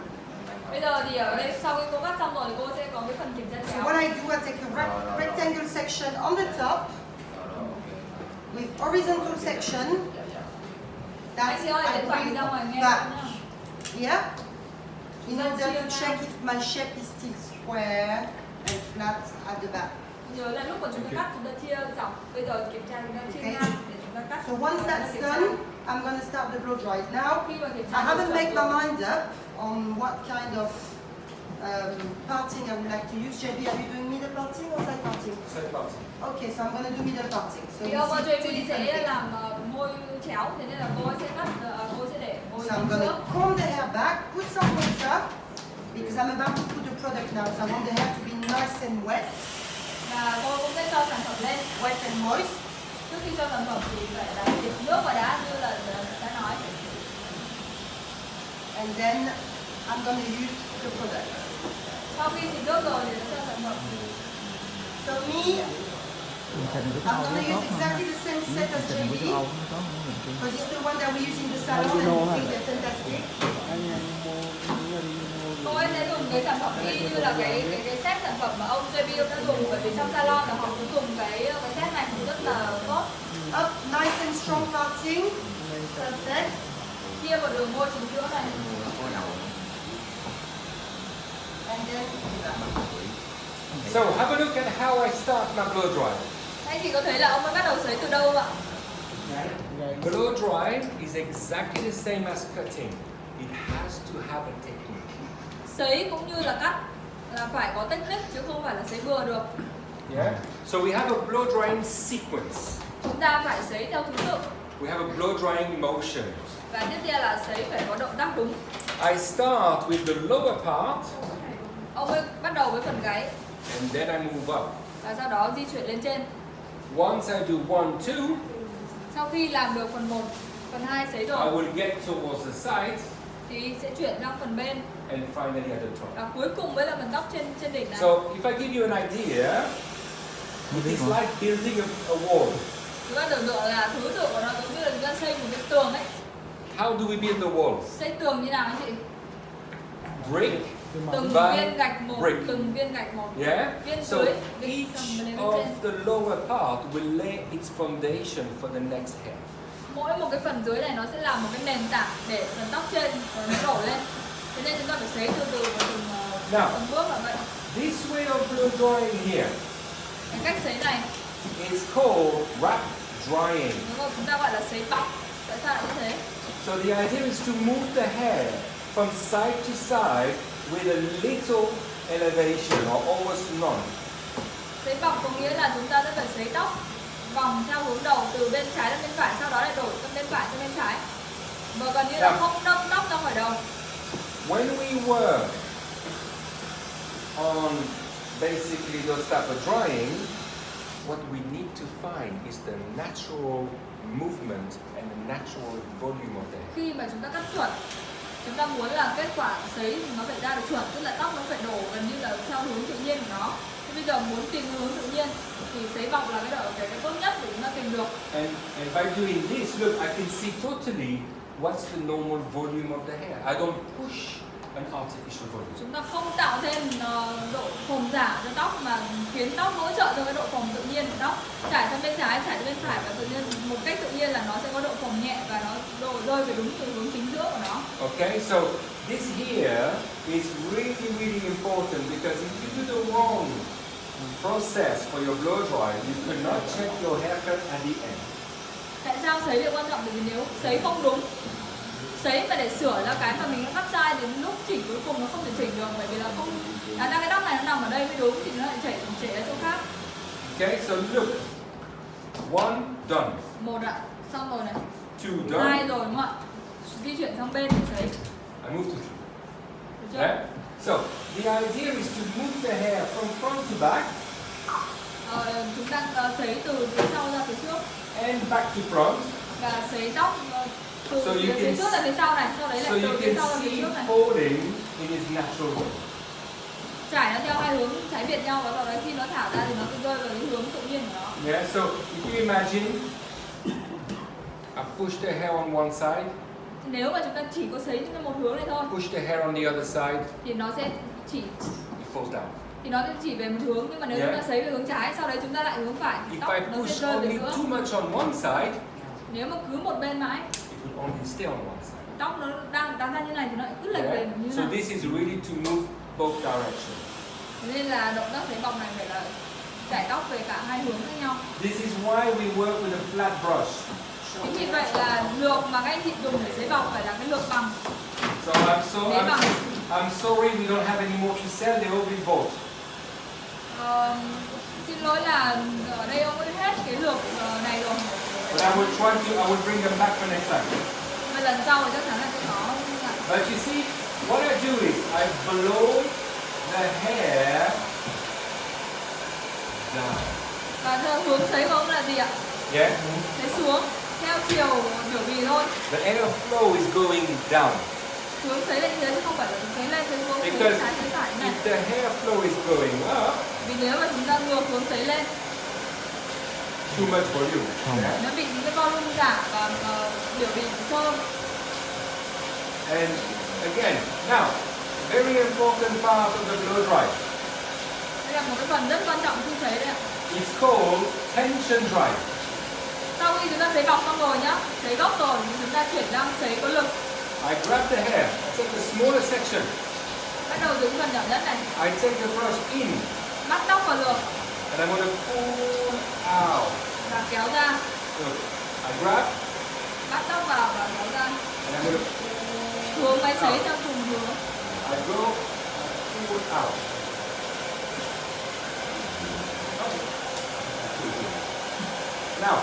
Bây giờ thì ở đây sau khi cô cắt xong rồi thì cô sẽ có cái phần kiểm tra So chéo. what I do, I take a rectangle section on the top with horizontal section. Anh That's chị ơi, I điện thoại bring đi ra ngoài nghe. back nhá. here in order to check if my shape is still square and flat at the back. Nhớ là lúc mà chúng ta cắt chúng ta chia dọc. Bây giờ kiểm tra chúng ta chia Okay. ngang để chúng ta cắt. So once that's done, I'm going to start the blow dry. Now, Khi mà kiểm tra I haven't chuẩn made rồi. my mind up on what kind of parting I would like to use. JB, are you doing middle parting or side parting? Side parting. Okay, so I'm going to do middle parting. So Thì you ông see two JB different sẽ things. làm môi chéo, thế nên là cô ấy sẽ cắt, cô sẽ để môi So I'm chính going trước. to comb the hair back, put some water, because I'm about to put the product now, so I want the hair to be nice and wet, Và cô cũng sẽ cho sản phẩm lên. wet and moist. Trước khi cho sản phẩm thì phải là diệt nước vào đá như là đã nói. And then I'm going to use the product. Sau khi diệt nước rồi thì sẽ cho sản phẩm. So me, I'm going to use exactly the same set as JB, because it's the one that we use in the salon and I think they're fantastic. Cô ấy sẽ dùng cái sản phẩm y như là cái set sản phẩm mà ông JB đã dùng, bởi vì trong salon là họ cũng dùng cái set này cũng rất là tốt. Up, nice and strong parting. Perfect. Chia vào đường môi chính giữa này. And then So have a look at how I start my blow dry. Anh chị có thấy là ông ấy bắt đầu sấy từ đâu không ạ? Blow dry is exactly the same as cutting. It has to have a technique. Sấy cũng như là cắt là phải có technique chứ không phải là sấy bừa được. Yeah. So we have a blow drying sequence. Chúng ta phải sấy theo thứ tự. We have a blow drying motion. Và tiếp theo là sấy phải có động tác đúng. I start with the lower part, Ông ấy bắt đầu với phần gáy and then I move up. và sau đó di chuyển lên trên. Once I do 1, 2, Sau khi làm được phần 1, phần 2 sấy I rồi will get towards the side, thì sẽ chuyển sang phần bên and finally at the top. và cuối cùng mới là phần tóc trên đỉnh này. So if I give you an idea, it is like building a wall. Chúng ta tưởng tượng là thứ tự của nó giống như là chúng ta xây một cái tường ấy. How do we build the walls? Xây tường như nào anh chị? Brick Từng by viên gạch một, brick. từng viên gạch một. Yeah? Viên So dưới, viên each xong lên of trên. the lower part will lay its foundation for the next hair. Mỗi một cái phần dưới này nó sẽ làm một cái nền tảng để phần tóc trên và nó đổ lên. Thế nên chúng ta phải sấy từ từ và từng bước là vậy. This way of blow drying here Cái cách sấy này is called wrap drying. chúng ta gọi là sấy tóc. Tại sao lại như thế? So the idea is to move the hair from side to side with a little elevation or almost none. Sấy bọc có nghĩa là chúng ta sẽ phải sấy tóc vòng theo hướng đầu từ bên trái sang bên phải, sau đó lại đổi sang bên phải sang bên trái. Và gần như là không đâm tóc ra khỏi đầu. When we work on basically those type of drying, what we need to find is the natural movement and the natural volume of the hair. Khi mà chúng ta cắt chuẩn, chúng ta muốn là kết quả sấy nó phải ra được chuẩn, tức là tóc nó phải đổ gần như là theo hướng tự nhiên của nó. Thế bây giờ muốn tìm hướng tự nhiên thì sấy bọc là cái tốt nhất để chúng ta tìm được. And by doing this, look, I can see totally what's the normal volume of the hair. I don't push an artificial volume. Chúng ta không tạo thêm độ phồng giả cho tóc mà khiến tóc hỗ trợ cho cái độ phồng tự nhiên của tóc. Trải sang bên trái, trải sang bên phải và tự nhiên một cách tự nhiên là nó sẽ có độ phồng nhẹ và nó rơi về đúng từ hướng chính giữa của nó. Okay, so this here is really, really important because if you do the wrong process for your blow dry, you cannot check your haircut at the end. Tại sao sấy việc quan trọng? Bởi vì nếu sấy không đúng, sấy mà để sửa ra cái mà mình đã cắt sai đến lúc chỉnh cuối cùng nó không thể chỉnh được, bởi vì là không ra cái tóc này nó nằm ở đây mới đúng thì nó lại chảy ra chỗ khác. Okay, so look, one done, Một ạ, xong rồi này. two done. Hai rồi đúng không ạ? Di chuyển sang bên để sấy. I move to three. Được chưa? Yeah? So the idea is to move the hair from front to back Chúng ta sấy từ phía sau ra phía trước and back to front. và sấy tóc từ So you phía can trước ra phía sau này, sau đấy So lại you từ phía can sau ra phía see trước này. folding in its natural way. Trải nó theo hai hướng trái biệt nhau và sau đấy khi nó thả ra thì nó sẽ rơi vào cái hướng tự nhiên của nó. Yeah, so if you imagine, I push the hair on one side, Nếu mà chúng ta chỉ có sấy trên một hướng này thôi push the hair on the other side, thì nó sẽ it falls down. chỉ về một hướng, nhưng mà nếu Yeah. chúng ta sấy về hướng trái sau đấy chúng ta lại hướng phải thì If tóc I nó sẽ push rơi về only giữa. too much on one side, Nếu mà cứ một bên mãi it will only stay on one side. tóc nó đang tán ra như này thì nó lại cứ lệch về Yeah? như So này. this is really to move both directions. Nên là động tác sấy bọc này phải là chải tóc về cả hai hướng khác nhau. This is why we work with a flat brush. Chính vì vậy là lược mà các anh chị dùng để sấy bọc phải là cái lược bằng. So Thế bằng. I'm sorry we don't have any more to sell, they all been bought. Xin lỗi là ở đây ông đã hết cái lược này rồi. But I will bring them back for next time. Và lần sau thì chắc chắn là sẽ có. But you see, what I do is I blow the hair down. Và hướng sấy của ông là gì ạ? Yeah? Sấy xuống theo chiều biểu bì thôi. The air flow is going down. Hướng sấy là như thế chứ không phải là sấy lên sấy xuống, sấy Because trái sấy phải như này. if the hair flow is going up, Vì nếu mà chúng ta ngược hướng sấy lên, too much volume. Yeah? nó bị những cái volume giả và biểu bì sơ. And again, now, very important part of the blow dry. Đây là một cái phần rất quan trọng khi sấy đấy ạ. It's called tension dry. Sau khi chúng ta sấy bọc xong rồi nhá, sấy gốc rồi thì chúng ta chuyển sang sấy có lực. I grab the hair, take the smaller section. Bắt đầu từ phần nhỏ nhất này, I take the brush in, bắt tóc vào lược and I'm going to pull out. và kéo ra, Look, I grab, bắt tóc vào và kéo ra. and I'm going to Hướng máy sấy theo cùng hướng. I go, pull out. Now,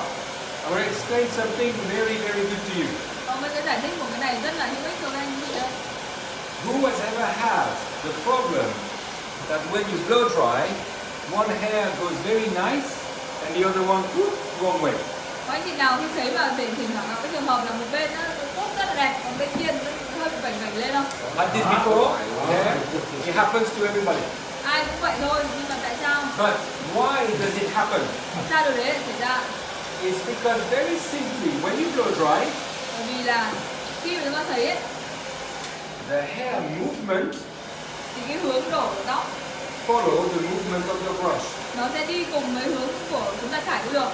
I'm going to explain something very, very good to you. Ông mới sẽ giải thích một cái này rất là hữu ích cho các anh chị đây. Who has ever had the problem that when you blow dry, one hair goes very nice and the other one wrong way? Có anh chị nào khi sấy mà để thỉnh thoảng gặp cái trường hợp là một bên nó tốt rất là đẹp, còn bên kia nó hơi bị vảnh vảnh lên không? Had this before? Yeah. It happens to everybody. Ai cũng vậy thôi, nhưng mà tại sao? But why does it happen? Tại sao điều đấy lại xảy ra? It's because very simply, when you blow dry, Bởi vì là khi mà chúng ta sấy ấy, the hair movement thì cái hướng đổ của tóc follow the movement of your brush. nó sẽ đi cùng với hướng của chúng ta chải cái lược.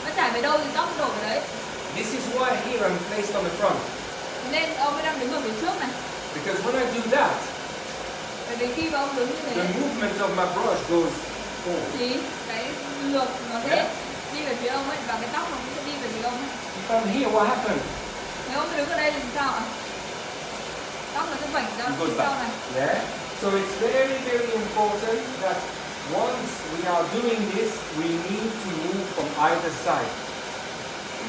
Nó chải về đâu thì tóc đổ về đấy. This is why here I'm placed on the front. Nên ông ấy đang đứng ở phía trước này. Because when I do that, Bởi vì khi mà ông đứng như the thế movement of my brush goes forward. thì cái lược nó sẽ Yeah. đi về phía ông ấy và cái tóc nó cũng sẽ đi về phía ông ấy. If I'm here, what happens? Nếu ông ấy đứng ở đây thì sao ạ? Tóc nó sẽ vảnh ra It phía goes sau back. này. Yeah? So it's very, very important that once we are doing this, we need to move from either side.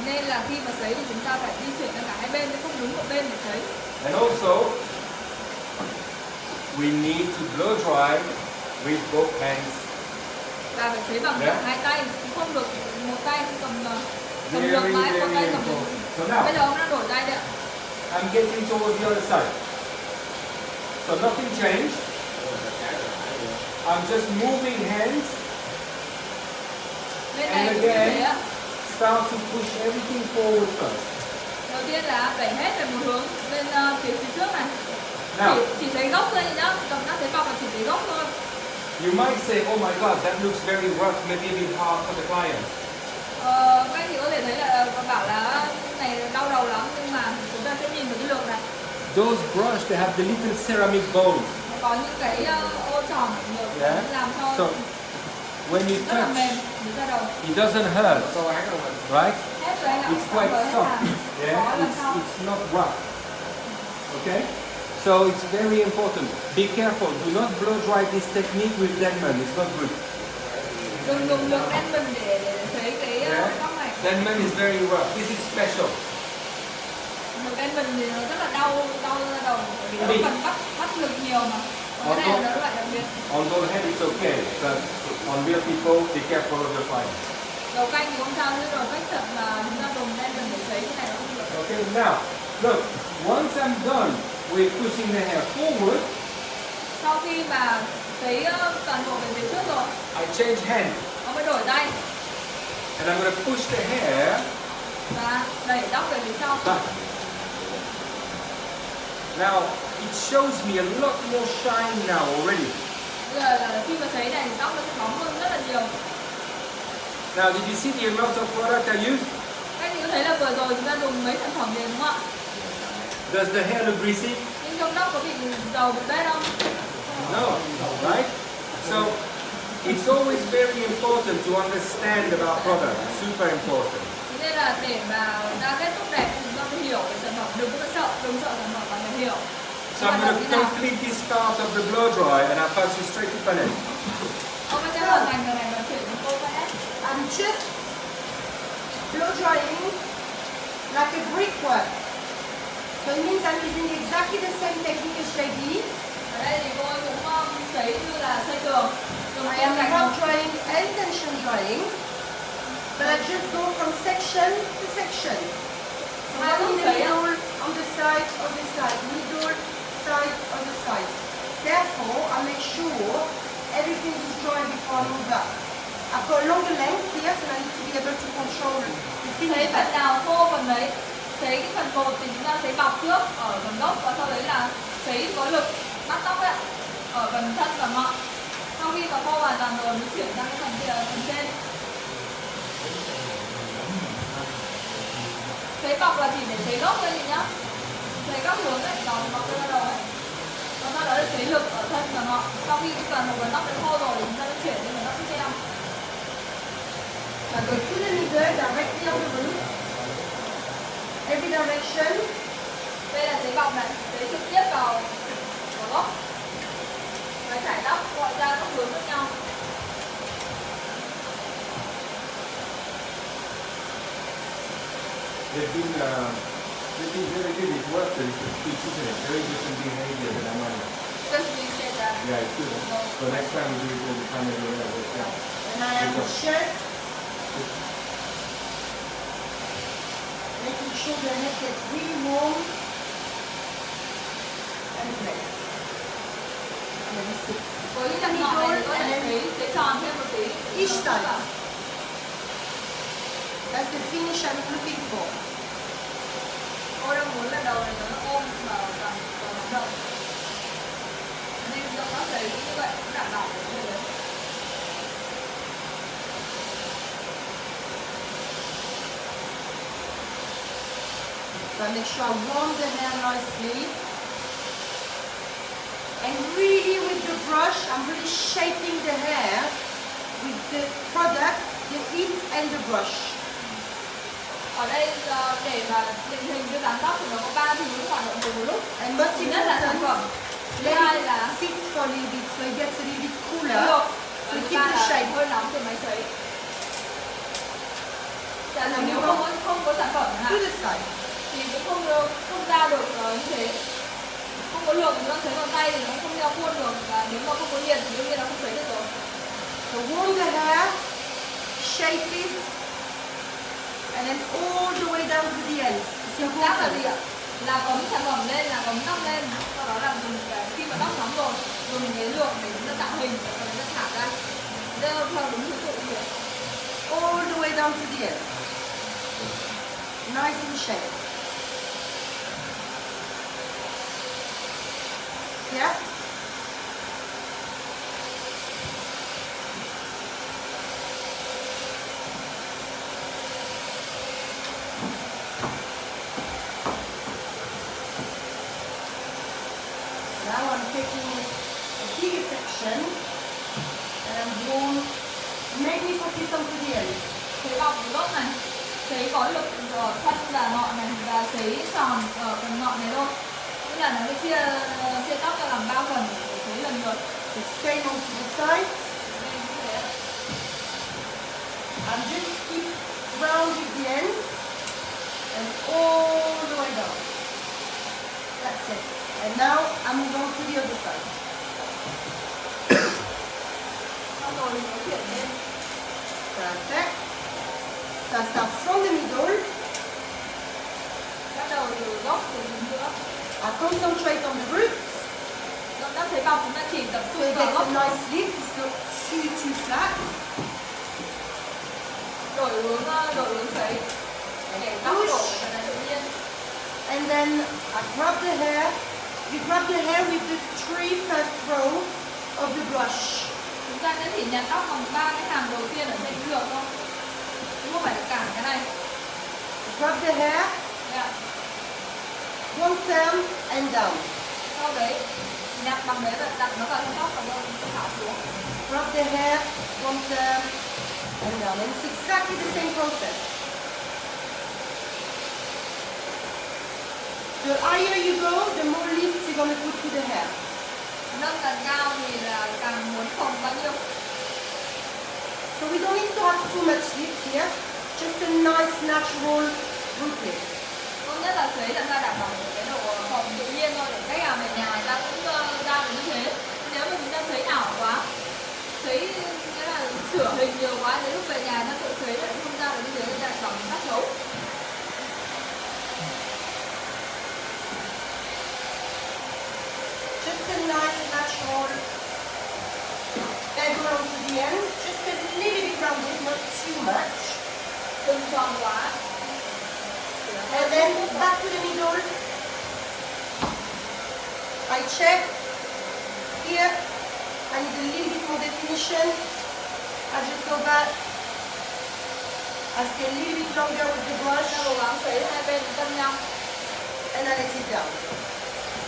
Nên là khi mà sấy thì chúng ta phải di chuyển sang cả hai bên chứ không đứng một bên để sấy. And also, we need to blow dry with both hands. Và phải sấy bằng Yeah. cả hai tay, không được một tay cầm Very, lược mãi, một very tay cầm lược. important. So now, Bây giờ ông đang đổi tay đấy ạ. I'm getting towards the other side. So nothing changed. I'm just moving hands Bên And này cũng như again. thế ạ. start to push everything forward first. Đầu tiên là đẩy hết về một hướng bên phía trước này. Now, Chỉ thấy gốc thôi nhá, cầm các tế bào là chỉ thấy gốc thôi. you might say, oh my God, that looks very rough, maybe a bit hard for the client. Các anh chị có thể thấy là bảo là này đau đầu lắm, nhưng mà chúng ta sẽ nhìn vào cái lược này. Those brush, they have the little ceramic bones. Nó có những cái ô tròn ở lược Yeah. làm cho So, when you rất là mềm touch, dưới da đầu. it doesn't hurt, Sâu án không anh? right? Hết rồi anh ạ. It's quite Hết soft. là Yeah, có lần sau. it's not rough. Okay? So it's very important. Be careful. Do not blow dry this technique with Denman. It's not good. Đừng dùng lược đen mình để sấy cái Yeah. tóc này. Denman is very rough. This is special. Lược đen mình thì nó rất là đau da đầu vì nó Đi. cần bắt lực nhiều mà. Còn cái này là nó loại đặc biệt. On those head, it's okay. But on real people, be careful of your fire. Đầu canh thì không sao, chứ rồi cách thật mà chúng ta dùng đen mình để sấy cái này nó không được. Okay, now, look. Once I'm done with pushing the hair forward, Sau khi mà sấy toàn bộ về phía trước rồi, I change hand. nó mới đổi tay And I'm going to push the hair và đẩy tóc về phía sau. back. Now, it shows me a lot more shine now already. Bây giờ là khi mà sấy này thì tóc nó sẽ bóng hơn rất là nhiều. Now, did you see the amount of product I used? Các anh có thấy là vừa rồi chúng ta dùng mấy sản phẩm gì đúng không ạ? Does the hair look greasy? Nhưng trong tóc có bị dầu bị bết không? No, right? So, it's always very important to understand about product. Super important. Thế nên là để mà ra kết thúc đẹp chúng ta phải hiểu về sản phẩm, đừng có sợ sản phẩm mà phải hiểu. So I'm going to complete this part of the blow dry and I'll pass you straight to Panel. Ông sẽ hoàn thành rồi này và chuyển đến cô vẽ. I'm just blow drying like a brickwork. So it means I'm using exactly the same technique as JD. Ở đây thì cô ấy cũng sấy như là xây tường. Dùng I kem am gạch hot không? drying and tension drying, but I just go from section to section. So Hai one in bước the sấy ạ. middle, on the side, middle, side, on the side. Therefore, I make sure everything is dry before I move up. I've got a longer length here, so I need to be able to control the Sấy finish. phần nào khô phần đấy. Sấy cái phần cột thì chúng ta sấy bọc trước ở phần gốc và sau đấy là sấy có lực bắt tóc ấy ạ, ở phần thân và ngọn. Sau khi mà khô hoàn toàn rồi mới chuyển sang cái phần kia, phần trên. Sấy bọc là chỉ để sấy gốc thôi chị nhá. Sấy các hướng ấy, đó bọc ra đầu ấy. Còn sau đó là sấy lực ở thân và ngọn. Sau khi cái phần phần tóc đã khô rồi thì chúng ta sẽ chuyển đến phần tóc tiếp theo. I go to the middle, directly on the root. Every direction. Đây là sấy bọc này, sấy trực tiếp vào gốc. Và chải tóc gọi ra các hướng khác nhau. They've been very good at work, but it's speech, isn't it? Very different behavior than I'm on. Just we say that. Yeah, it's good. Huh? So next time we do it all the time, we'll do it. Yeah. And I am just making sure the head gets really warm and relaxed. And then sit. Với những lần ngọn này thì có thể sấy tròn thêm một tí. Each side. That's the finish I'm looking for. Cô đang muốn là đầu này nó ôm vào đầu. nên nó sấy như vậy cũng đảm bảo được điều đấy. So I make sure I warm the hair nicely. And really with the brush, I'm really shaping the hair with the product, the heat and the brush. Ở đây để mà định hình cái dáng tóc thì nó có 3 thứ hoạt động cùng một lúc. And most Thứ nhất là sản phẩm, thứ let hai it là sit for a little bit so it gets a little bit luộc, cooler. và So thứ keep ba the là shape. hơi nóng từ máy sấy. Giả sử nếu không có sản phẩm chẳng To hạn the side. thì cũng không ra được như thế. Không có luộc thì nó sấy bằng tay thì nó không đeo khuôn được, và nếu mà không có nhiệt thì đương nhiên là không sấy được rồi. So warm the hair, shape it, and then all the way down to the end. It's Động tác là gì important. ạ? Là ấm sản phẩm lên, là ấm tóc lên, sau đó là dùng cái khi mà tóc nóng rồi dùng cái luộc để chúng ta tạo hình và sau đó thả ra. Theo đúng thứ tự như thế. All the way down to the end. Nice and shape. Yeah? Now I'm taking a bigger section and I'm going mainly focus on to the end. Sấy bọc gốc này, sấy có lực ở thân và ngọn này, và sấy tròn ở phần ngọn này thôi. Tức là nó sẽ chia tóc ra làm 3 phần để sấy lần lượt. The same on to the side. Nên như thế ạ. I'm just keep round with the ends and all the way down. That's it. And now I'm going to the other side. Xong rồi mình có chuyển lên. Perfect. So I start from the middle. Bắt đầu từ gốc từ chính giữa. I concentrate on the roots Động tác sấy bọc chúng ta chỉ tập so trung it vào gets a gốc, nice lift. It's not too flat. đổi hướng sấy để tóc đổ trở lại tự nhiên. And then I grab the hair. You grab the hair with the 3 first row of the brush. Chúng ta sẽ chỉ nhặt tóc bằng 3 cái hàng đầu tiên ở trên cái lược thôi, chứ không phải là cả cái này. Grab the hair, Đây ạ. one turn and down. Sau đấy nhặt bằng đấy và đặt nó vào trong tóc và rồi thả xuống. Grab the hair, one turn and down. And it's exactly the same process. The higher you go, the more lift you're going to put to the hair. Nâng càng cao thì là càng muốn phồng bao nhiêu. So we don't need to have too much lift here. Just a nice natural root lift. Tốt nhất là sấy làm ra đảm bảo một cái độ phồng tự nhiên thôi, để khách hàng về nhà người ta cũng ra được như thế. Nếu mà chúng ta sấy ảo quá, sấy nghĩa là sửa hình nhiều quá, đến lúc về nhà nó tự sấy lại không ra được như thế, lại bảo mình cắt xấu. Just a nice natural angle onto the end. Just a little bit rounded, not too much. Đừng tròn quá. And then back to the middle. I check. Here, I need a little bit more definition. I just go back. I stay a little bit longer with the brush. Ta cố gắng sấy hai bên cân nhau. And I let it down.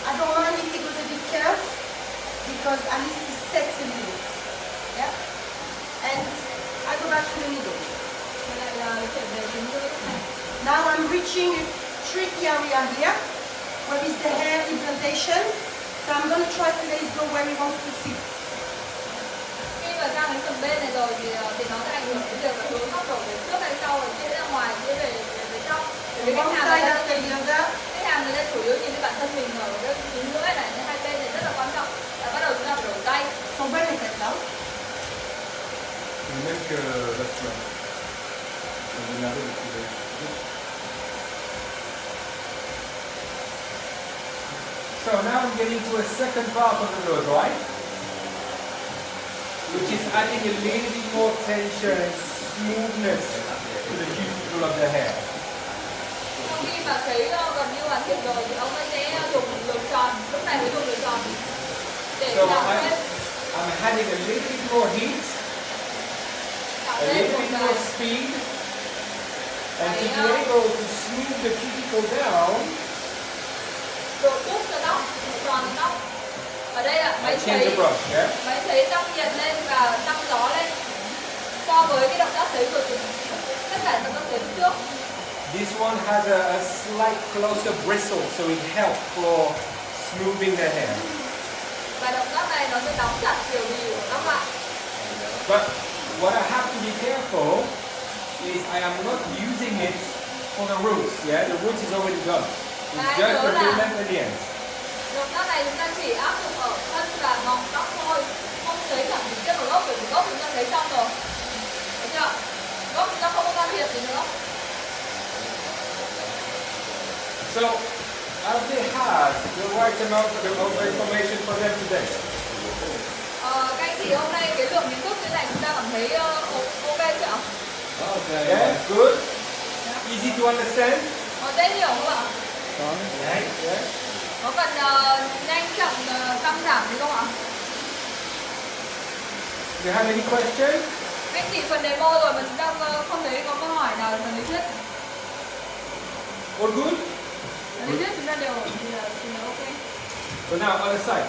I don't mind if it goes a bit curved because at least it sets a little bit. Yeah? And I go back to the middle. Đây lại là chuyển về chính giữa lúc này. Now I'm reaching a tricky area here where is the hair implantation. So I'm going to try to let it go where it wants to sit. Khi mà sang đến phần bên này rồi thì nó sẽ ảnh hưởng đến việc là hướng tóc đổ về trước hay sau, rồi chia ra ngoài, chia về trong. Bởi vì khách One hàng side người ta after the other. khách hàng người ta chủ yếu nhìn thấy bản thân mình ở cái chính giữa này, nên hai bên này rất là quan trọng. Và bắt đầu chúng ta phải đổi tay. Son bel est faite là. Même que la fleur. On va démarrer le plus. So now I'm getting to a second part of the blow dry, which is adding a little bit more tension and smoothness to the cuticle of the hair. Sau khi mà sấy gần như hoàn thiện rồi thì ông ấy sẽ dùng lược tròn, lúc này mới dùng lược tròn để So tạo thêm I'm adding a little bit more heat, tạo a thêm little một bit cái more speed, and to be able to smooth the cuticle down, độ cút cho tóc, độ tròn cho tóc. Ở đây là I máy change the sấy, brush, yeah? máy sấy tăng nhiệt lên và tăng gió lên. So với cái động tác sấy của tất cả động tác sấy lúc trước. This one has a slight closer bristle, so it helps for smoothing the hair. Và động tác này nó sẽ đóng chặt kiểu bì của tóc lại. But what I have to be careful is I am not using it for the roots, yeah? The roots is already done. It's just the real length at the end. Động tác này chúng ta chỉ áp dụng ở thân và mỏng tóc thôi, không sấy thẳng trực tiếp vào gốc, bởi vì gốc chúng ta sấy xong rồi. Được chưa? Gốc chúng ta không có can thiệp gì nữa. So, have they had the right amount of information for them today? Các anh chị hôm nay cái lượng kiến thức như này chúng ta cảm thấy ok chưa ạ? Okay. Yeah, good. Easy to understand? Có dễ hiểu không ạ? Yeah, yeah. Có cần nhanh chậm tăng giảm gì không ạ? Do you have any questions? Các anh chị phần demo rồi mà chúng ta không thấy có câu hỏi nào phần lý thuyết. All good? Phần lý thuyết chúng ta đều ok. So now, other side.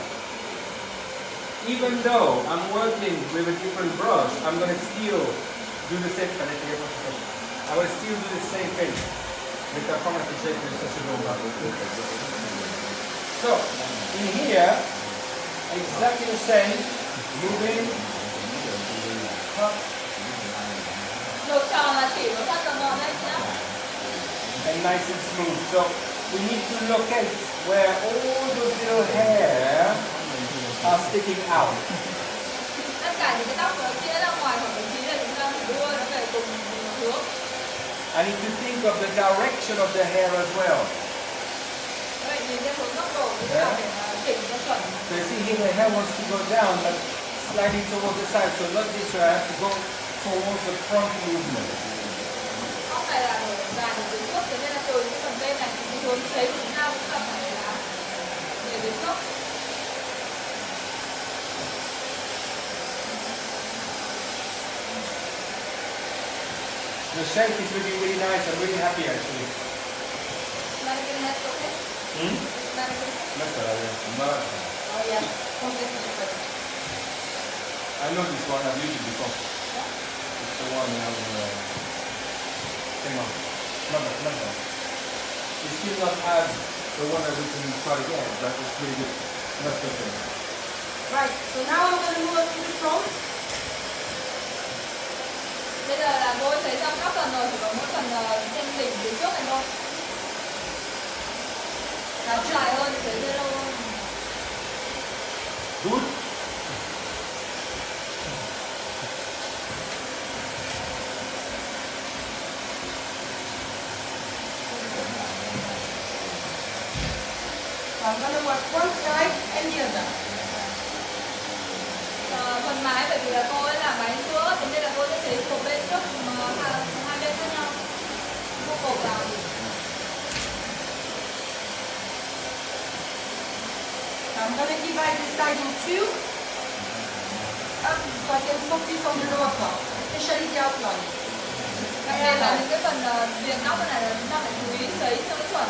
Even though I'm working with a different brush, I'm going to still do the same thing. I will still do the same thing. So, in here, exactly the same, moving, up, Lột tròn là chỉ có thân và ngọn đây nhá. and nice and smooth. So, we need to locate where all those little hair are sticking out. Tất cả những cái tóc nó chia ra ngoài khoảng vị trí này chúng ta phải đưa nó về cùng một hướng. I need to think of the direction of the hair as well. Vậy nhìn theo hướng góc độ như thế nào để chỉnh cho chuẩn. So you see here the hair wants to go down, but sliding towards the side. So not this way, I have to go towards the front movement. Tóc này là ở dài ở phía trước, thế nên là từ cái phần bên này thì cái hướng sấy của chúng ta cũng cần phải là về phía trước. The shape is looking really nice. I'm really happy actually. Mannequin head, okay? Mannequin head. That's what I want. Oh yeah. Okay. I know this one. I've used it before. It's the one now. Hang on. Not. It's still not as the one that we can try again, but it's really good. That's the thing. Right, so now I'm going to move up to the front. Bây giờ là cô ấy thấy xong các phần rồi, chỉ có mỗi phần trên đỉnh phía trước này thôi. Nó dài hơn thì thấy lâu hơn. Good. So I'm going to work one side and the other. Phần mái bởi vì là cô ấy là mái giữa, thế nên là cô sẽ thấy một bên trước mà hai bên khác nhau. Cô cột vào thì So I'm going to divide this side in two. Up, so I can focus on the lower part, especially the outline. Vậy nên là những cái phần viền tóc này là chúng ta phải chú ý sấy cho nó chuẩn.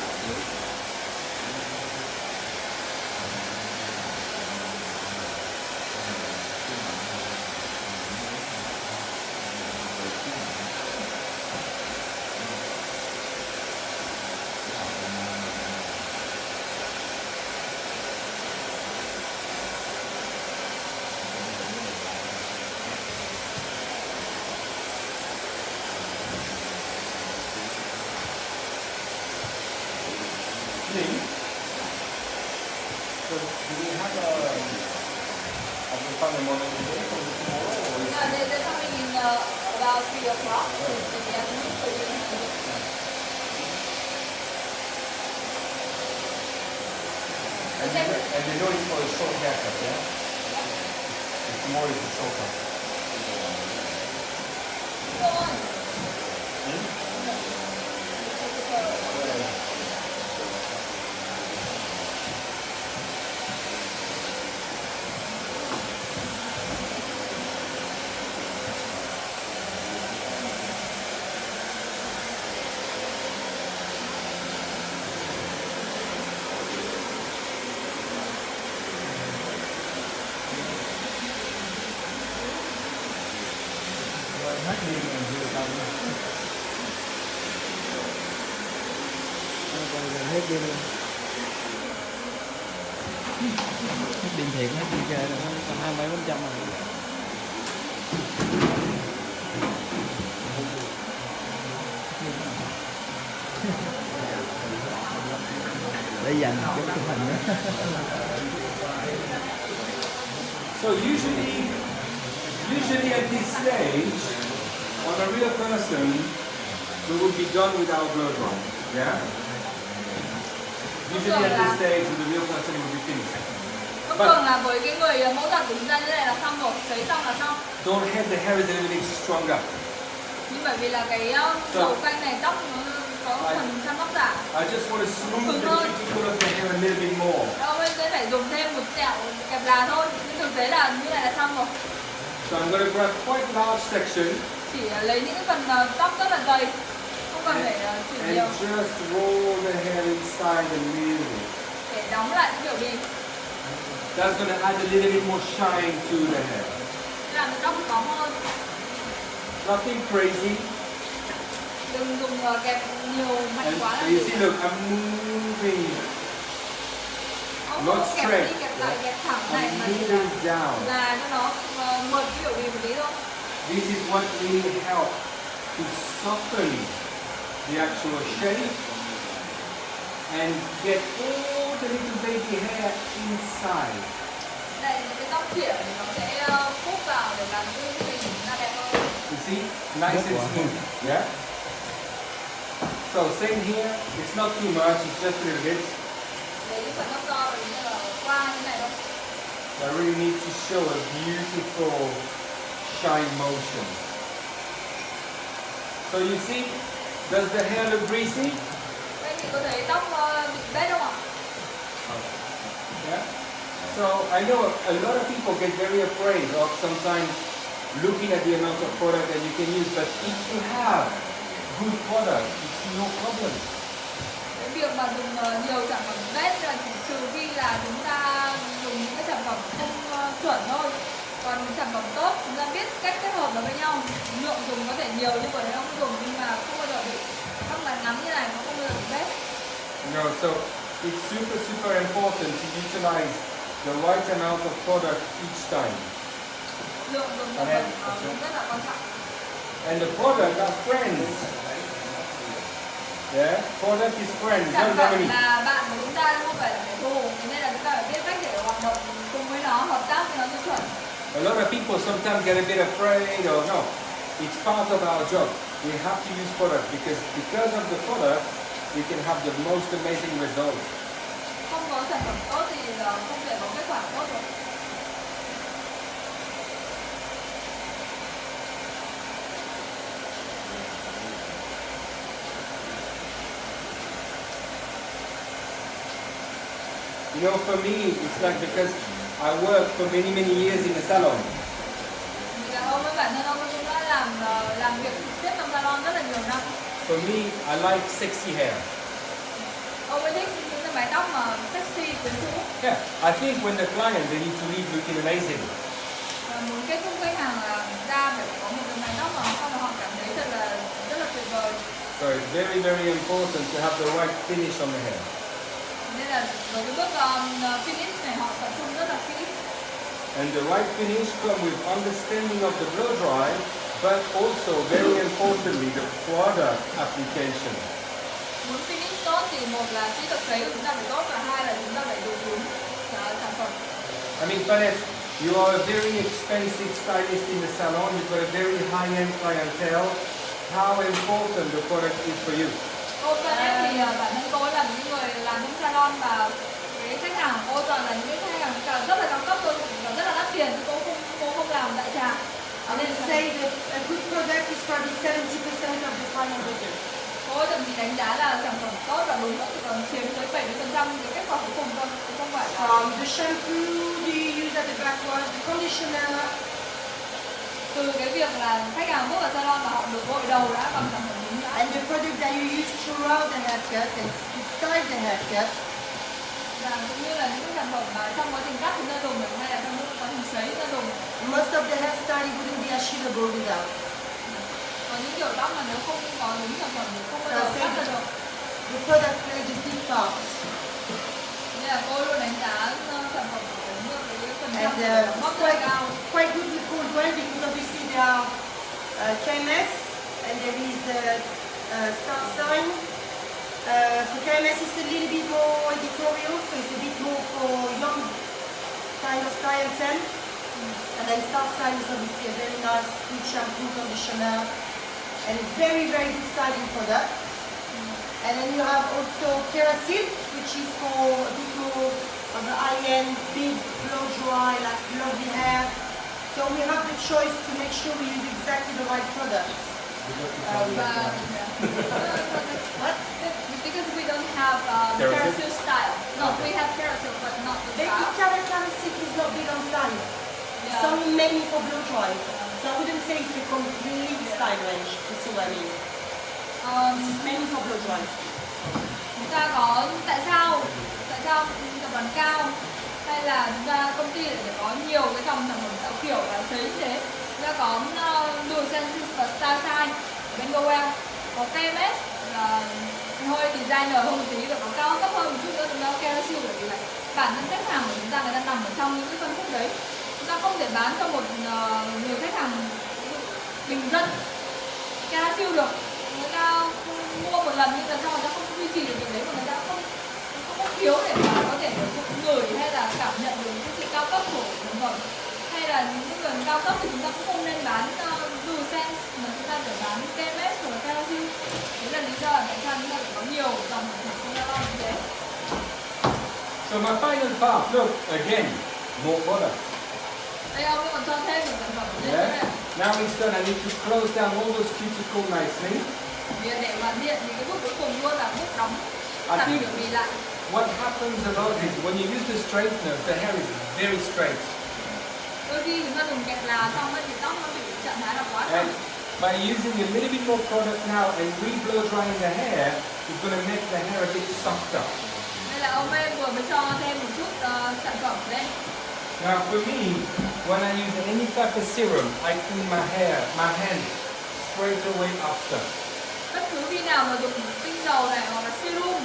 So do we have we found a model today for tomorrow or is They're coming in about 3 o'clock in the afternoon, so you can see it. and you know it's for a short haircut, yeah? And tomorrow is a short cut. Go on. rồi hết pin luôn. Hết pin thiệt, hết pin chơi rồi, còn 27% rồi. Để dành cho chụp hình đó. So usually at this stage, on a real person, we would be done with our blood run. Yeah? Usually at this stage, with the real person, it would be finished. Thông thường là với cái người mẫu thuật của chúng ta như này là xong rồi, sấy xong là xong. Don't have the hair is a little bit stronger. Nhưng bởi vì là cái màu canh này tóc nó có phần chăm tóc giả. I just want to smooth the cuticle of the hair a little bit more. Đâu bên sẽ phải dùng thêm một tẹo kẹp là thôi. Nhưng thực tế là như này là xong rồi. So I'm going to grab quite large section. Chỉ lấy những cái phần tóc rất là dày, không cần phải chuyển nhiều. And just roll the hair inside the middle. Để đóng lại cái biểu bì. That's going to add a little bit more shine to the hair. Làm cho tóc bóng hơn. Nothing crazy. Đừng dùng kẹp nhiều mạnh quá là And you see, look, I'm moving. Không not kẹp straight. đi kẹp lại kẹp thẳng này I'm mà chỉ moving down. là cho nó mượt cái biểu bì một tí thôi. This is what really helps to soften the actual shape and get all the little baby hair inside. Đây là cái tóc khỉa thì nó sẽ hút vào để làm cái hình ra đẹp hơn. You see? Nice and smooth. Yeah? So same here. It's not too much, it's just a little bit. Lấy những phần tóc to rồi như là qua như này thôi. I really need to show a beautiful shine motion. So you see, does the hair look greasy? Các anh chị có thấy tóc bị bết không ạ? Yeah? So I know a lot of people get very afraid of sometimes looking at the amount of product that you can use, but if you have good product, it's no problem. Cái việc mà dùng nhiều sản phẩm bết là chỉ trừ khi là chúng ta dùng những cái sản phẩm không chuẩn thôi. Còn sản phẩm tốt chúng ta biết cách kết hợp nó với nhau. Lượng dùng có thể nhiều nhưng mà không dùng nhưng mà không bao giờ bị tóc ngắn ngắn như này, nó không bao giờ bị bết. No, so it's super important to utilize the right amount of product each time. Lượng dùng sản phẩm cũng rất là quan trọng. And the product are friends. Yeah, product is friends, Sản not phẩm enemy. là bạn của chúng ta không phải là kẻ thù, thế nên là chúng ta phải biết cách để hoạt động cùng với nó, hợp tác với nó cho chuẩn. A lot of people sometimes get a bit afraid or no. It's part of our job. We have to use product because of the product we can have the most amazing results. Không có sản phẩm tốt thì không thể có kết quả tốt được. You know, for me, it's like because I worked for many years in a salon. Vì là ông với bản thân ông cũng đã làm việc trực tiếp trong salon rất là nhiều năm. For me, I like sexy hair. Ông ấy thích những cái mái tóc mà sexy, quyến rũ. Yeah, I think when the client they need to leave looking amazing. Và muốn kết thúc khách hàng là ra phải có một cái mái tóc mà sau đó họ cảm thấy rất là tuyệt vời. So it's very important to have the right finish on the hair. Nên là với cái bước finish này họ tập trung rất là kỹ. And the right finish comes with understanding of the blow dry, but also very importantly the product application. Muốn finish tốt thì một là kỹ thuật sấy của chúng ta phải tốt và hai là chúng ta phải dùng đúng sản phẩm. I mean, Vanessa, you are a very expensive stylist in the salon. You've got a very high-end clientele. How important the product is for you? Cô Vanessa thì bản thân cô là những người làm trong salon và cái khách hàng của cô toàn là những khách hàng rất là cao cấp thôi và rất là đắt tiền, cô không làm đại trà. And then say that a good product is probably 70% of the final result. Cô thậm chí đánh giá là sản phẩm tốt và đúng thì còn chiếm tới 70% cái kết quả cuối cùng thôi, chứ không phải là From the shampoo do you use at the backwash, the conditioner. từ cái việc là khách hàng bước vào salon và họ được gội đầu đã bằng sản phẩm đúng đã. And the product that you use throughout the haircut and to style the haircut. Và cũng như là những sản phẩm mà trong quá trình cắt chúng ta dùng hay là trong quá trình sấy chúng ta dùng. Most of the hairstyle wouldn't be achievable without. Có những kiểu tóc mà nếu không có đúng sản phẩm thì không bao giờ cắt ra được. the product plays a big part. Nên là cô luôn đánh giá sản phẩm của cái phần trăm And của nó it's rất là cao. quite good with cold well because obviously there are KMS and there is star sign. So KMS is a little bit more editorial, so it's a bit more for young kind of clientele. And then star sign is obviously a very nice good shampoo, conditioner, and very, very good styling product. And then you have also Kerasil, which is for a bit more of the high-end, big, blow dry, like lovely hair. So we have the choice to make sure we use exactly the right products. What? Because we don't have Kerasil? Kerasil style. No, we have Kerasil, but not the Baby style. Kerasil is not big on style. Yeah. It's only mainly for blow dry. So I wouldn't say it's a complete style range. You see what I mean? It's mainly for blow dry. Chúng ta có tại sao tập đoàn cao hay là chúng ta công ty lại có nhiều cái dòng sản phẩm tạo kiểu và sấy như thế. Chúng ta có Blue Senses và Star Sign ở bên GoWell, có KMS là hơi designer hơn một tí và có cao cấp hơn một chút nữa, chúng ta có Kerasil, bởi vì là bản thân khách hàng của chúng ta người ta nằm ở trong những cái phân khúc đấy. Chúng ta không thể bán cho một người khách hàng bình dân Kerasil được. Người ta mua một lần nhưng là sau người ta không duy trì được việc đấy, mà người ta không có thiếu để mà có thể gửi hay là cảm nhận được cái sự cao cấp của sản phẩm. Hay là những người cao cấp thì chúng ta cũng không nên bán Blue Sense mà chúng ta phải bán KMS hoặc là Kerasil. Đấy là lý do tại sao chúng ta phải có nhiều dòng sản phẩm không ra như thế. So my final part, look, again, more product. Đây ông còn cho thêm một sản phẩm ở đây Yeah. nữa. Now it's done, I need to close down all those cuticle nicely. Vì để hoàn thiện thì cái bước cuối cùng luôn là bước đóng I giảm think biểu bì lại. what happens a lot is when you use the straightener, the hair is very straight. Đôi khi chúng ta dùng kẹp là xong rồi thì tóc nó bị trạng thái là quá thẳng. And by using a little bit more product now and re-blow drying the hair, it's going to make the hair a bit softer. Đây là ông em vừa mới cho thêm một chút sản phẩm ở đây. Now for me, when I use any type of serum, I clean my hair, my hand straight away after. Bất cứ khi nào mà dùng tinh dầu này hoặc là serum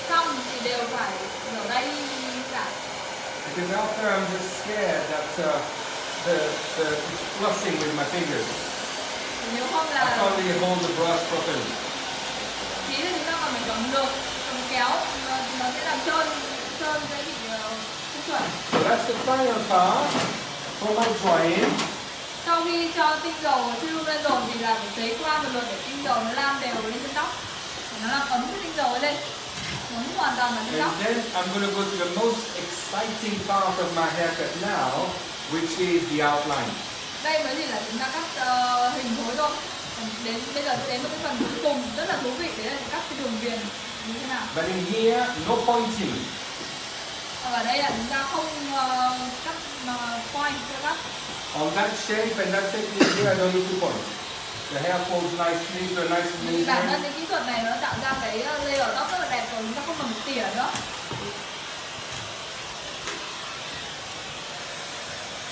xong thì đều phải rửa tay cả. Because after I'm just scared that the flossing with my fingers. Nếu không I là can't really hold the brush properly. tí thì chúng ta còn phải cầm lược, cầm kéo, nó sẽ làm trơn sẽ bị không chuẩn. So that's the final part for my drying. Sau khi cho tinh dầu và serum lên rồi thì là phải sấy qua một lượt để tinh dầu nó lan đều lên trên tóc, để nó làm ấm cái tinh dầu ấy lên, ấm hoàn toàn vào trên tóc. And then I'm going to go to the most exciting part of my haircut now, which is the outline. Đây mới chỉ là chúng ta cắt hình khối thôi. Đến bây giờ sẽ đến một cái phần cuối cùng rất là thú vị, đấy là cắt cái đường viền như thế nào. But in here, no pointing. Ở đây là chúng ta không cắt point, chưa cắt. On that shape and that technique here, I don't need to point. The hair falls nicely, so nice and Vì bản thân easy. cái kỹ thuật này nó tạo ra cái layer tóc rất là đẹp rồi, chúng ta không cần phải tỉa nữa.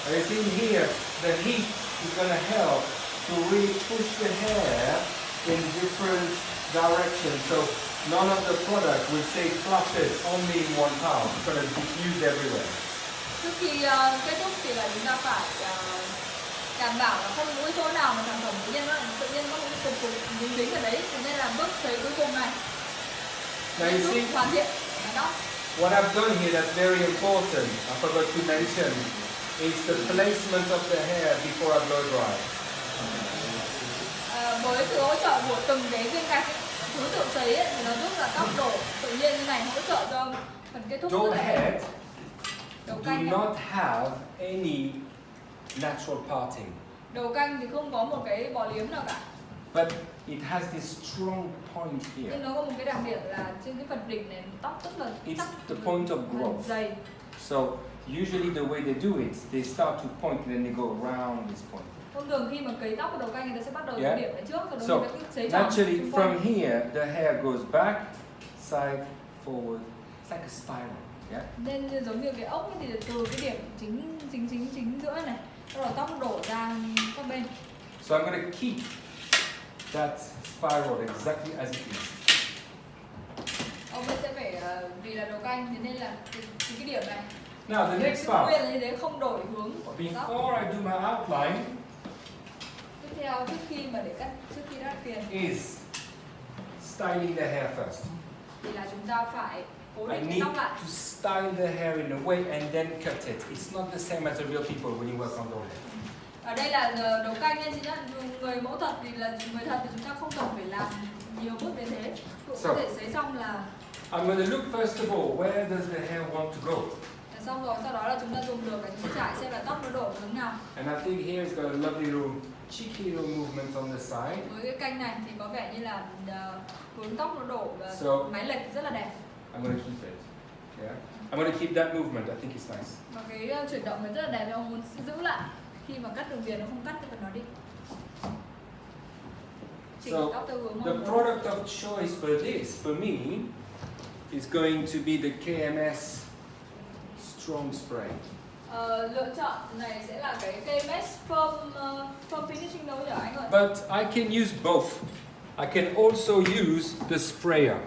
And it's in here, the heat is going to help to really push the hair in different directions. So none of the product will stay clustered only in one part. It's going to diffuse everywhere. Trước khi kết thúc thì là chúng ta phải đảm bảo là không có chỗ nào mà sản phẩm tự nhiên có một cái cục dính ở đấy, cho nên là bước sấy cuối cùng này Now you giúp see, hoàn thiện mái tóc. what I've done here that's very important, I forgot to mention, is the placement of the hair before I blow dry. Với sự hỗ trợ của từng cái viên gạch thứ tự sấy ấy, thì nó giúp là tóc đổ tự nhiên như này, hỗ trợ cho phần kết thúc rất Your là đẹp. head Đầu do canh ấy. not have any natural parting, Đầu canh thì không có một cái bò liếm nào cả, but it has this strong point here. nhưng nó có một cái đặc điểm là trên cái phần đỉnh này tóc rất là It's chắc, the point of growth. dày. So usually the way they do it, they start to point and then they go around this point. Thông thường khi mà cấy tóc vào đầu canh người ta sẽ bắt đầu từ Yeah. điểm ở trước, rồi So người ta cứ sấy tròn naturally xung quanh. from here the hair goes back, side, forward. It's like a spiral. Yeah. Nên như giống như cái ốc ấy, thì từ cái điểm chính giữa này, sau đó tóc đổ ra các bên. So I'm going to keep that spiral exactly as it is. vì là đầu canh, thế nên là cái điểm này Now the next giữ part. nguyên là như thế, không đổi hướng của tóc. Before I do my outline Tiếp theo trước khi cắt viền is styling the hair first. thì là chúng ta phải cố I định cái need tóc lại. to style the hair in a way and then cut it. It's not the same as the real people when you work on doll hair. Ở đây là đầu canh nha chị nhá, người mẫu thật thì là người thật thì chúng ta không cần phải làm nhiều bước đến thế, cũng có thể sấy xong là I'm going to look first of all, where does the hair want to go? xong rồi, sau đó là chúng ta dùng được cái chúng trải xem là tóc nó đổ hướng nào. And I think here it's got a lovely little cheeky little movement on the side. Với cái canh này thì có vẻ như là hướng tóc nó đổ mái lệch rất là đẹp. I'm going to keep it. Yeah, I'm going to keep that movement. I think it's nice. Và cái chuyển động này rất là đẹp, nhưng muốn giữ lại khi mà cắt đường viền nó không cắt cái phần nó đi. Chỉnh So tóc theo hướng the mong muốn. product of choice for this, for me, is going to be the KMS Strong Spray. Lựa chọn này sẽ là cái KMS Firm Finishing đâu nhỉ anh ơi? But I can use both. I can also use the sprayer.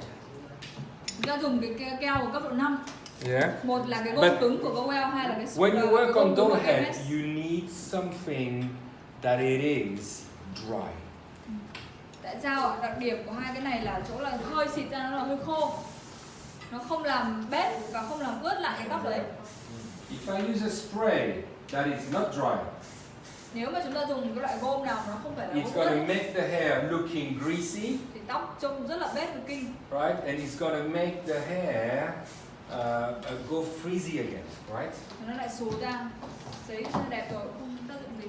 Chúng ta dùng cái keo của cấp độ 5. Yeah. Một là cái gôm cứng của Gowell, hai là cái When you work gôm on cứng của doll head, KMS. you need something that it is dry. Tại sao ạ? Đặc điểm của hai cái này là chỗ là hơi xịt ra nó là hơi khô. Nó không làm bết và không làm ướt lại cái tóc đấy. If I use a spray that is not dry, Nếu mà chúng ta dùng cái loại gôm nào nó không phải là it's gôm going to ướt make the hair looking greasy, thì tóc trông rất là bết và kinh. right? And it's going to make the hair go frizzy again, right? Nó lại xù ra, sấy rất là đẹp rồi, không tác dụng gì.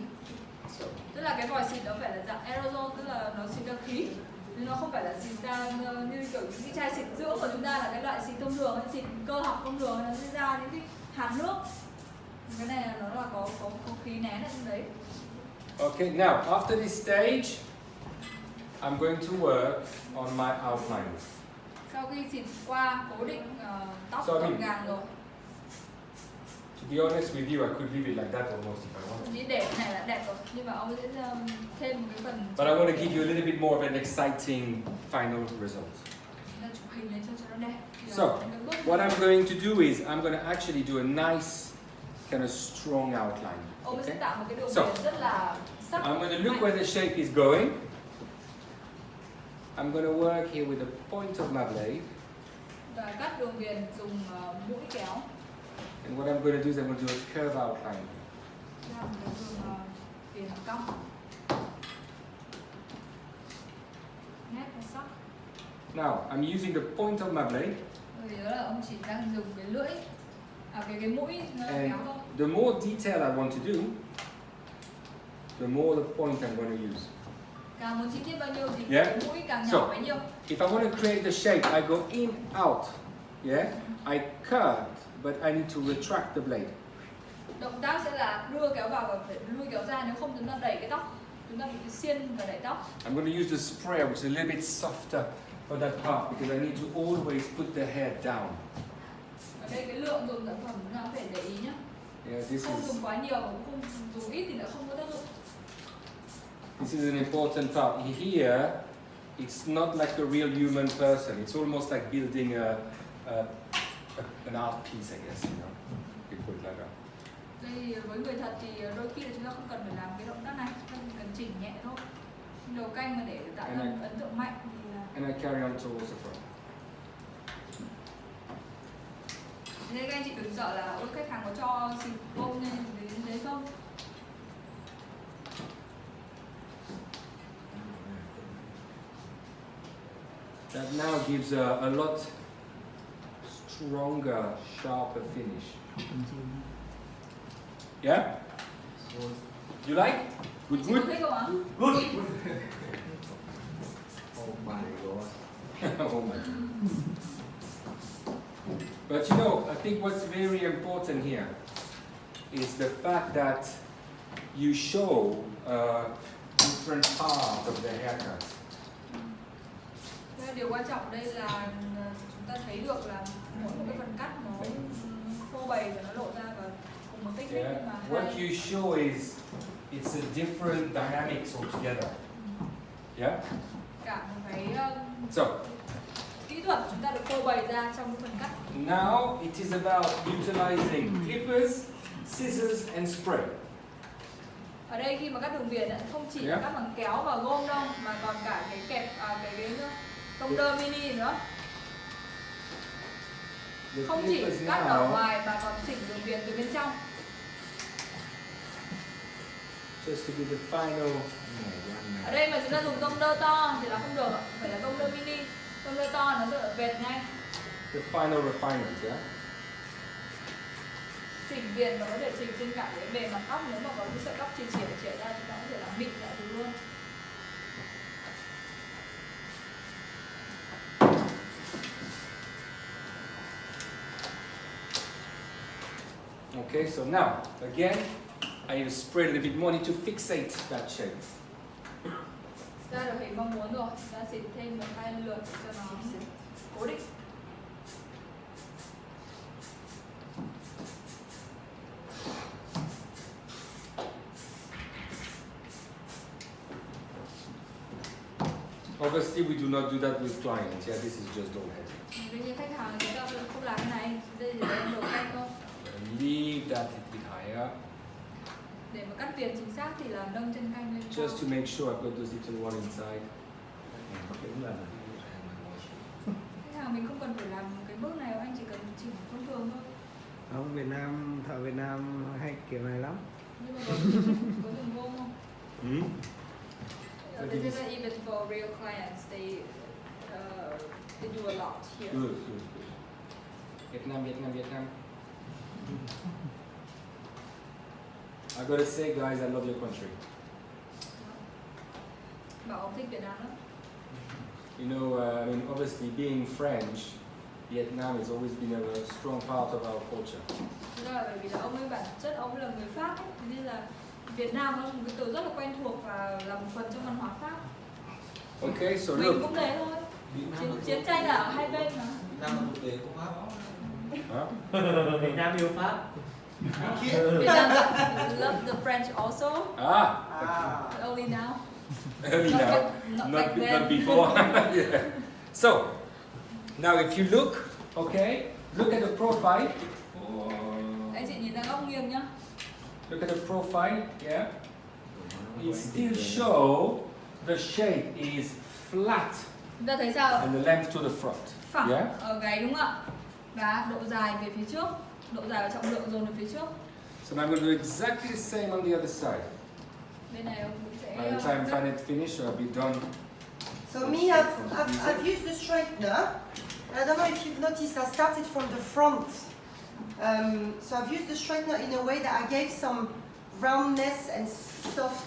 Tức là cái vòi xịt nó phải là dạng aerosol, tức là nó xịt ra khí. Nhưng nó không phải là xịt ra như kiểu những cái chai xịt dưỡng của chúng ta là cái loại xịt thông thường, xịt cơ học thông thường, nó sẽ ra những cái hạt nước. Cái này là nó là có khí nén ở trong đấy. Okay, now after this stage, I'm going to work on my outline. Sau khi xịt qua cố định tóc Sorry. gọn gàng rồi, To be honest with you, I could leave it like that almost if I wanted. chỉ để cái này là đẹp rồi, nhưng mà ông sẽ thêm một cái phần. But I want to give you a little bit more of an exciting final result. Chúng ta chụp hình lên cho nó đẹp. So, what I'm going to do is I'm going to actually do a nice kind of strong outline. Ông sẽ Okay? tạo một cái đường So, viền rất là sắc. I'm going to look where the shape is going. I'm going to work here with the point of my blade. Và cắt đường viền dùng mũi kéo. And what I'm going to do is I'm going to do a curve outline. Làm cái đường viền cong. Nét và sắc. Now, I'm using the point of my blade. Rồi đó là ông chỉ đang dùng cái lưỡi, cái mũi And kéo thôi. the more detail I want to do, the more the point I'm going to use. Càng muốn chi tiết bao nhiêu thì Yeah. cái mũi càng So, nhỏ bấy nhiêu. If I want to create the shape, I go in, out. Yeah? I cut, but I need to retract the blade. Động tác sẽ là đưa kéo vào và phải lui kéo ra, nếu không chúng ta đẩy cái tóc, chúng ta bị xiên và đẩy tóc. I'm going to use the sprayer, which is a little bit softer for that part, because I need to always put the hair down. Ở đây cái lượng dùng sản phẩm chúng ta phải để ý nhé. Yeah, this Không dùng is quá nhiều và cũng không dùng ít thì lại không có tác dụng. an important part. Here, it's not like a real human person. It's almost like building an art piece, I guess. You know, you put it like that. Đây thì với người thật thì đôi khi là chúng ta không cần phải làm cái động tác này, chúng ta chỉ cần chỉnh nhẹ thôi. Đầu canh mà để tạo ra một ấn tượng mạnh thì là And I carry on towards the front. nên các anh chị đừng sợ là ôi khách hàng có cho xịt bông lên đến đấy không. That now gives a lot stronger, sharper finish. Yeah? You like? Good, Chị có good? thích không ạ? Good. Oh my god. Oh my. But you know, I think what's very important here is the fact that you show different parts of the haircut. Điều quan trọng đây là chúng ta thấy được là mỗi một cái phần cắt nó phô bày và nó lộ ra và cùng một technique Yeah. nhưng mà What hai you show is it's a different dynamics altogether. Yeah? cả một cái So, kỹ kỹ thuật chúng ta được phô bày ra trong cái phần cắt. Now it is about utilizing clippers, scissors and spray. Ở đây khi mà cắt đường viền không chỉ là cắt bằng kéo và gôm đâu mà còn cả cái kẹp cái tông đơ mini nữa. The Không chỉ clippers cắt ở now, ngoài mà còn chỉnh đường viền từ bên trong. just to be the final. Ở đây mà chúng ta dùng tông đơ to thì là không được, phải là tông đơ mini. Tông đơ to nó sẽ vệt nhanh. The final refinement, yeah? Chỉnh viền và có thể chỉnh trên cả cái bề mặt tóc, nếu mà có cái sợi tóc chìa ra chúng ta có thể làm mịn lại thứ luôn. Okay, so now, again, I need to spread a little bit more, I need to fixate that shape. Ra được hình mong muốn rồi, chúng ta xịt thêm một hai lượt cho nó cố định. Obviously, we do not do that with clients, yeah, this is just all head. Tuy nhiên khách hàng chúng ta không làm cái này, đây chỉ là đầu cách thôi. Leave that a bit higher, Để mà cắt viền chính xác thì là nâng chân canh lên cao. just to make sure I've got those little one inside. Khách hàng mình không cần phải làm cái bước này, anh chỉ cần chỉnh thông thường thôi. Không, thợ Việt Nam hay kiểu này lắm. Nhưng mà có dùng gôm không? This is even for real clients. They do a lot here. Good, good, good. Vietnam. I gotta say, guys, I love your country. Bảo ông thích Việt Nam lắm. You know, I mean, obviously, being French, Vietnam has always been a strong part of our culture. Thế là bởi vì là ông ấy bản chất ông là người Pháp ấy, nên là Việt Nam là một cái từ rất là quen thuộc và là một phần trong văn hóa Pháp. Okay, so Mình look. cũng thế thôi. Chiến tranh là ở hai bên mà. Việt Nam là quốc tế của Pháp. Huh? Việt Nam yêu Pháp. Việt Nam love the French also, Ah, but only now. early Not now, back- not back then. not before. Yeah. So, now if you look, okay, look at the profile. Anh chị nhìn ra góc nghiêng nhá. Look at the profile, yeah. It still show the shape is flat Chúng ta thấy sao? and the length to the front. Phẳng Yeah. ở gáy đúng không ạ? Và độ dài về phía trước, độ dài và trọng lượng dồn về phía trước. So now I'm going to do exactly the same on the other side. Bên này ông cũng sẽ By the time finite finish, I'll be done. So me, I've used the straightener. I don't know if you've noticed, I started from the front. So I've used the straightener in a way that I gave some roundness and soft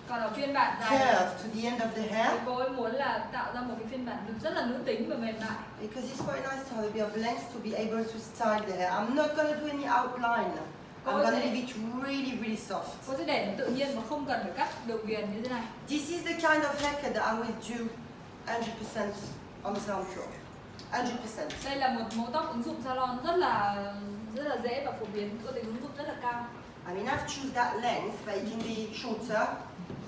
Còn ở phiên bản dài curve to the end of the thì hair. cô ấy muốn là tạo ra một cái phiên bản rất là nữ tính và mềm mại. Because it's quite nice to have a bit of length to be able to style the hair. I'm not going to do any outline. I'm going to leave it really, really soft. Cô sẽ để nó tự nhiên mà không cần phải cắt đường viền như thế này. This is the kind of haircut that I will do 100% on Soundtrack. 100%. Đây là một mẫu tóc ứng dụng salon rất là dễ và phổ biến, có tính ứng dụng rất là cao. I mean, I've choose that length, but it can be shorter,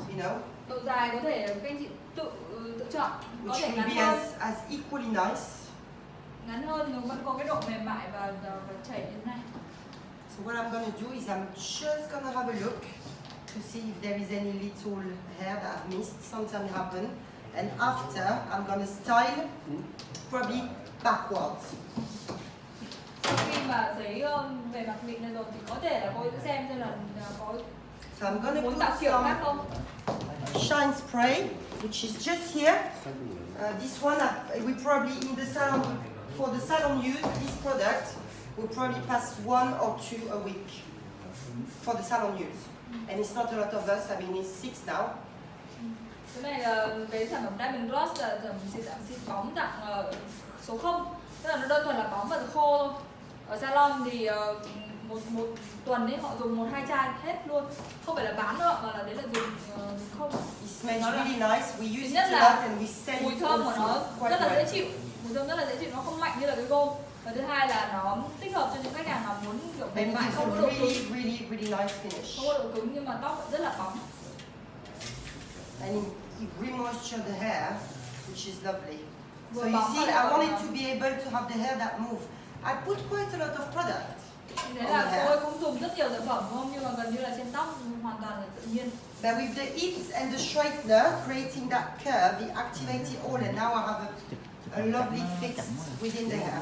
you know, Độ dài có thể các anh chị tự chọn, có which thể will ngắn be hơn, as equally nice. ngắn hơn thì nó vẫn có cái độ mềm mại và chảy như thế này. So what I'm going to do is I'm just going to have a look to see if there is any little hair that I've missed. Sometimes happen. And after, I'm going to style probably backwards. Sau khi mà thấy về mặt mịn này rồi thì có thể là cô ấy sẽ xem là có So I'm going to muốn put tạo kiểu khác some không. shine spray, which is just here. This one, we probably in the salon, for the salon use, this product will probably pass 1 or 2 a week for the salon use. And it's not a lot of us, I mean it's 6 now. Cái này là cái sản phẩm Diamond Gloss là sản phẩm xịt bóng dạng số 0, tức là nó đơn thuần là bóng và khô thôi. Ở salon thì một tuần ấy họ dùng 1-2 chai hết luôn, không phải là bán nữa mà là đấy là dùng không. It smells Nó là- really nice, we use Thứ it nhất a là lot and we sell mùi it thơm của nó also quite rất là well. dễ chịu, mùi thơm rất là dễ chịu, nó không mạnh như là cái gôm. Và thứ hai là nó thích hợp cho những khách hàng nào muốn kiểu And mềm it mại, gives không a có độ cứng, really nice finish. không có độ cứng nhưng mà tóc vẫn rất là bóng. And it re-moisture the hair, which is lovely. So you see, I wanted to be able to have the hair that move. I put quite a lot of product. Thế là cô ấy cũng dùng rất nhiều sản phẩm đúng không? Nhưng mà gần như là trên tóc hoàn toàn là tự nhiên. But with the heat and the straightener creating that curve, it activated all, and now I have a lovely fix within the hair.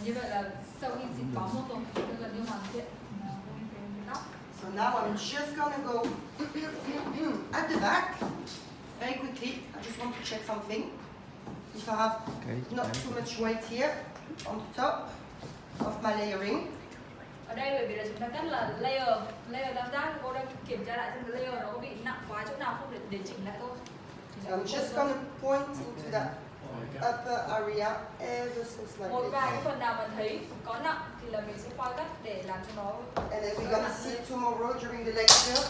Như vậy là sau khi xịt bóng một tuần thì gần như hoàn thiện cái tóc. So now I'm just gonna go at the back very quickly. I just want to check something. If I have not too much weight here on the top of my layering. Ở đây bởi vì là chúng ta cắt là layer tam giác, cô đang kiểm tra lại xem cái layer nó có bị nặng quá chỗ nào không để chỉnh lại thôi. So I'm just gonna point into that upper area ever so slightly. Một vài cái phần nào mà thấy có nặng thì là mình sẽ quay cắt để làm cho nó. And then we're gonna see tomorrow during the lecture.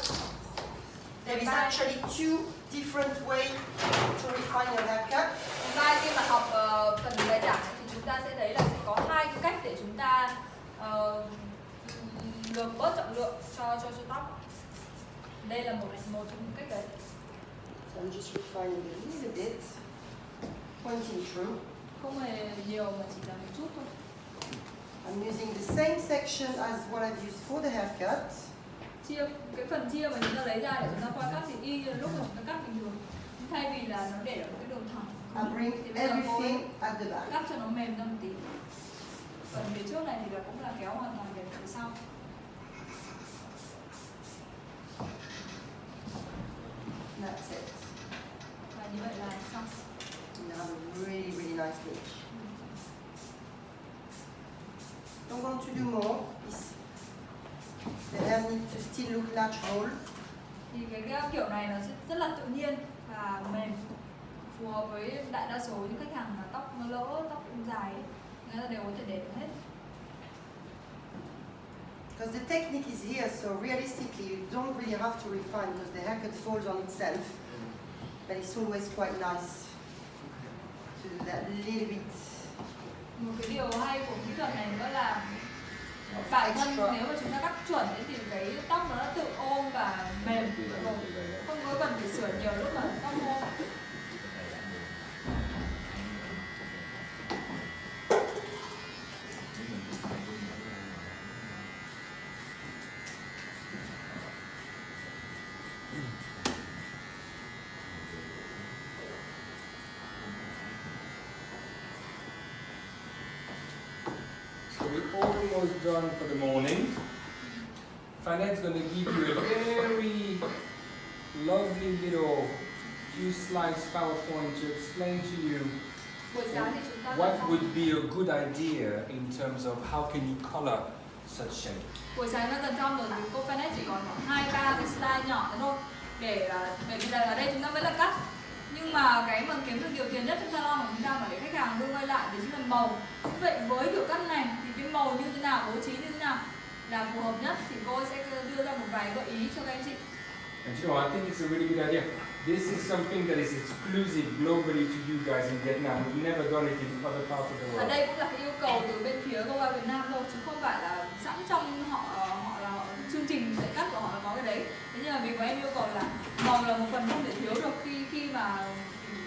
There is actually two different ways to refine your haircut. Mai khi mà học phần bài giảng thì chúng ta sẽ thấy là sẽ có hai cái cách để chúng ta lược bớt trọng lượng cho tóc. Đây là một trong những cách đấy. So I'm just refining a little bit, pointing through. Không hề nhiều mà chỉ là một chút thôi. I'm using the same section as what I've used for the haircut. Chia cái phần chia mà chúng ta lấy ra để chúng ta quay cắt thì y như lúc mà chúng ta cắt bình thường. Thay vì là nó để ở một cái đường thẳng. I bring everything at the back. Cắt cho nó mềm ra một tí. Phần phía trước này thì là cũng là kéo hoàn toàn về phía sau. That's it. Và như vậy là xong. And I have a really, really nice look. Don't want to do more. The hair needs to still look natural. Thì cái kiểu này nó sẽ rất là tự nhiên và mềm, phù hợp với đại đa số những khách hàng mà tóc nó lỡ, tóc dài ấy, người ta đều có thể để được hết. Because the technique is here, so realistically you don't really have to refine because the haircut falls on itself. But it's always quite nice to do that little bit. Một cái điều hay của kỹ thuật này nữa là bản thân nếu mà chúng ta cắt chuẩn ấy, thì cái tóc nó tự ôm và mềm rồi, không có cần phải sửa nhiều lúc mà tóc ôm. So we're almost done for the morning. Fanette's going to give you a very lovely little few slides PowerPoint to explain to you Buổi sáng thì chúng ta what would be a good idea in terms of how can you color such shape. Buổi sáng nó gần xong rồi thì cô Fanette chỉ còn khoảng 2-3 cái slide nhỏ nữa thôi để bởi vì là ở đây chúng ta vẫn là cắt, nhưng mà cái mà kiếm được điều tiền nhất trong salon của chúng ta mà để khách hàng luôn quay lại đấy chính là màu. Vậy với kiểu cắt này thì cái màu như thế nào, bố trí như thế nào là phù hợp nhất thì cô sẽ đưa ra một vài gợi ý cho các anh chị. And you know, I think it's a really good idea. This is something that is exclusive globally to you guys in Vietnam. We've never done it in other parts of the Ở world. đây cũng là cái yêu cầu từ bên phía công an Việt Nam thôi, chứ không phải là sẵn trong họ là chương trình dạy cắt của họ là có cái đấy. Thế nhưng mà vì của em yêu cầu là màu là một phần không thể thiếu được khi mà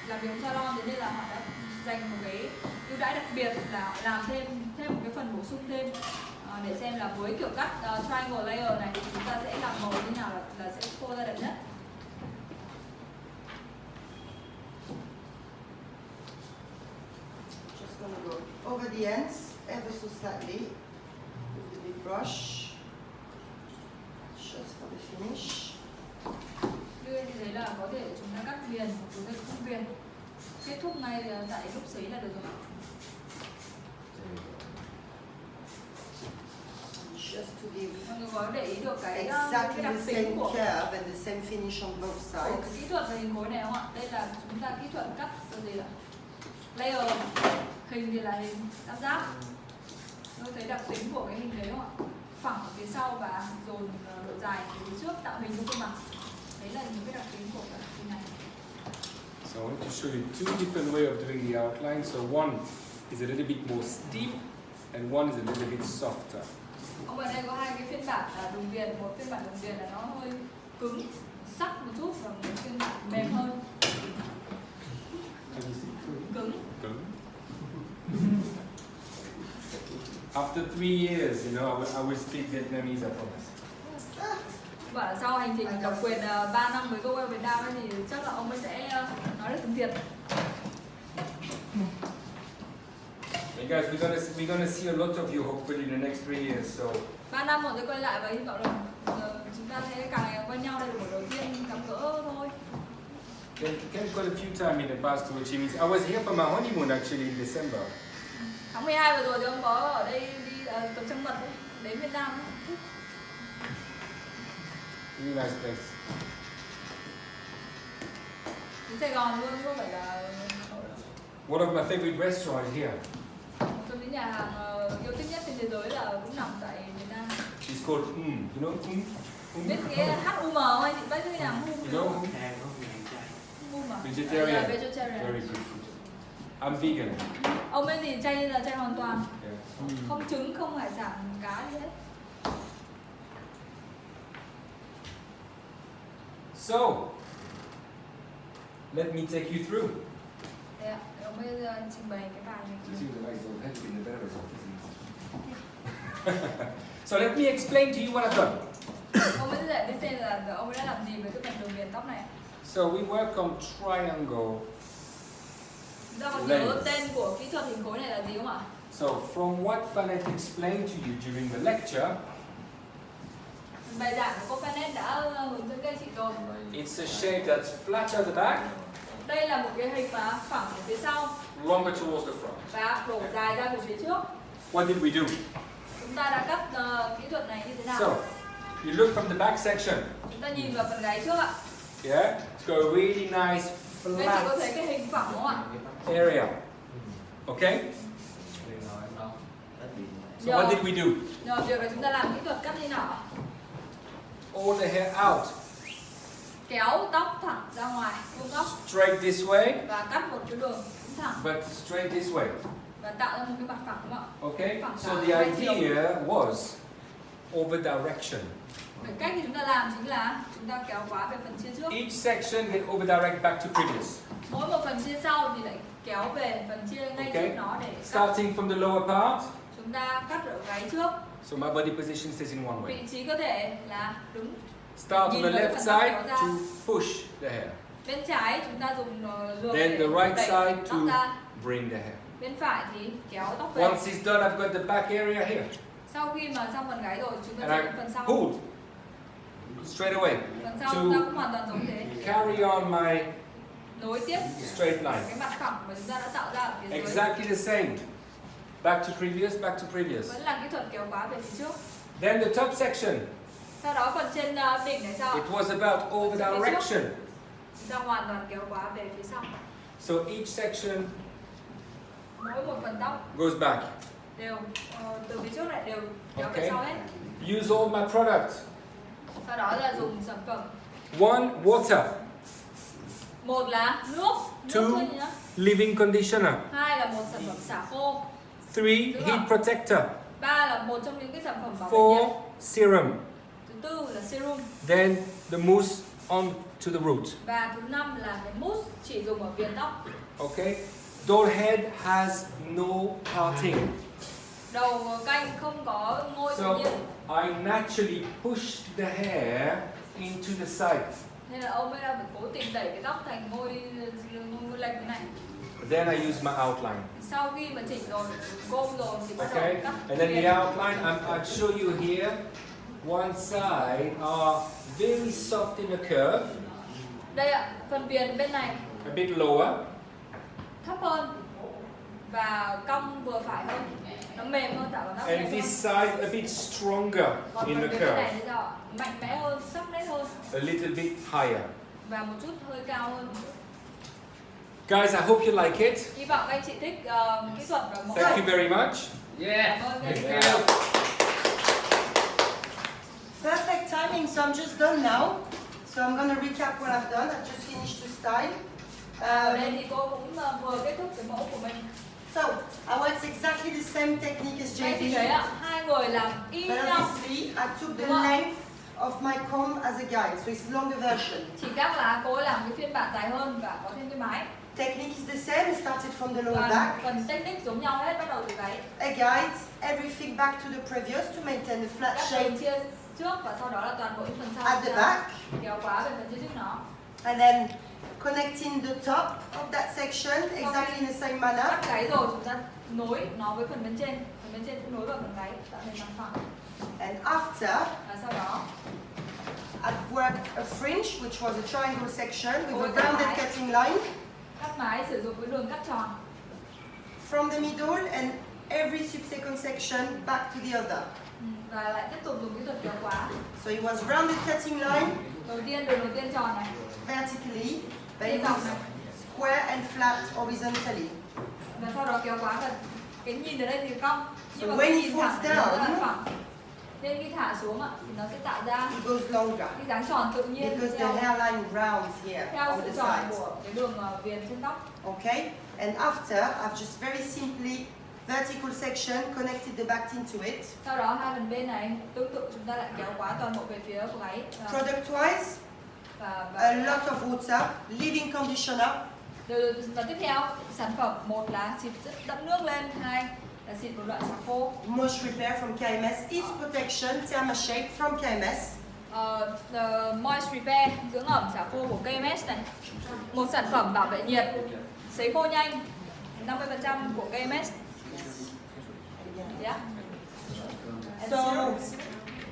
làm việc trong salon, thế nên là họ đã dành một cái ưu đãi đặc biệt là họ làm thêm một cái phần bổ sung thêm để xem là với kiểu cắt triangle layer này thì chúng ta sẽ làm màu như nào là sẽ phô ra đẹp nhất. Just gonna go over the ends ever so slightly with the big brush, just for the finish. Như thế là có thể chúng ta cắt viền hoặc chúng ta không viền, kết thúc ngay tại lúc sấy là được rồi. Just to give Mọi người có để ý được cái exactly đặc the tính same của curve and the same finish on both cái sides. kỹ thuật về hình khối này không ạ? Đây là chúng ta kỹ thuật cắt cái gì ạ? Layer, hình thì là hình tam giác. Tôi thấy đặc tính của cái hình đấy không ạ? Phẳng ở phía sau và dồn độ dài ở phía trước tạo hình cho khuôn mặt. Đấy là những cái đặc tính của cái hình này. So I want to show you two different ways of doing the outline. So one is a little bit more steep and one is a little bit softer. Ở đây có hai cái phiên bản là đường viền, một phiên bản đường viền là nó hơi cứng, sắc một chút và một phiên bản mềm hơn. Can you see? Cứng. After 3 years, you know, I will speak Vietnamese, I promise. Bảo là sau hành trình độc quyền 3 năm với cô Việt Nam ấy thì chắc là ông ấy sẽ nói được tiếng Việt. Hey guys, we're gonna see a lot of you hopefully in the next 3 years. So 3 năm rồi tôi quay lại và hy vọng là chúng ta sẽ càng ngày quen nhau. Đây là buổi đầu tiên gặp gỡ thôi. Ken got a few time in the past to achieve it. I was here for my honeymoon actually in December. Tháng 12 vừa rồi thì ông có ở đây đi tập trăng mật ấy, đến Việt Nam ấy. Really nice place. Đến Sài Gòn luôn, không phải là One of my favorite restaurants here. một trong những nhà hàng yêu thích nhất trên thế giới là cũng nằm tại Việt Nam. She's called you know Biết cái HUM không anh chị? Biết cái nhà HUM You know HUM à? Vegetarian. Yeah, vegetarian. Very good food. I'm vegan. Ông ấy thì chay là chay hoàn toàn, Yeah. không trứng, không hải sản, cá gì hết. So let me take you through. Đây ạ, ông ấy trình bày cái bài này. It seems like it's had to be the better result, isn't it? So let me explain to you what I've done. Ông ấy giải thích xem là ông ấy đã làm gì với cái phần đường viền tóc này. So we work on triangle. Chúng ta còn nhớ tên của kỹ thuật hình khối này là gì không ạ? So from what Fanet explained to you during the lecture, Bài giảng của cô Fanet đã hướng dẫn các anh chị rồi. it's a shape that's flat at the back, Đây là một cái hình phẳng ở phía sau longer towards the front. và đổ dài ra về phía trước. What did we do? Chúng ta đã cắt kỹ thuật này như thế nào? So you look from the back section. Chúng ta nhìn vào phần gáy trước ạ. Yeah, it's got a really nice Các anh chị có thấy flat cái hình phẳng không ạ? area. Okay? So what did we do? Nhờ việc là chúng ta làm kỹ thuật cắt như nào ạ? All the hair out, Kéo tóc thẳng ra ngoài, vuông tóc straight this way, và cắt một cái đường cũng thẳng but straight this way. và tạo ra một cái mặt phẳng đúng không ạ? Okay? Phẳng So thẳng the hai chiều. idea was over direction. Cái cách thì chúng ta làm chính là chúng ta kéo khóa về phần chia trước. Each section get over direct back to previous. Mỗi một phần chia sau thì lại kéo về phần chia ngay Okay. trước nó để cắt. Starting from the lower part, Chúng ta cắt ở gáy trước. so my body position stays in one way. Vị trí cơ thể là đứng. Start on the left side to push the hair. Bên trái chúng ta dùng lược Then để the right đẩy side tóc to ra. bring the hair. Bên phải thì kéo tóc về. Once it's done, I've got the back area here. Sau khi mà xong phần gáy rồi chúng ta And sẽ đến phần I sau. pulled straight away Phần sau to chúng ta cũng hoàn toàn giống thế. carry on my Nối tiếp straight line. cái mặt phẳng mà chúng ta đã tạo ra ở phía dưới. Exactly the same. Back to previous. Vẫn là kỹ thuật kéo khóa về phía trước. Then the top section, Sau đó phần trên đỉnh này sao? it was about over direction. Chúng ta hoàn toàn kéo khóa về phía sau. So each section Mỗi một phần tóc goes back. đều từ phía trước này đều kéo về Okay. sau hết. Use all my products. Sau đó là dùng sản phẩm. One, water. Một là nước Two, thôi nhá. living conditioner. Hai là một sản phẩm xả khô. 3, heat protector. Ba là một trong những cái sản phẩm bảo vệ 4, nhiệt. serum. Thứ tư là serum. Then the mousse on to the root. Và thứ năm là cái mousse chỉ dùng ở viền tóc. Okay? Doll head has no parting. Đầu canh không có ngôi tự So nhiên. I naturally push the hair into the side. Nên là ông ấy đã phải cố tình đẩy cái tóc thành ngôi lệch thế này. Then I use my outline. Sau khi mà chỉnh rồi, gom rồi thì bắt đầu Okay? cắt. And then viền. the outline, I'll show you here. One side are very soft in the curve, Đây ạ, phần viền bên này a bit lower. thấp hơn và cong vừa phải hơn, nó mềm hơn, tạo vào tóc And mềm this hơn. side a bit stronger Còn in phần the viền bên này curve, thì sao ạ? Mạnh mẽ hơn, sắc nét hơn a little bit higher. và một chút hơi cao hơn. Guys, I hope you like it. Hy vọng các anh chị thích kỹ thuật và mẫu. Thank you very much. Yeah. Cảm ơn các anh chị. Yeah. Perfect timing, so I'm just done now. So I'm gonna recap what I've done. I've just finished the style. Ở đây thì cô cũng vừa kết thúc cái mẫu của mình. So I want exactly the same technique as Các anh chị JB. thấy ạ, hai người làm y But nhau. obviously, I took the Đúng ạ. length of my comb as a guide, so it's longer version. Chỉ khác là cô ấy làm cái phiên bản dài hơn và có thêm cái mái. Technique is the same, it started from the lower Và back. phần technique giống nhau hết, bắt đầu từ gáy. Again, everything back to the previous to maintain the flat Các shape phần chia trước và sau đó là toàn bộ những phần sau. at the back. Kéo khóa về phần chia trước nó. And then connecting the top of that section exactly in the same manner. Cắt gáy rồi chúng ta nối nó với phần bên trên. Phần bên trên cũng nối vào phần gáy tạo thành bằng phẳng. And after, Và sau đó I've worked a fringe, which was a triangle section with Ôi, a cắt rounded mái. cutting line cắt mái sử dụng cái đường cắt tròn. from the middle and every subsequent section back to the other. Và lại tiếp tục dùng kỹ thuật kéo khóa. So it was rounded cutting line Đường đầu tiên tròn này. vertically, but Đi it dọc was này. square and flat horizontally. Và sau đó kéo khóa và cái nhìn ở đây thì cong. Nhưng So mà when cái it nhìn falls thẳng thì nó rất là down, phẳng. Nên khi thả xuống ạ, thì nó sẽ tạo ra it goes longer cái dáng tròn tự nhiên because the theo, hairline rounds here theo on sự the tròn sides. của cái đường viền trên tóc. Okay, and after I've just very simply vertical section connected the back into it. Sau đó hai phần bên này tương tự chúng ta lại kéo khóa toàn bộ về phía của gáy. Product wise, Và a lot of water, leave-in conditioner, và tiếp theo sản phẩm một là xịt rất đẫm nước lên, hai là xịt một loại xà khô. Moist Repair from KMS, Heat Protection, Thermoshape from KMS. Moist Repair dưỡng ẩm xả khô của KMS này, một sản phẩm bảo vệ nhiệt sấy khô nhanh 50% của KMS. Yeah. And So serum.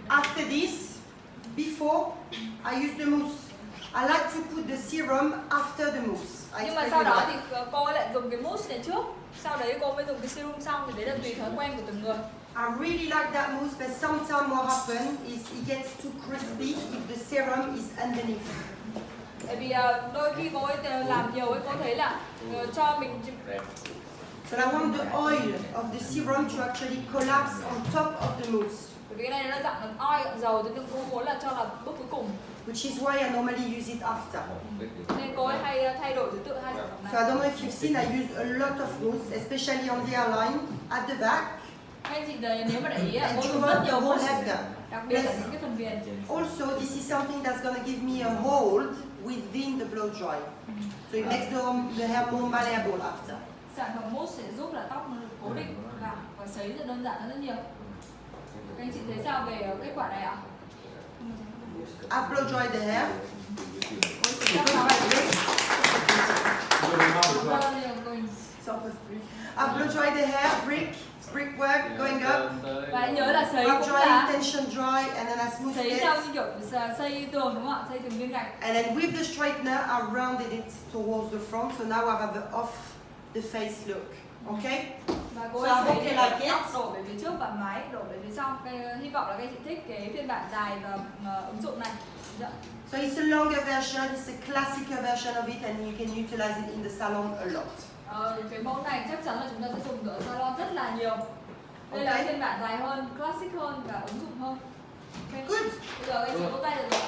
after this, before I use the mousse, I like to put the serum after the mousse. I Nhưng mà explain sau you đó why. thì cô ấy lại dùng cái mousse này trước, sau đấy cô mới dùng cái serum sau, thì đấy là tùy thói quen của từng người. I really like that mousse, but sometimes what happens is it gets too crispy if the serum is underneath. Tại vì đôi khi cô ấy làm nhiều ấy, cô thấy là cho mình So I want the oil of the serum to actually collapse on top of the mousse, bởi vì cái này nó dạng là oil dầu, thì cô muốn là cho là bước cuối cùng, which is why I normally use it after. nên cô ấy hay thay đổi thứ tự hai sản phẩm So I này. don't know if you've seen, I use a lot of mousse, especially on the hairline, at the back, Các anh chị nếu mà để ý là and cô dùng throughout rất the nhiều whole mousse, head. đặc biệt là những cái phần viền. Also, this is something that's going to give me a hold within the blow dry. So it makes the hair more malleable after. Sản phẩm mousse sẽ giúp là tóc nó được cố định và sấy rất đơn giản hơn rất nhiều. Các anh chị thấy sao về kết quả này ạ? I've blow dried the hair. I've blow dried the hair, brickwork going up. Và hãy nhớ là sấy Blow cũng dry, là tension dry, and then I smooth sấy it. theo như kiểu xây tường đúng không ạ? Xây từng viên gạch. And then with the straightener, I rounded it towards the front, so now I have an off the face look. Okay? Và cô So ấy I sấy hope để you like tóc it. đổ về phía trước và mái đổ về phía sau. Hy vọng là các anh chị thích cái phiên bản dài và ứng dụng này. Dạ. So it's a longer version, it's a classical version of it, and you can utilize it in the salon a lot. Cái mẫu này chắc chắn là chúng ta sẽ dùng ở salon rất là nhiều. Đây là Ok. phiên bản dài hơn, classic hơn và ứng dụng hơn. Ok. Good. Bây giờ anh chị vỗ tay được rồi.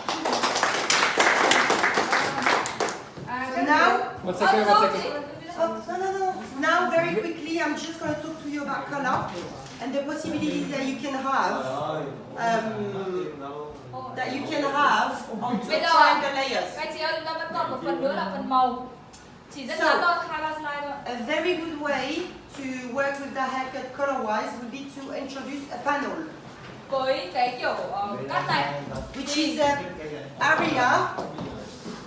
So now, One second, one second. oh, no. Now, very quickly, I'm just going to talk to you about color and the possibilities that you can have, onto Bây giờ triangle layers. các anh chị ơi, chúng ta vẫn còn một phần nữa là phần màu. Chỉ rất So- ngắn thôi, 2-3 slide thôi. A very good way to work with the haircut color-wise would be to introduce a panel, Với cái kiểu cắt này, which thì is an area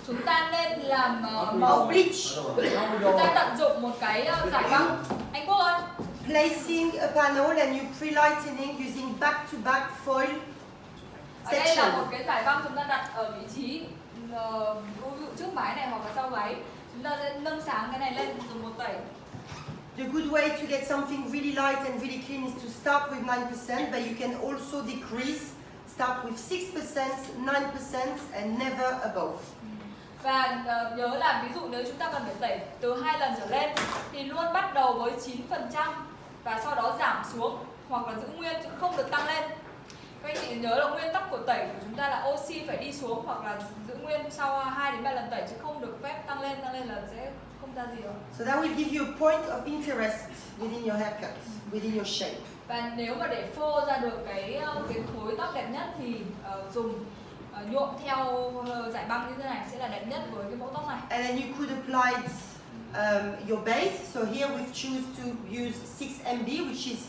chúng ta nên làm of màu. bleach, Chúng ta tận dụng một cái giải băng. Anh Quốc ơi, placing a panel and you pre-lightening using back-to-back foil ở đây là section. một cái giải băng chúng ta đặt ở vị trí ví dụ trước mái này hoặc là sau váy. Chúng ta sẽ nâng sáng cái này lên dùng một tẩy. The good way to get something really light and really clean is to start with 9%, but you can also decrease. Start with 6%, 9%, and never above. Và nhớ là ví dụ nếu chúng ta cần phải tẩy từ 2 lần trở lên thì luôn bắt đầu với 9% và sau đó giảm xuống hoặc là giữ nguyên chứ không được tăng lên. Các anh chị nhớ là nguyên tắc của tẩy của chúng ta là oxy phải đi xuống hoặc là giữ nguyên sau 2 đến 3 lần tẩy chứ không được phép tăng lên là sẽ không ra gì đâu. So that will give you a point of interest within your haircut, within your shape. Và nếu mà để phô ra được cái khối tóc đẹp nhất thì dùng nhuộm theo giải băng như thế này sẽ là đẹp nhất với cái mẫu tóc này. And then you could apply it your base. So here we've choose to use 6 MB, which is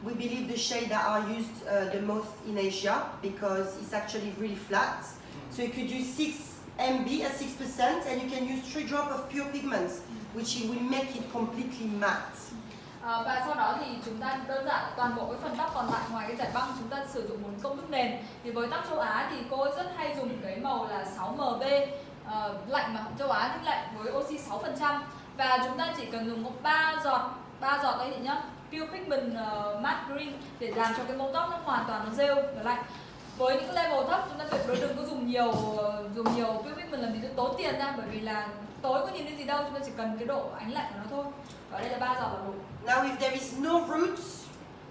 we believe the shade that are used the most in Asia because it's actually really flat. So you could use 6 MB at 6%, and you can use 3 drops of pure pigments, which will make it completely matte. Và sau đó thì chúng ta đơn giản toàn bộ cái phần tóc còn lại ngoài cái giải băng chúng ta sử dụng một công thức nền. Thì với tóc châu Á thì cô rất hay dùng cái màu là 6MB, lạnh mà châu Á thích lạnh với oxy 6%, và chúng ta chỉ cần dùng có 3 giọt đây chị nhá, pure pigment matte green để làm cho cái màu tóc nó hoàn toàn nó rêu và lạnh. Với những level thấp chúng ta tuyệt đối đừng có dùng nhiều pure pigment làm gì cho tốn tiền ra, bởi vì là tối có nhìn thấy gì đâu, chúng ta chỉ cần cái độ ánh lạnh của nó thôi. Ở đây là 3 giọt là đủ. Now if there is no roots,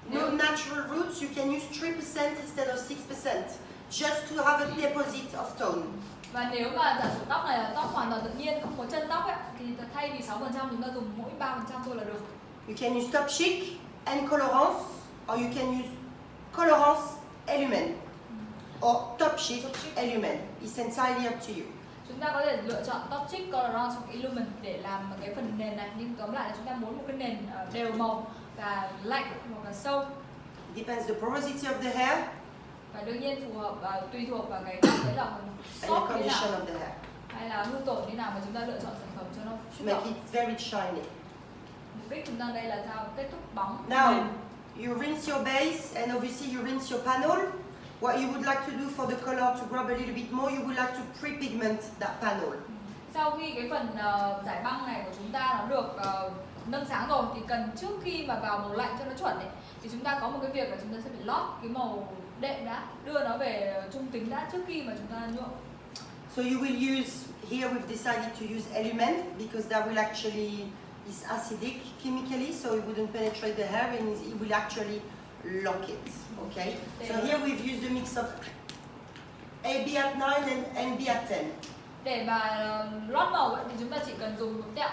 no natural roots, you can use 3% instead of 6%, just to have a deposit of tone. Và nếu mà giả sử tóc này là tóc hoàn toàn tự nhiên, không có chân tóc ấy, thì thay vì 6% chúng ta dùng mỗi 3% thôi là được. You can use top chic and colorants, or you can use colorants element, or top chic element. It's entirely up to you. Chúng ta có thể lựa chọn top chic, colorant hoặc illumin để làm cái phần nền này, nhưng tóm lại là chúng ta muốn một cái nền đều màu và lạnh hoặc là sâu. Depends the porosity of the hair Và đương nhiên phù hợp và tùy thuộc vào cái đấy là and the soft thế condition nào of the hair. hay là hư tổn như nào mà chúng ta lựa chọn sản phẩm cho nó To xuất make động. it very shiny. Mục đích chúng ta đây là sao? Kết thúc bóng Now, nền. you rinse your base and obviously you rinse your panel. What you would like to do for the color to grab a little bit more, you would like to pre-pigment that panel. Sau khi cái phần giải băng này của chúng ta nó được nâng sáng rồi thì cần trước khi mà vào màu lạnh cho nó chuẩn ấy, thì chúng ta có một cái việc là chúng ta sẽ phải lót cái màu đệm đã, đưa nó về trung tính đã trước khi mà chúng ta nhuộm. So you will use, here we've decided to use element because that will actually, is acidic chemically, so it wouldn't penetrate the hair and it will actually lock it, okay? So here we've used a mix of AB at 9 and NB at 10. Để mà lót màu ấy, thì chúng ta chỉ cần dùng một tẹo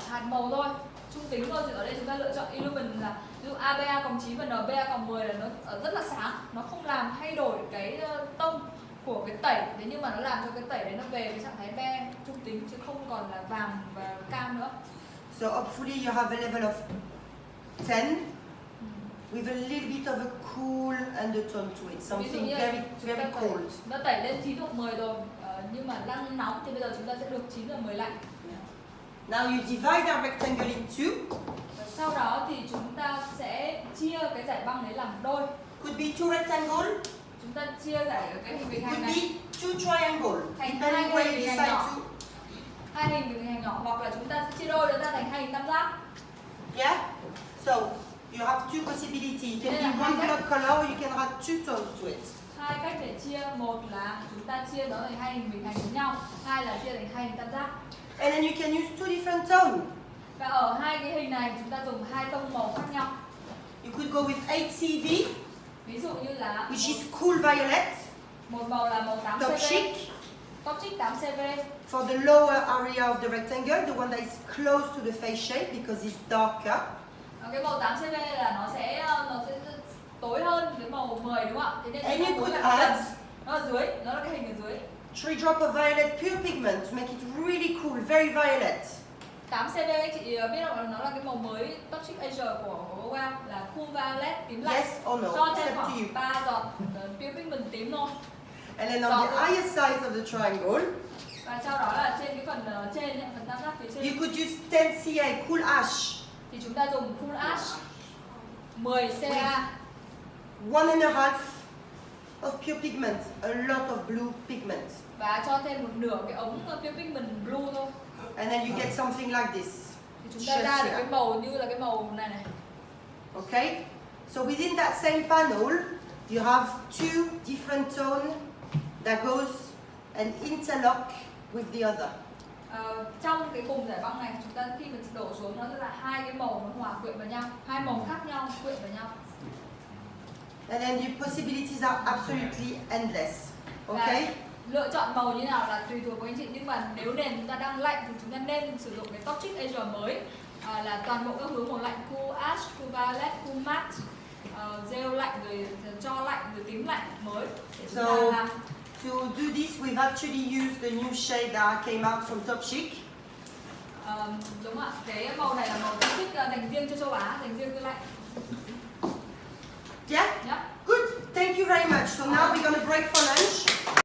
hạt màu thôi, trung tính thôi. Thì ở đây chúng ta lựa chọn illumin là ví dụ ABA+9 và NBA+10 là nó rất là sáng, nó không làm thay đổi cái tông của cái tẩy, thế nhưng mà nó làm cho cái tẩy đấy nó về cái trạng thái be trung tính chứ không còn là vàng và cam nữa. So hopefully you have a level of 10 with a little bit of a cool undertone to it, something very cold. Nó tẩy lên 9 hoặc 10 rồi, nhưng mà đang nóng thì bây giờ chúng ta sẽ được 9 hoặc 10 lạnh. Now you divide our rectangle in two. Và sau đó thì chúng ta sẽ chia cái giải băng đấy làm đôi. Could be two rectangle, Chúng ta chia giải cái hình bình hành could này be two triangle, thành depending where you hình decide hành nhỏ, to. hai hình bình hành nhỏ, hoặc là chúng ta sẽ chia đôi ra thành hai hình tam giác. Yeah? So you have two possibilities. It can be one block color or you can add two tones to it. Hai cách để chia, một là chúng ta chia nó thành hai hình bình hành với nhau, hai là chia thành hai hình tam giác. And then you can use two different tones. Và ở hai cái hình này chúng ta dùng hai tông màu khác nhau. You could go with 8CV, Ví dụ như là which is cool violet, một màu là màu 8 top CV, chic, top chic 8 CV. for the lower area of the rectangle, the one that is close to the face shape because it's darker. Cái màu 8 CV là nó sẽ tối hơn cái màu 10 đúng không ạ? Thế nên And chúng you ta muốn could là add nó ở dưới, nó là cái hình ở dưới. 3 drops of violet pure pigment to make it really cool, very violet. 8 CV chị biết không? Nó là cái màu mới Top Chic Asia của Wow, là cool violet tím lạnh. Yes or no? Cho It's thêm up to you. khoảng 3 giọt pure pigment tím thôi. And then on the higher side of the triangle, Và sau đó là trên cái phần trên ấy, phần tam giác phía you trên could use 10 CA, cool ash, thì chúng ta dùng cool ash 10 CA 1.5 of pure pigment, a lot of blue pigment. và cho thêm một nửa cái ống pure pigment blue thôi. And then you get something like this. Thì chúng ta ra được cái màu như là cái màu này này. Okay? So within that same panel, you have two different tones that goes and interlock with the other. Trong cái cùng giải băng này chúng ta khi mình đổ xuống nó sẽ là hai cái màu nó hòa quyện vào nhau, hai màu khác nhau quyện vào nhau. And then the possibilities are absolutely endless. Okay? Lựa chọn màu như nào là tùy thuộc của anh chị, nhưng mà nếu nền chúng ta đang lạnh thì chúng ta nên sử dụng cái Top Chic Asia mới, là toàn bộ các hướng màu lạnh, cool ash, cool violet, cool matte, gel lạnh rồi cho lạnh rồi tím lạnh mới để chúng ta làm. To do this, we've actually used the new shade that came out from Top Chic. Đúng ạ, cái màu này là màu thích dành riêng cho châu Á, dành riêng cho lạnh. Yeah? Nhá. Good. Thank you very much. So now we're going to break for lunch.